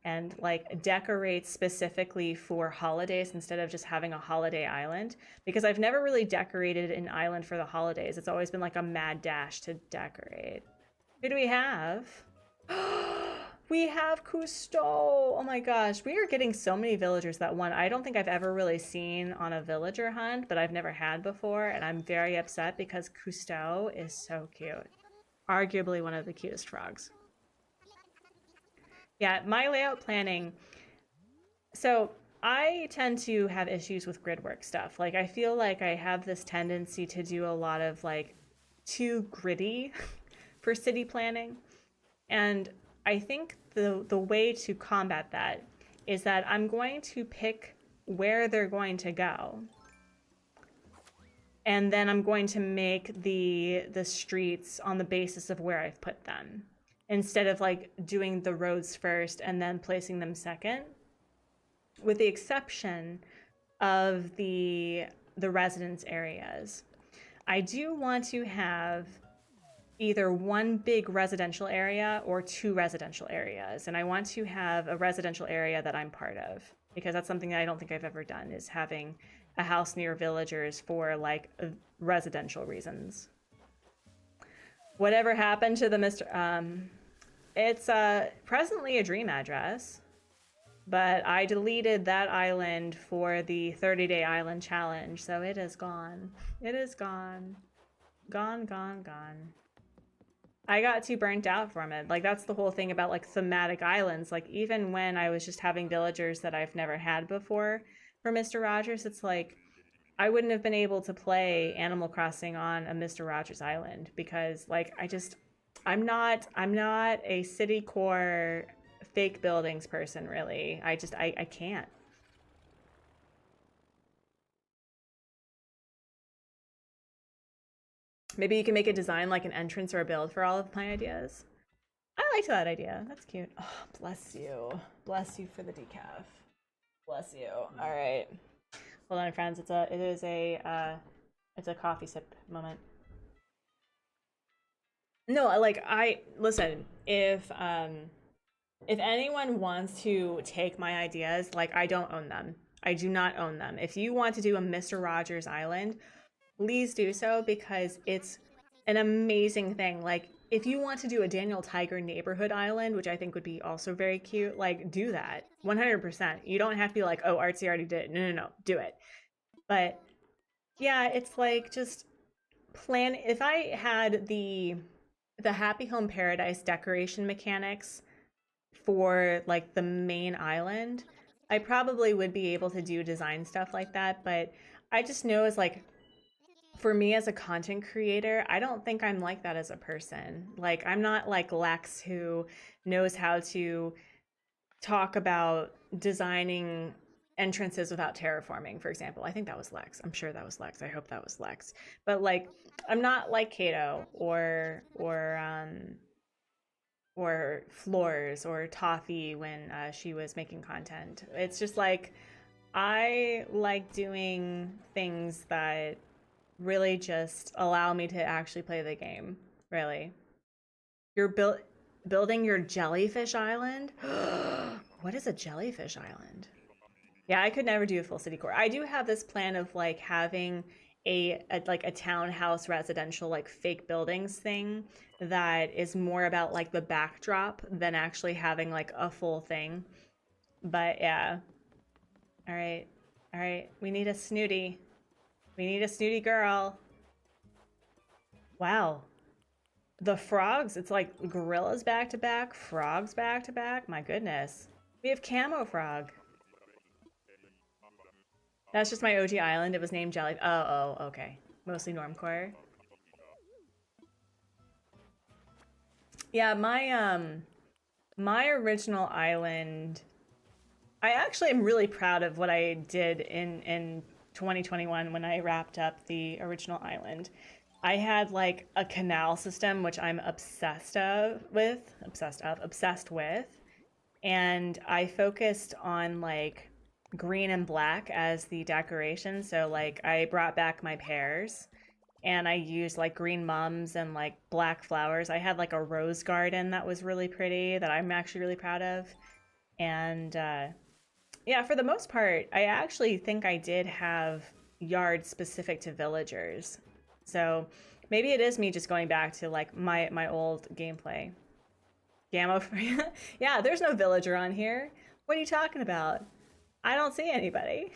and like decorate specifically for holidays instead of just having a holiday island because I've never really decorated an island for the holidays. It's always been like a mad dash to decorate. Who do we have? We have Cousteau. Oh my gosh, we are getting so many villagers that one I don't think I've ever really seen on a villager hunt, but I've never had before, and I'm very upset because Cousteau is so cute. Arguably one of the cutest frogs. Yeah, my layout planning. So I tend to have issues with grid work stuff. Like I feel like I have this tendency to do a lot of like too gritty for city planning. And I think the way to combat that is that I'm going to pick where they're going to go. And then I'm going to make the streets on the basis of where I've put them, instead of like doing the roads first and then placing them second, with the exception of the residence areas. I do want to have either one big residential area or two residential areas, and I want to have a residential area that I'm part of because that's something that I don't think I've ever done, is having a house near villagers for like residential reasons. Whatever happened to the Mr. It's presently a dream address, but I deleted that island for the 30-day island challenge, so it is gone. It is gone. Gone, gone, gone. I got too burnt out from it. Like, that's the whole thing about, like, thematic islands. Like, even when I was just having villagers that I've never had before for Mr. Rogers, it's like, I wouldn't have been able to play Animal Crossing on a Mr. Rogers island because, like, I'm not a city core fake buildings person really. I can't. Maybe you can make a design like an entrance or a build for all of my ideas. I liked that idea. That's cute. Oh, bless you. Bless you for the decaf. Bless you. All right. Hold on, friends. It's a coffee sip moment. No, like I listen, if anyone wants to take my ideas, like I don't own them. I do not own them. If you want to do a Mr. Rogers Island, please do so because it's an amazing thing. Like if you want to do a Daniel Tiger neighborhood island, which I think would be also very cute, like do that. 100%. You don't have to be like, "Oh, Artsy already did it." No, no, no. Do it. But yeah, it's like just plan if I had the Happy Home Paradise decoration mechanics for like the main island, I probably would be able to do design stuff like that, but I just know as like for me as a content creator, I don't think I'm like that as a person. Like I'm not like Lex who knows how to talk about designing entrances without terraforming, for example. I think that was Lex. I'm sure that was Lex. I hope that was Lex. But like I'm not like Kato or Floors or Toffee when she was making content. It's just like I like doing things that really just allow me to actually play the game. Really, you're building your jellyfish island. What is a jellyfish island? Yeah, I could never do a full city core. I do have this plan of like having a like a townhouse residential like fake buildings thing that is more about like the backdrop than actually having like a full thing. But yeah. All right. All right. We need a snooty. We need a snooty girl. Wow. The frogs, it's like gorillas back to back, frogs back to back. My goodness. We have camo frog. That's just my OG island. It was named Jelly. Oh, okay. Mostly normcore. Yeah, my original island. I actually am really proud of what I did in 2021 when I wrapped up the original island. I had like a canal system which I'm obsessed with, and I focused on like green and black as the decoration. So like I brought back my pears and I used like green mums and like black flowers. I had like a rose garden that was really pretty that I'm actually really proud of. And yeah, for the most part, I actually think I did have yards specific to villagers. So maybe it is me just going back to like my old gameplay. Gamma yeah, there's no villager on here. What are you talking about? I don't see anybody.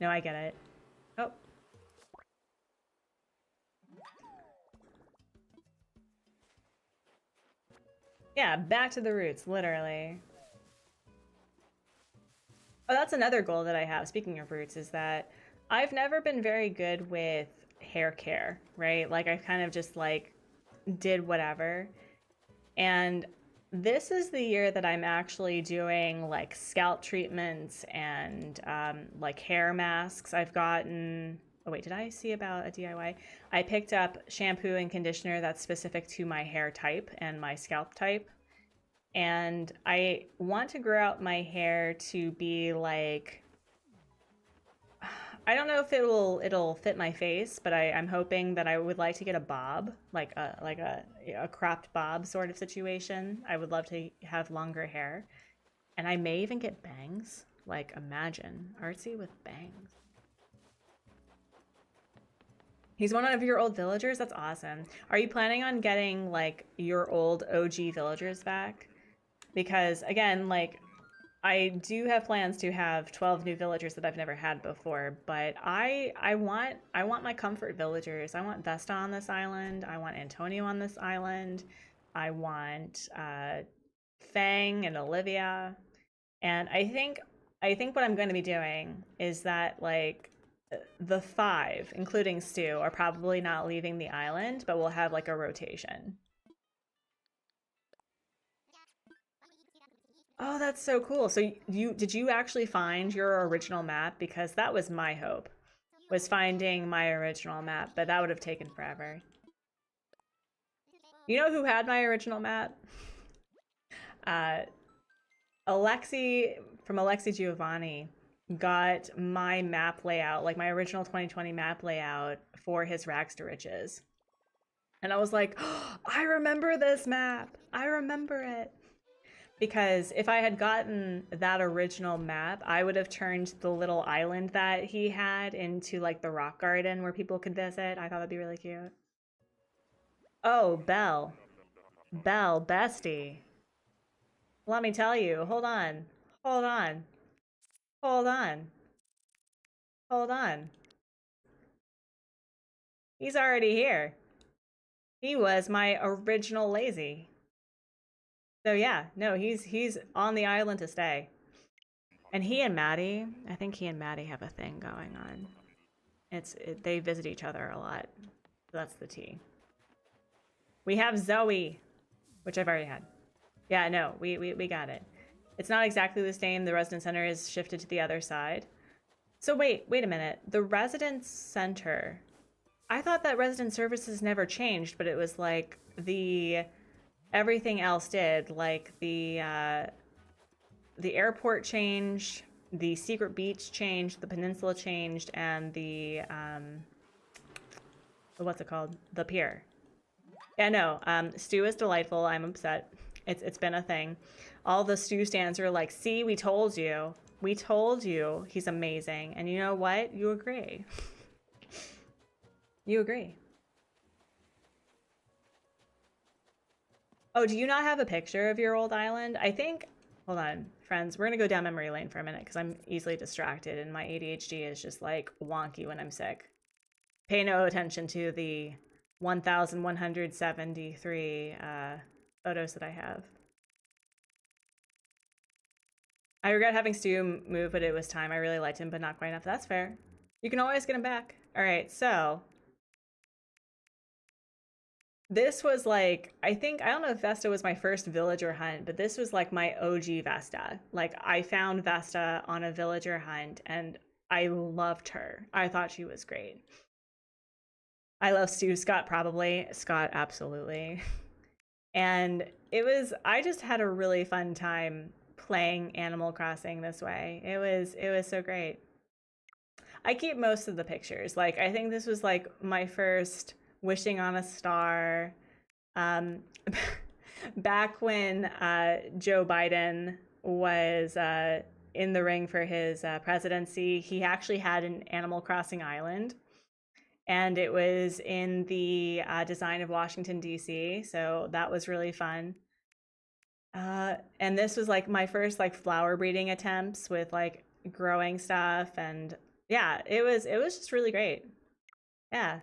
No, I get it. Oh. Yeah, back to the roots, literally. Oh, that's another goal that I have, speaking of roots, is that I've never been very good with hair care, right? Like I kind of just like did whatever. And this is the year that I'm actually doing like scalp treatments and like hair masks. I've gotten, oh wait, did I see about a DIY? I picked up shampoo and conditioner that's specific to my hair type and my scalp type. And I want to grow out my hair to be like, I don't know if it'll fit my face, but I'm hoping that I would like to get a bob, like a cropped bob sort of situation. I would love to have longer hair, and I may even get bangs. Like imagine Artsy with bangs. He's one of your old villagers. That's awesome. Are you planning on getting like your old OG villagers back? Because again, like I do have plans to have 12 new villagers that I've never had before, but I want my comfort villagers. I want Vesta on this island. I want Antonio on this island. I want Fang and Olivia. And I think what I'm going to be doing is that like the 5, including Stu, are probably not leaving the island, but we'll have like a rotation. Oh, that's so cool. So did you actually find your original map? Because that was my hope, was finding my original map, but that would have taken forever. You know who had my original map? Alexi from Alexi Giovanni got my map layout, like my original 2020 map layout for his Rags to Riches. And I was like, oh, I remember this map. I remember it. Because if I had gotten that original map, I would have turned the little island that he had into like the rock garden where people could visit. I thought that'd be really cute. Oh, Belle. Belle, bestie. Let me tell you. Hold on. Hold on. Hold on. Hold on. He's already here. He was my original lazy. So yeah, no, he's on the island to stay. And he and Maddie, I think he and Maddie have a thing going on. They visit each other a lot. So that's the tea. We have Zoe, which I've already had. Yeah, no, we got it. It's not exactly the same. The residence center is shifted to the other side. So wait a minute. The residence center, I thought that resident services never changed, but it was like everything else did. Like the airport changed, the secret beach changed, the peninsula changed, and the what's it called? The pier. Yeah, no. Stu is delightful. I'm upset. It's been a thing. All the Stu stands are like, see, we told you. We told you he's amazing. And you know what? You agree. You agree. Oh, do you not have a picture of your old island? I think, hold on, friends. We're going to go down memory lane for a minute because I'm easily distracted and my ADHD is just like wonky when I'm sick. Pay no attention to the 1,173 photos that I have. I regret having Stu move, but it was time. I really liked him, but not quite enough. That's fair. You can always get him back. All right, so this was like, I don't know if Vesta was my first villager hunt, but this was like my OG Vesta. Like I found Vesta on a villager hunt and I loved her. I thought she was great. I love Stu. Scott probably. Scott absolutely. And I just had a really fun time playing Animal Crossing this way. It was so great. I keep most of the pictures. Like I think this was like my first wishing on a star. Back when Joe Biden was in the ring for his presidency, he actually had an Animal Crossing island. And it was in the design of Washington, D.C. So that was really fun. And this was like my first like flower breeding attempts with like growing stuff. And yeah, it was just really great. Yeah.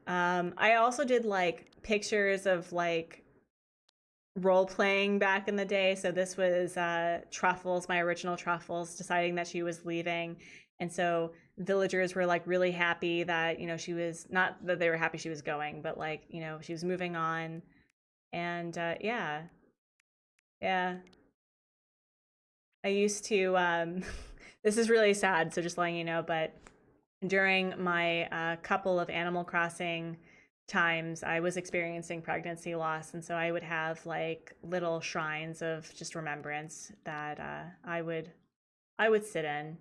I also did like pictures of like role playing back in the day. So this was Truffles, my original Truffles, deciding that she was leaving. And so villagers were like really happy that, you know, she was, not that they were happy she was going, but like, you know, she was moving on. And yeah. Yeah. I used to, this is really sad, so just letting you know, but during my couple of Animal Crossing times, I was experiencing pregnancy loss. And so I would have like little shrines of just remembrance that I would sit in.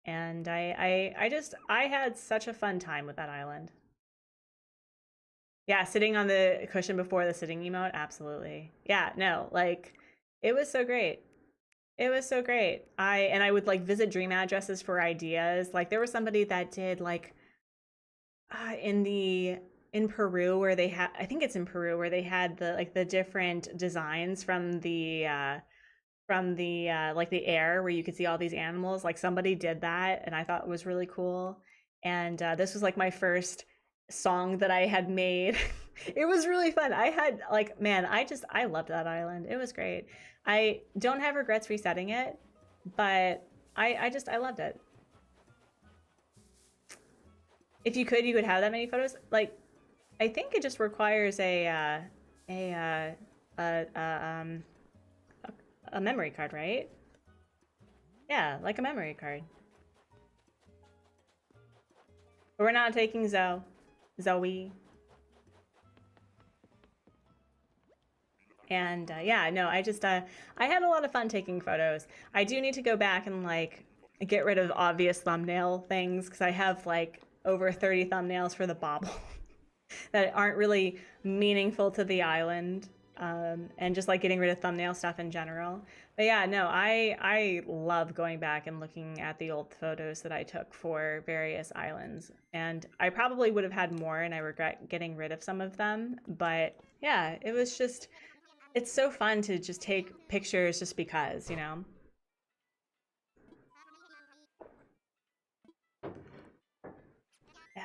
And I had such a fun time with that island. Yeah, sitting on the cushion before the sitting emote, absolutely. Yeah, no, like it was so great. It was so great. I would like visit dream addresses for ideas. Like there was somebody that did like in Peru where they had, I think it's in Peru where they had the like the different designs from the like the air where you could see all these animals. Like somebody did that and I thought it was really cool. And this was like my first song that I had made. It was really fun. I had like, man, I loved that island. It was great. I don't have regrets resetting it, but I loved it. If you could have that many photos. Like, I think it just requires a uh, a, um, a memory card, right? Yeah, like a memory card. But we're not taking Zoe. And yeah, no, I had a lot of fun taking photos. I do need to go back and like get rid of obvious thumbnail things because I have like over 30 thumbnails for the bauble that aren't really meaningful to the island. And just like getting rid of thumbnail stuff in general. But yeah, no, I love going back and looking at the old photos that I took for various islands. And I probably would have had more and I regret getting rid of some of them. But yeah, it was just, it's so fun to just take pictures just because, you know? Yeah.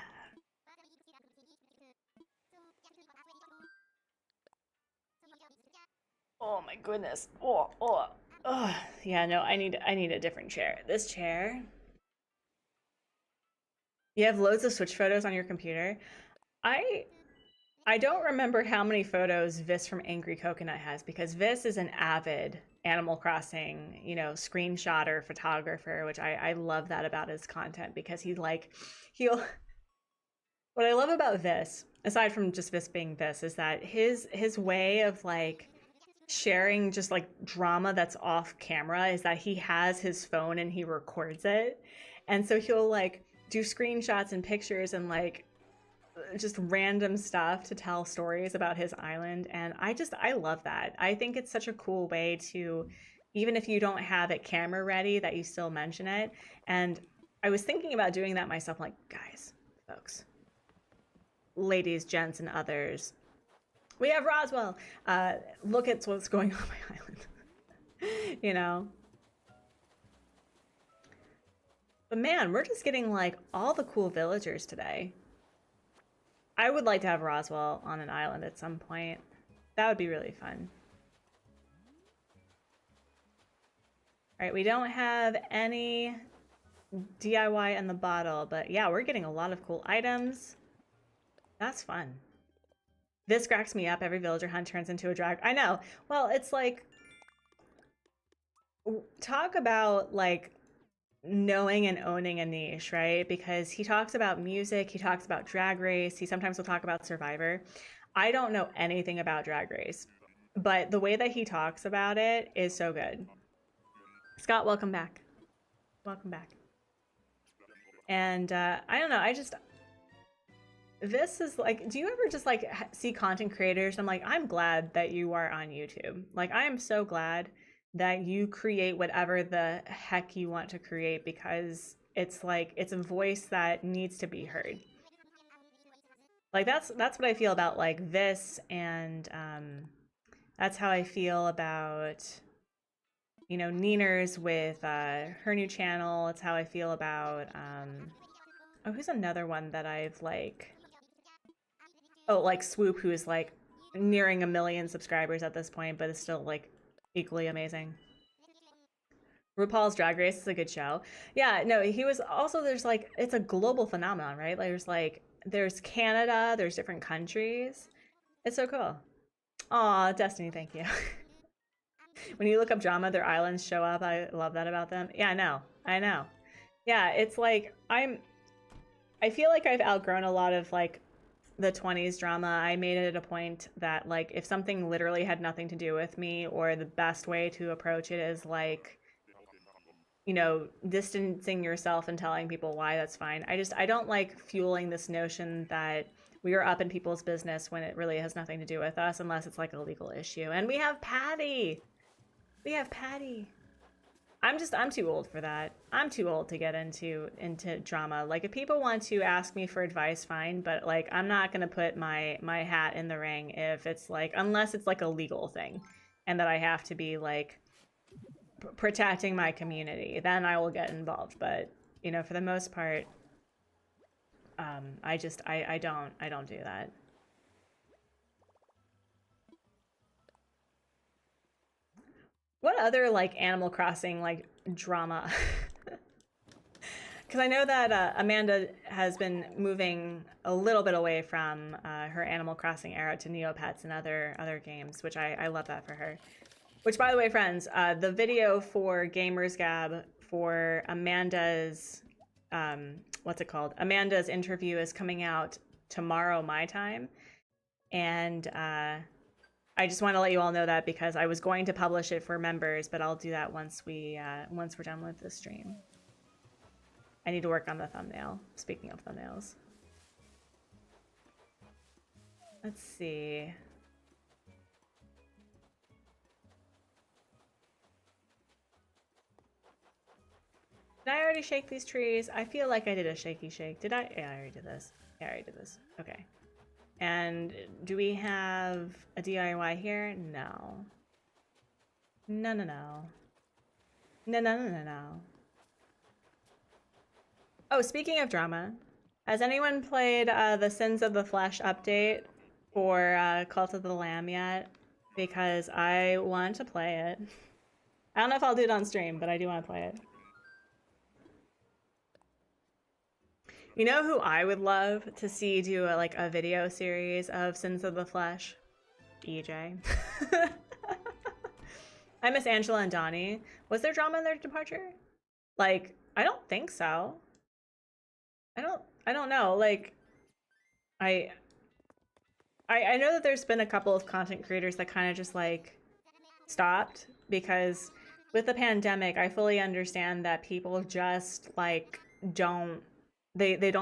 Oh my goodness. Oh. Yeah, no, I need a different chair. This chair. You have loads of Switch photos on your computer. I I don't remember how many photos Vis from Angry Coconut has because Vis is an avid Animal Crossing, you know, screenshotter photographer, which I love that about his content because he'll what I love about Vis, aside from just Vis being Vis, is that his way of like sharing just like drama that's off camera is that he has his phone and he records it. And so he'll like do screenshots and pictures and like just random stuff to tell stories about his island. And I love that. I think it's such a cool way to, even if you don't have it camera ready, that you still mention it. And I was thinking about doing that myself, like, guys, folks, ladies, gents, and others, we have Roswell. Look at what's going on my island. You know? But man, we're just getting like all the cool villagers today. I would like to have Roswell on an island at some point. That would be really fun. All right, we don't have any DIY in the bottle, but yeah, we're getting a lot of cool items. That's fun. This cracks me up. Every villager hunt turns into a drag. I know. Well, it's like, talk about like knowing and owning a niche, right? Because he talks about music, he talks about Drag Race, he sometimes will talk about Survivor. I don't know anything about Drag Race, but the way that he talks about it is so good. Scott, welcome back. Welcome back. And I don't know, this is like, do you ever just like see content creators? I'm like, I'm glad that you are on YouTube. Like, I am so glad that you create whatever the heck you want to create because it's like it's a voice that needs to be heard. Like that's what I feel about like this, and that's how I feel about, you know, Neeners with her new channel. It's how I feel about oh, who's another one that I've like, oh, like Swoop, who is like nearing 1 million subscribers at this point, but is still like equally amazing. RuPaul's Drag Race is a good show. Yeah, no, he was also, there's like, it's a global phenomenon, right? Like, there's Canada, there's different countries. It's so cool. Aw, Destiny, thank you. When you look up drama, their islands show up. I love that about them. Yeah, I know. Yeah, it's like, I feel like I've outgrown a lot of like the 20s drama. I made it a point that like if something literally had nothing to do with me, or the best way to approach it is like, you know, distancing yourself and telling people why, that's fine. I don't like fueling this notion that we are up in people's business when it really has nothing to do with us, unless it's like a legal issue. And we have Patty. I'm too old for that. I'm too old to get into drama. Like, if people want to ask me for advice, fine, but like I'm not gonna put my hat in the ring if it's like, unless it's like a legal thing and that I have to be like protecting my community, then I will get involved. But you know, for the most part, I don't do that. What other like Animal Crossing like drama? Because I know that Amanda has been moving a little bit away from her Animal Crossing era to Neopets and other games, which I love that for her. Which, by the way, friends, the video for Gamers Gab for Amanda's, what's it called? Amanda's interview is coming out tomorrow, my time. And I just want to let you all know that because I was going to publish it for members, but I'll do that once we're done with the stream. I need to work on the thumbnail. Speaking of thumbnails. Let's see. Did I already shake these trees? I feel like I did a shaky shake. Did I? Yeah, I already did this. Yeah, I already did this. Okay. And do we have a DIY here? No. No, no, no. No, no, no, no, no. Oh, speaking of drama, has anyone played the Sins of the Flesh update for Cult of the Lamb yet? Because I want to play it. I don't know if I'll do it on stream, but I do want to play it. You know who I would love to see do a video series of Sins of the Flesh? EJ. I miss Angela and Donnie. Was there drama in their departure? Like, I don't think so. I don't know. Like, I know that there's been a couple of content creators that kind of just like stopped because with the pandemic, I fully understand that people just like don't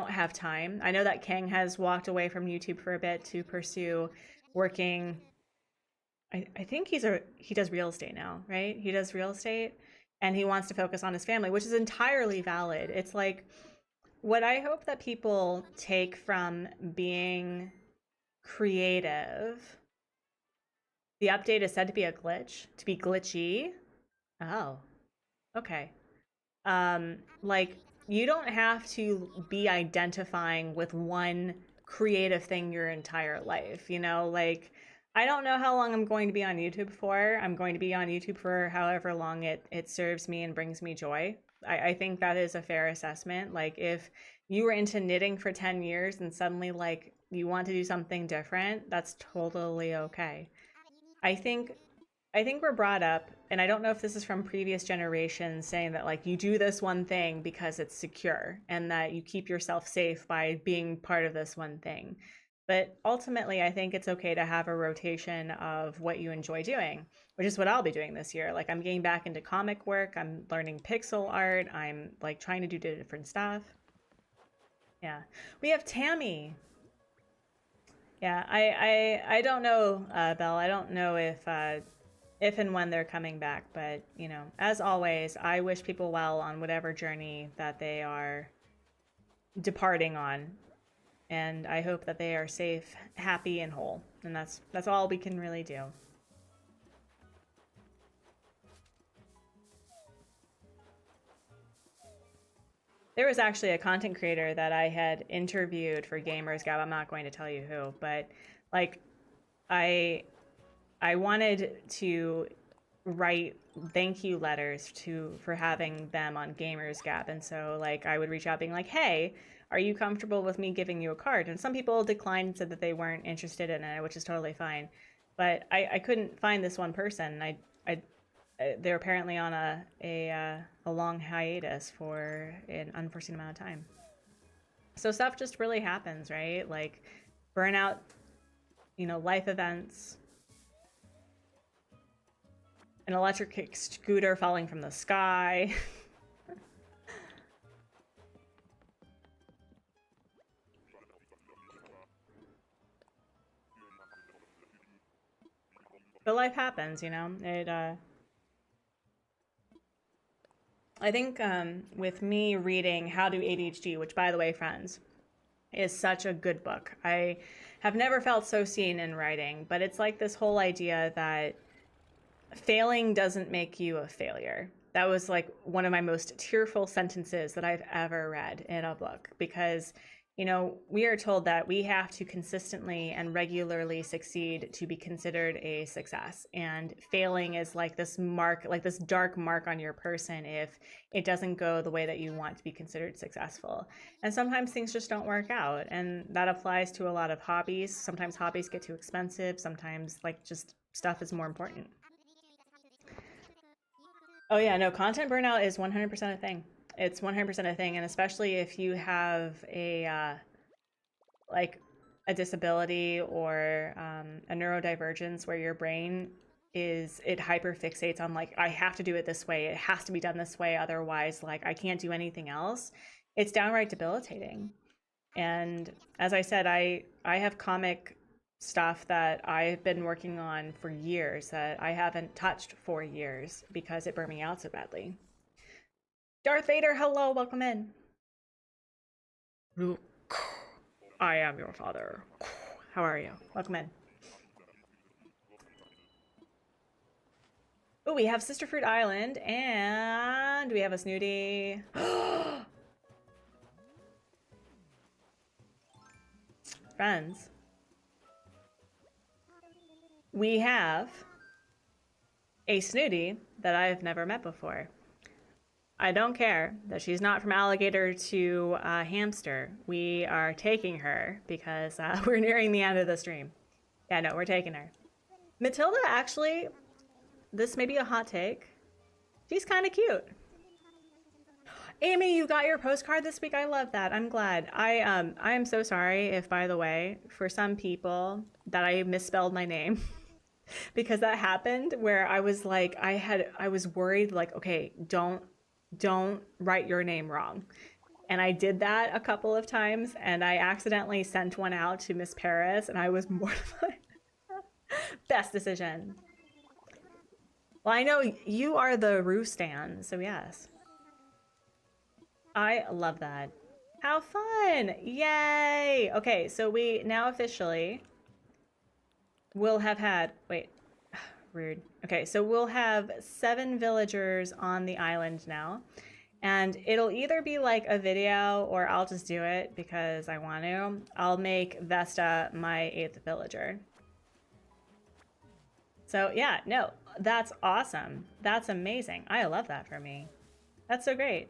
have time. I know that King has walked away from YouTube for a bit to pursue working. I think he does real estate now, right? He does real estate and he wants to focus on his family, which is entirely valid. It's like what I hope that people take from being creative. The update is said to be a glitch, to be glitchy. Oh, okay. Like you don't have to be identifying with one creative thing your entire life, you know? Like I don't know how long I'm going to be on YouTube for. I'm going to be on YouTube for however long it serves me and brings me joy. I think that is a fair assessment. Like if you were into knitting for 10 years and suddenly like you want to do something different, that's totally okay. I think we're brought up, and I don't know if this is from previous generations saying that like you do this one thing because it's secure and that you keep yourself safe by being part of this one thing. But ultimately, I think it's okay to have a rotation of what you enjoy doing, which is what I'll be doing this year. Like I'm getting back into comic work. I'm learning pixel art. I'm like trying to do different stuff. Yeah, we have Tammy. Yeah, I don't know, Belle. I don't know if and when they're coming back, but you know, as always, I wish people well on whatever journey that they are departing on. And I hope that they are safe, happy, and whole. And that's all we can really do. There was actually a content creator that I had interviewed for Gamers Gab. I'm not going to tell you who, but like I wanted to write thank you letters for having them on Gamers Gab. And so like I would reach out being like, hey, are you comfortable with me giving you a card? And some people declined and said that they weren't interested in it, which is totally fine. But I couldn't find this one person. They're apparently on a long hiatus for an unforeseen amount of time. So stuff just really happens, right? Like burnout, you know, life events, an electric scooter falling from the sky. But life happens, you know. I think with me reading How to ADHD, which by the way, friends, is such a good book. I have never felt so seen in writing, but it's like this whole idea that failing doesn't make you a failure. That was like one of my most tearful sentences that I've ever read in a book, because You know, we are told that we have to consistently and regularly succeed to be considered a success. And failing is like this mark, like this dark mark on your person if it doesn't go the way that you want to be considered successful. And sometimes things just don't work out. And that applies to a lot of hobbies. Sometimes hobbies get too expensive. Sometimes like just stuff is more important. Oh yeah, no, content burnout is 100% a thing. It's 100% a thing, and especially if you have a like a disability or a neurodivergence where your brain it hyperfixates on like I have to do it this way. It has to be done this way, otherwise like I can't do anything else. It's downright debilitating. And as I said, I have comic stuff that I've been working on for years that I haven't touched for years because it burned me out so badly. Darth Vader, hello, welcome in. Luke, I am your father. How are you? Welcome in. Oh, we have Sister Fruit Island, and we have a Snooty. Friends. We have a Snooty that I've never met before. I don't care that she's not from alligator to hamster. We are taking her because we're nearing the end of the stream. Yeah, no, we're taking her. Matilda, actually, this may be a hot take. She's kind of cute. Amy, you got your postcard this week. I love that. I'm glad. I am so sorry if, by the way, for some people that I misspelled my name. Because that happened where I was like, I was worried, like, okay, don't write your name wrong. And I did that a couple of times, and I accidentally sent one out to Miss Paris, and I was mortified. Best decision. Well, I know you are the Roo stan, so yes. I love that. How fun! Yay! Okay, so we now officially will have had, wait, rude. Okay, so we'll have 7 villagers on the island now. And it'll either be like a video or I'll just do it because I want to. I'll make Vesta my 8th villager. So yeah, no, that's awesome. That's amazing. I love that for me. That's so great.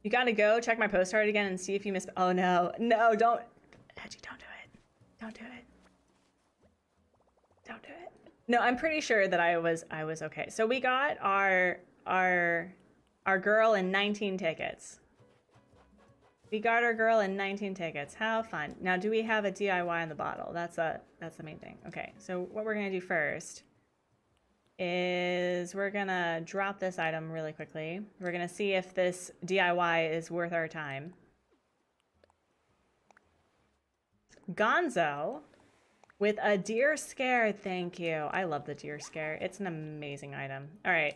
You gotta go check my postcard again and see if you missed. Oh no, no, don't. Hedgie, don't do it. Don't do it. Don't do it. No, I'm pretty sure that I was okay. So we got our girl in 19 tickets. We got our girl in 19 tickets. How fun. Now, do we have a DIY in the bottle? That's the main thing. Okay, so what we're gonna do first is we're gonna drop this item really quickly. We're gonna see if this DIY is worth our time. Gonzo with a deer scare, thank you. I love the deer scare. It's an amazing item. All right.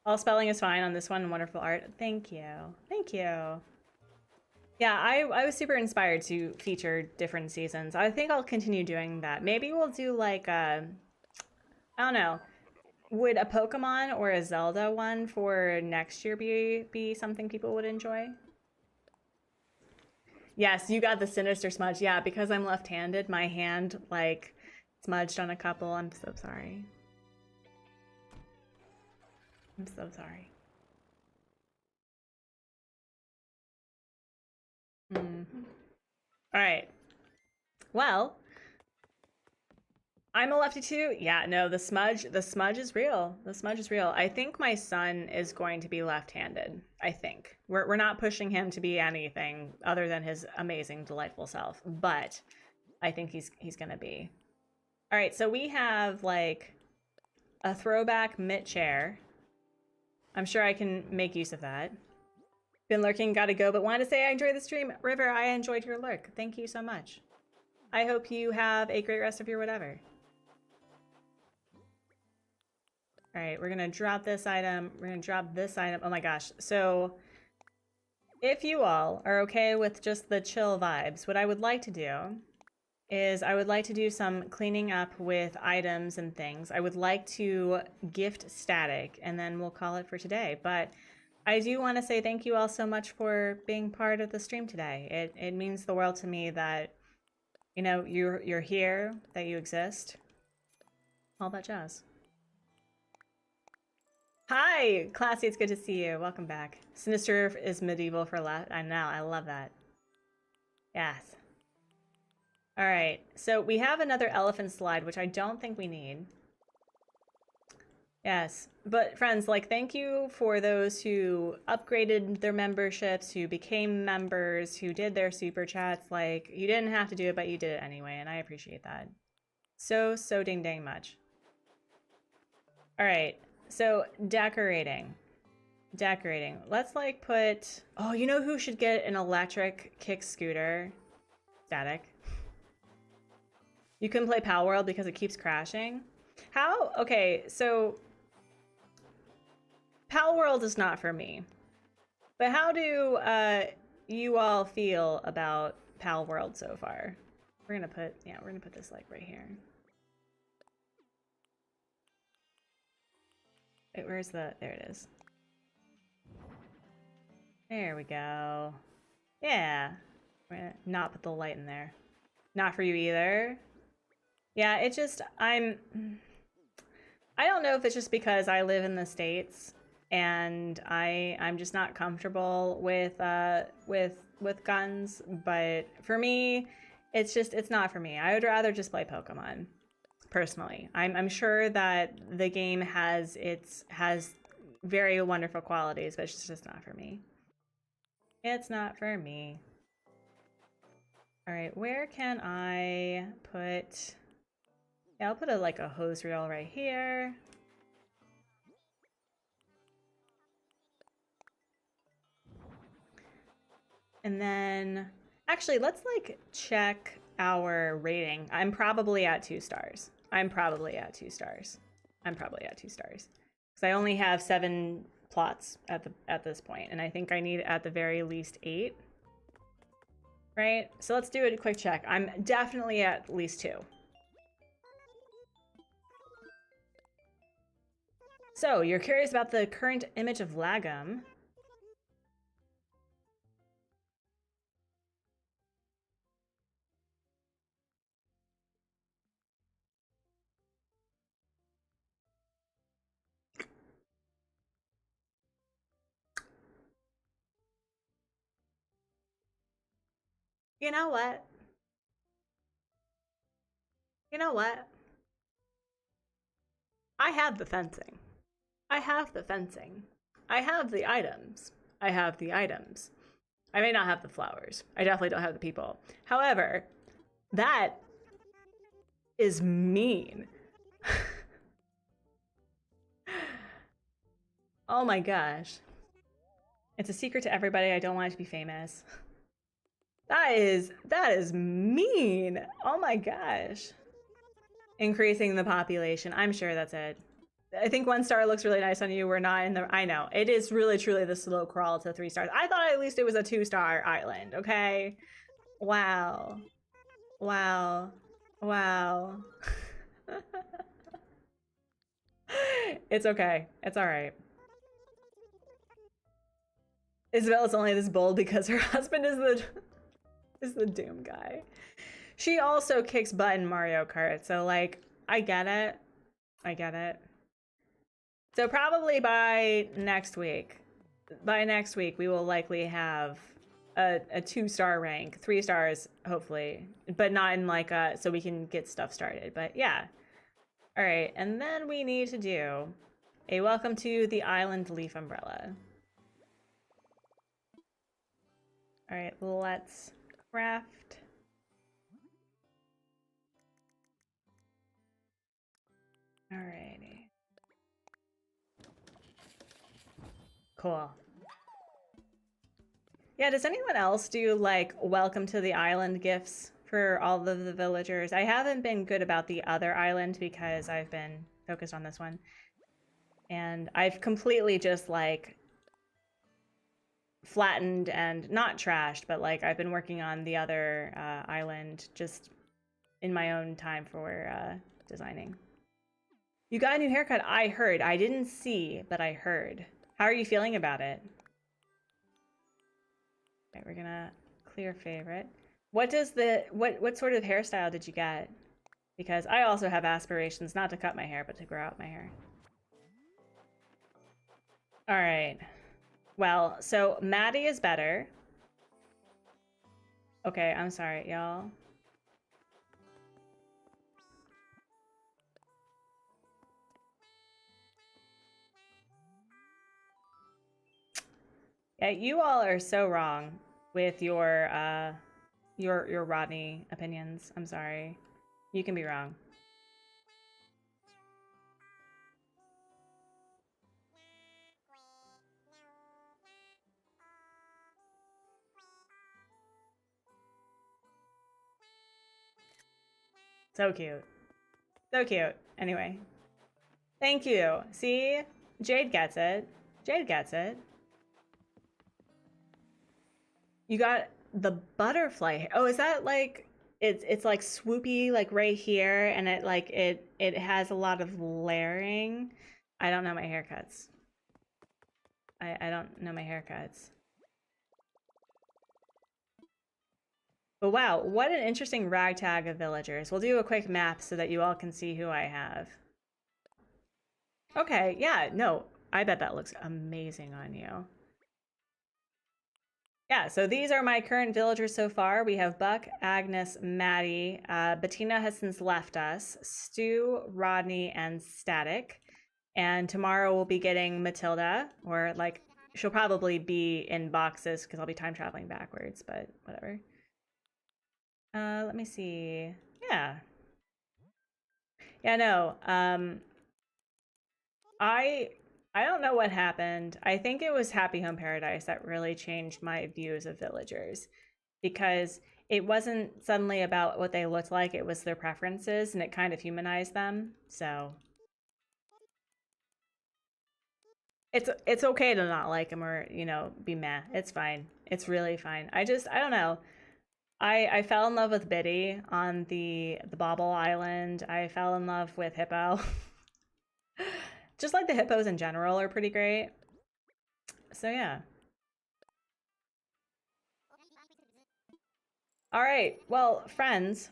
All spelling is fine on this one. Wonderful art. Thank you. Thank you. Yeah, I was super inspired to feature different seasons. I think I'll continue doing that. Maybe we'll do like a, I don't know. Would a Pokemon or a Zelda one for next year be something people would enjoy? Yes, you got the sinister smudge. Yeah, because I'm left-handed, my hand like smudged on a couple. I'm so sorry. I'm so sorry. All right. Well, I'm a lefty too. Yeah, no, the smudge is real. The smudge is real. I think my son is going to be left-handed. I think. We're not pushing him to be anything other than his amazing, delightful self, but I think he's gonna be. All right, so we have like a throwback mitt chair. I'm sure I can make use of that. Been lurking, gotta go, but wanted to say I enjoyed the stream. River, I enjoyed your lurk. Thank you so much. I hope you have a great rest of your whatever. All right, we're gonna drop this item. We're gonna drop this item. Oh my gosh. So if you all are okay with just the chill vibes, what I would like to do is I would like to do some cleaning up with items and things. I would like to gift static, and then we'll call it for today. But I do want to say thank you all so much for being part of the stream today. It means the world to me that, you know, you're here, that you exist. All that jazz. Hi, Classy, it's good to see you. Welcome back. Sinister is medieval for left. I know, I love that. Yes. All right, so we have another elephant slide, which I don't think we need. Yes, but friends, like, thank you for those who upgraded their memberships, who became members, who did their super chats. Like, you didn't have to do it, but you did it anyway, and I appreciate that. So ding dang much. All right, so decorating. Let's like put, oh, you know who should get an electric kick scooter? Static. You can play Pal World because it keeps crashing. How? Okay, so Pal World is not for me. But how do you all feel about Pal World so far? We're gonna put this like right here. Wait, where's the, there it is. There we go. Yeah. We're gonna not put the light in there. Not for you either. Yeah, it just, I don't know if it's just because I live in the States and I'm just not comfortable with guns, but for me, it's not for me. I would rather just play Pokemon, personally. I'm sure that the game has very wonderful qualities, but it's just not for me. It's not for me. All right, where can I put... Yeah, I'll put like a hose reel right here. And then, actually, let's like check our rating. I'm probably at 2 stars. Because I only have 7 plots at this point, and I think I need at the very least 8. Right? So let's do a quick check. I'm definitely at least 2. So, you're curious about the current image of Lagom. You know what? I have the fencing. I have the items. I may not have the flowers. I definitely don't have the people. However, that is mean. Oh my gosh. It's a secret to everybody. I don't want it to be famous. That is mean. Oh my gosh. Increasing the population. I'm sure that's it. I think 1 star looks really nice on you. We're not in the... I know. It is really, truly the slow crawl to 3 stars. I thought at least it was a 2-star island, okay? Wow. Wow. Wow. It's okay. It's all right. Isabella's only this bold because her husband is the Doom guy. She also kicks butt in Mario Kart, so like, I get it. So probably by next week, we will likely have a 2-star rank, 3 stars hopefully, but not in like a, so we can get stuff started. But yeah. All right, and then we need to do a welcome to the island leaf umbrella. All right, let's craft. Alrighty. Cool. Yeah, does anyone else do like welcome to the island gifts for all of the villagers? I haven't been good about the other island because I've been focused on this one. And I've completely just like flattened and not trashed, but like I've been working on the other island just in my own time for designing. You got a new haircut. I heard. I didn't see, but I heard. How are you feeling about it? Okay, we're gonna clear favorite. What does the what sort of hairstyle did you get? Because I also have aspirations not to cut my hair, but to grow out my hair. All right. Well, so Maddie is better. Okay, I'm sorry, y'all. Yeah, you all are so wrong with your Rodney opinions. I'm sorry. You can be wrong. So cute. So cute. Anyway. Thank you. See? Jade gets it. Jade gets it. You got the butterfly hair. Oh, is that like it's like swoopy like right here and it has a lot of layering. I don't know my haircuts. I don't know my haircuts. But wow, what an interesting ragtag of villagers. We'll do a quick map so that you all can see who I have. Okay, yeah, no, I bet that looks amazing on you. Yeah, so these are my current villagers so far. We have Buck, Agnes, Maddie, Bettina has since left us, Stu, Rodney, and Static. And tomorrow we'll be getting Matilda, or like, she'll probably be in boxes because I'll be time traveling backwards, but whatever. Let me see. Yeah. Yeah, no. I don't know what happened. I think it was Happy Home Paradise that really changed my views of villagers, because it wasn't suddenly about what they looked like, it was their preferences, and it kind of humanized them. So it's okay to not like them or, you know, be meh. It's fine. It's really fine. I don't know. I fell in love with Biddy on the Bobble Island. I fell in love with Hippo. Just like the hippos in general are pretty great. So yeah. All right, well, friends,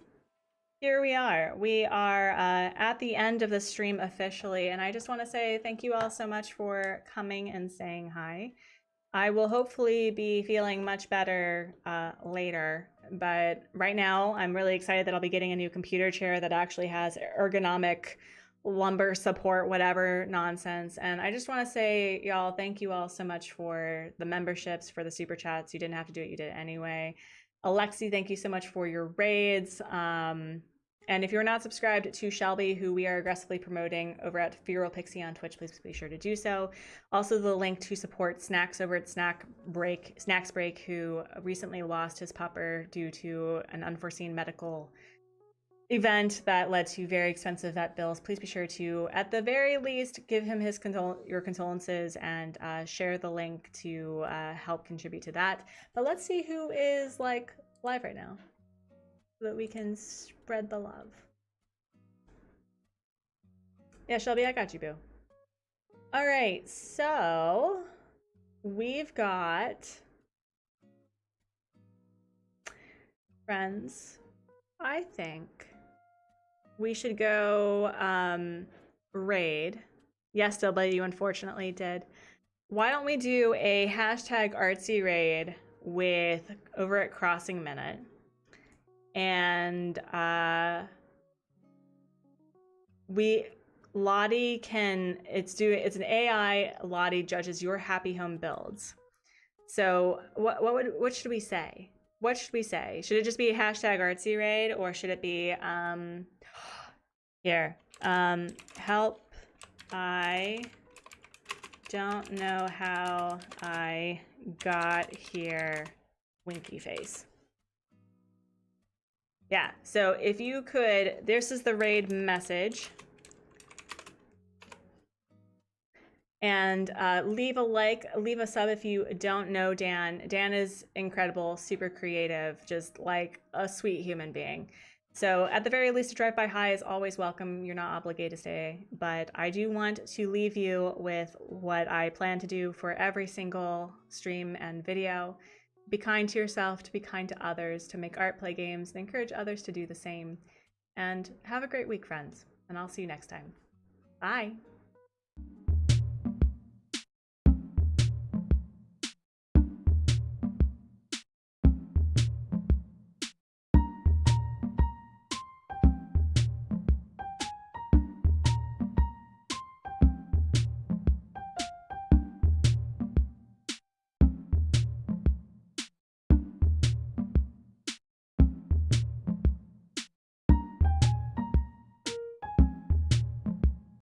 here we are. We are at the end of the stream officially, and I just want to say thank you all so much for coming and saying hi. I will hopefully be feeling much better later, but right now I'm really excited that I'll be getting a new computer chair that actually has ergonomic lumbar support, whatever nonsense. And I just want to say, y'all, thank you all so much for the memberships, for the super chats. You didn't have to do it, you did it anyway. Alexi, thank you so much for your raids. And if you're not subscribed to Shelby, who we are aggressively promoting over at Feral Pixie on Twitch, please be sure to do so. Also, the link to support Snacks over at Snacks Break, who recently lost his pupper due to an unforeseen medical event that led to very expensive vet bills. Please be sure to, at the very least, give him his your condolences and share the link to help contribute to that. But let's see who is like live right now, so that we can spread the love. Yeah, Shelby, I got you, boo. All right, so we've got friends. I think we should go raid. Yes, Dilba, you unfortunately did. Why don't we do a hashtag Artsy raid with over at Crossing Minute? And Lottie can, it's an AI. Lottie judges your happy home builds. So what should we say? What should we say? Should it just be a hashtag Artsy raid, or should it be here? Help, I don't know how I got here, winky face. Yeah, so if you could, this is the raid message. And leave a like, leave a sub if you don't know Dan. Dan is incredible, super creative, just like a sweet human being. So at the very least, a drive-by hi is always welcome. You're not obligated to stay, but I do want to leave you with what I plan to do for every single stream and video. Be kind to yourself, to be kind to others, to make art, play games, and encourage others to do the same. And have a great week, friends. And I'll see you next time. Bye.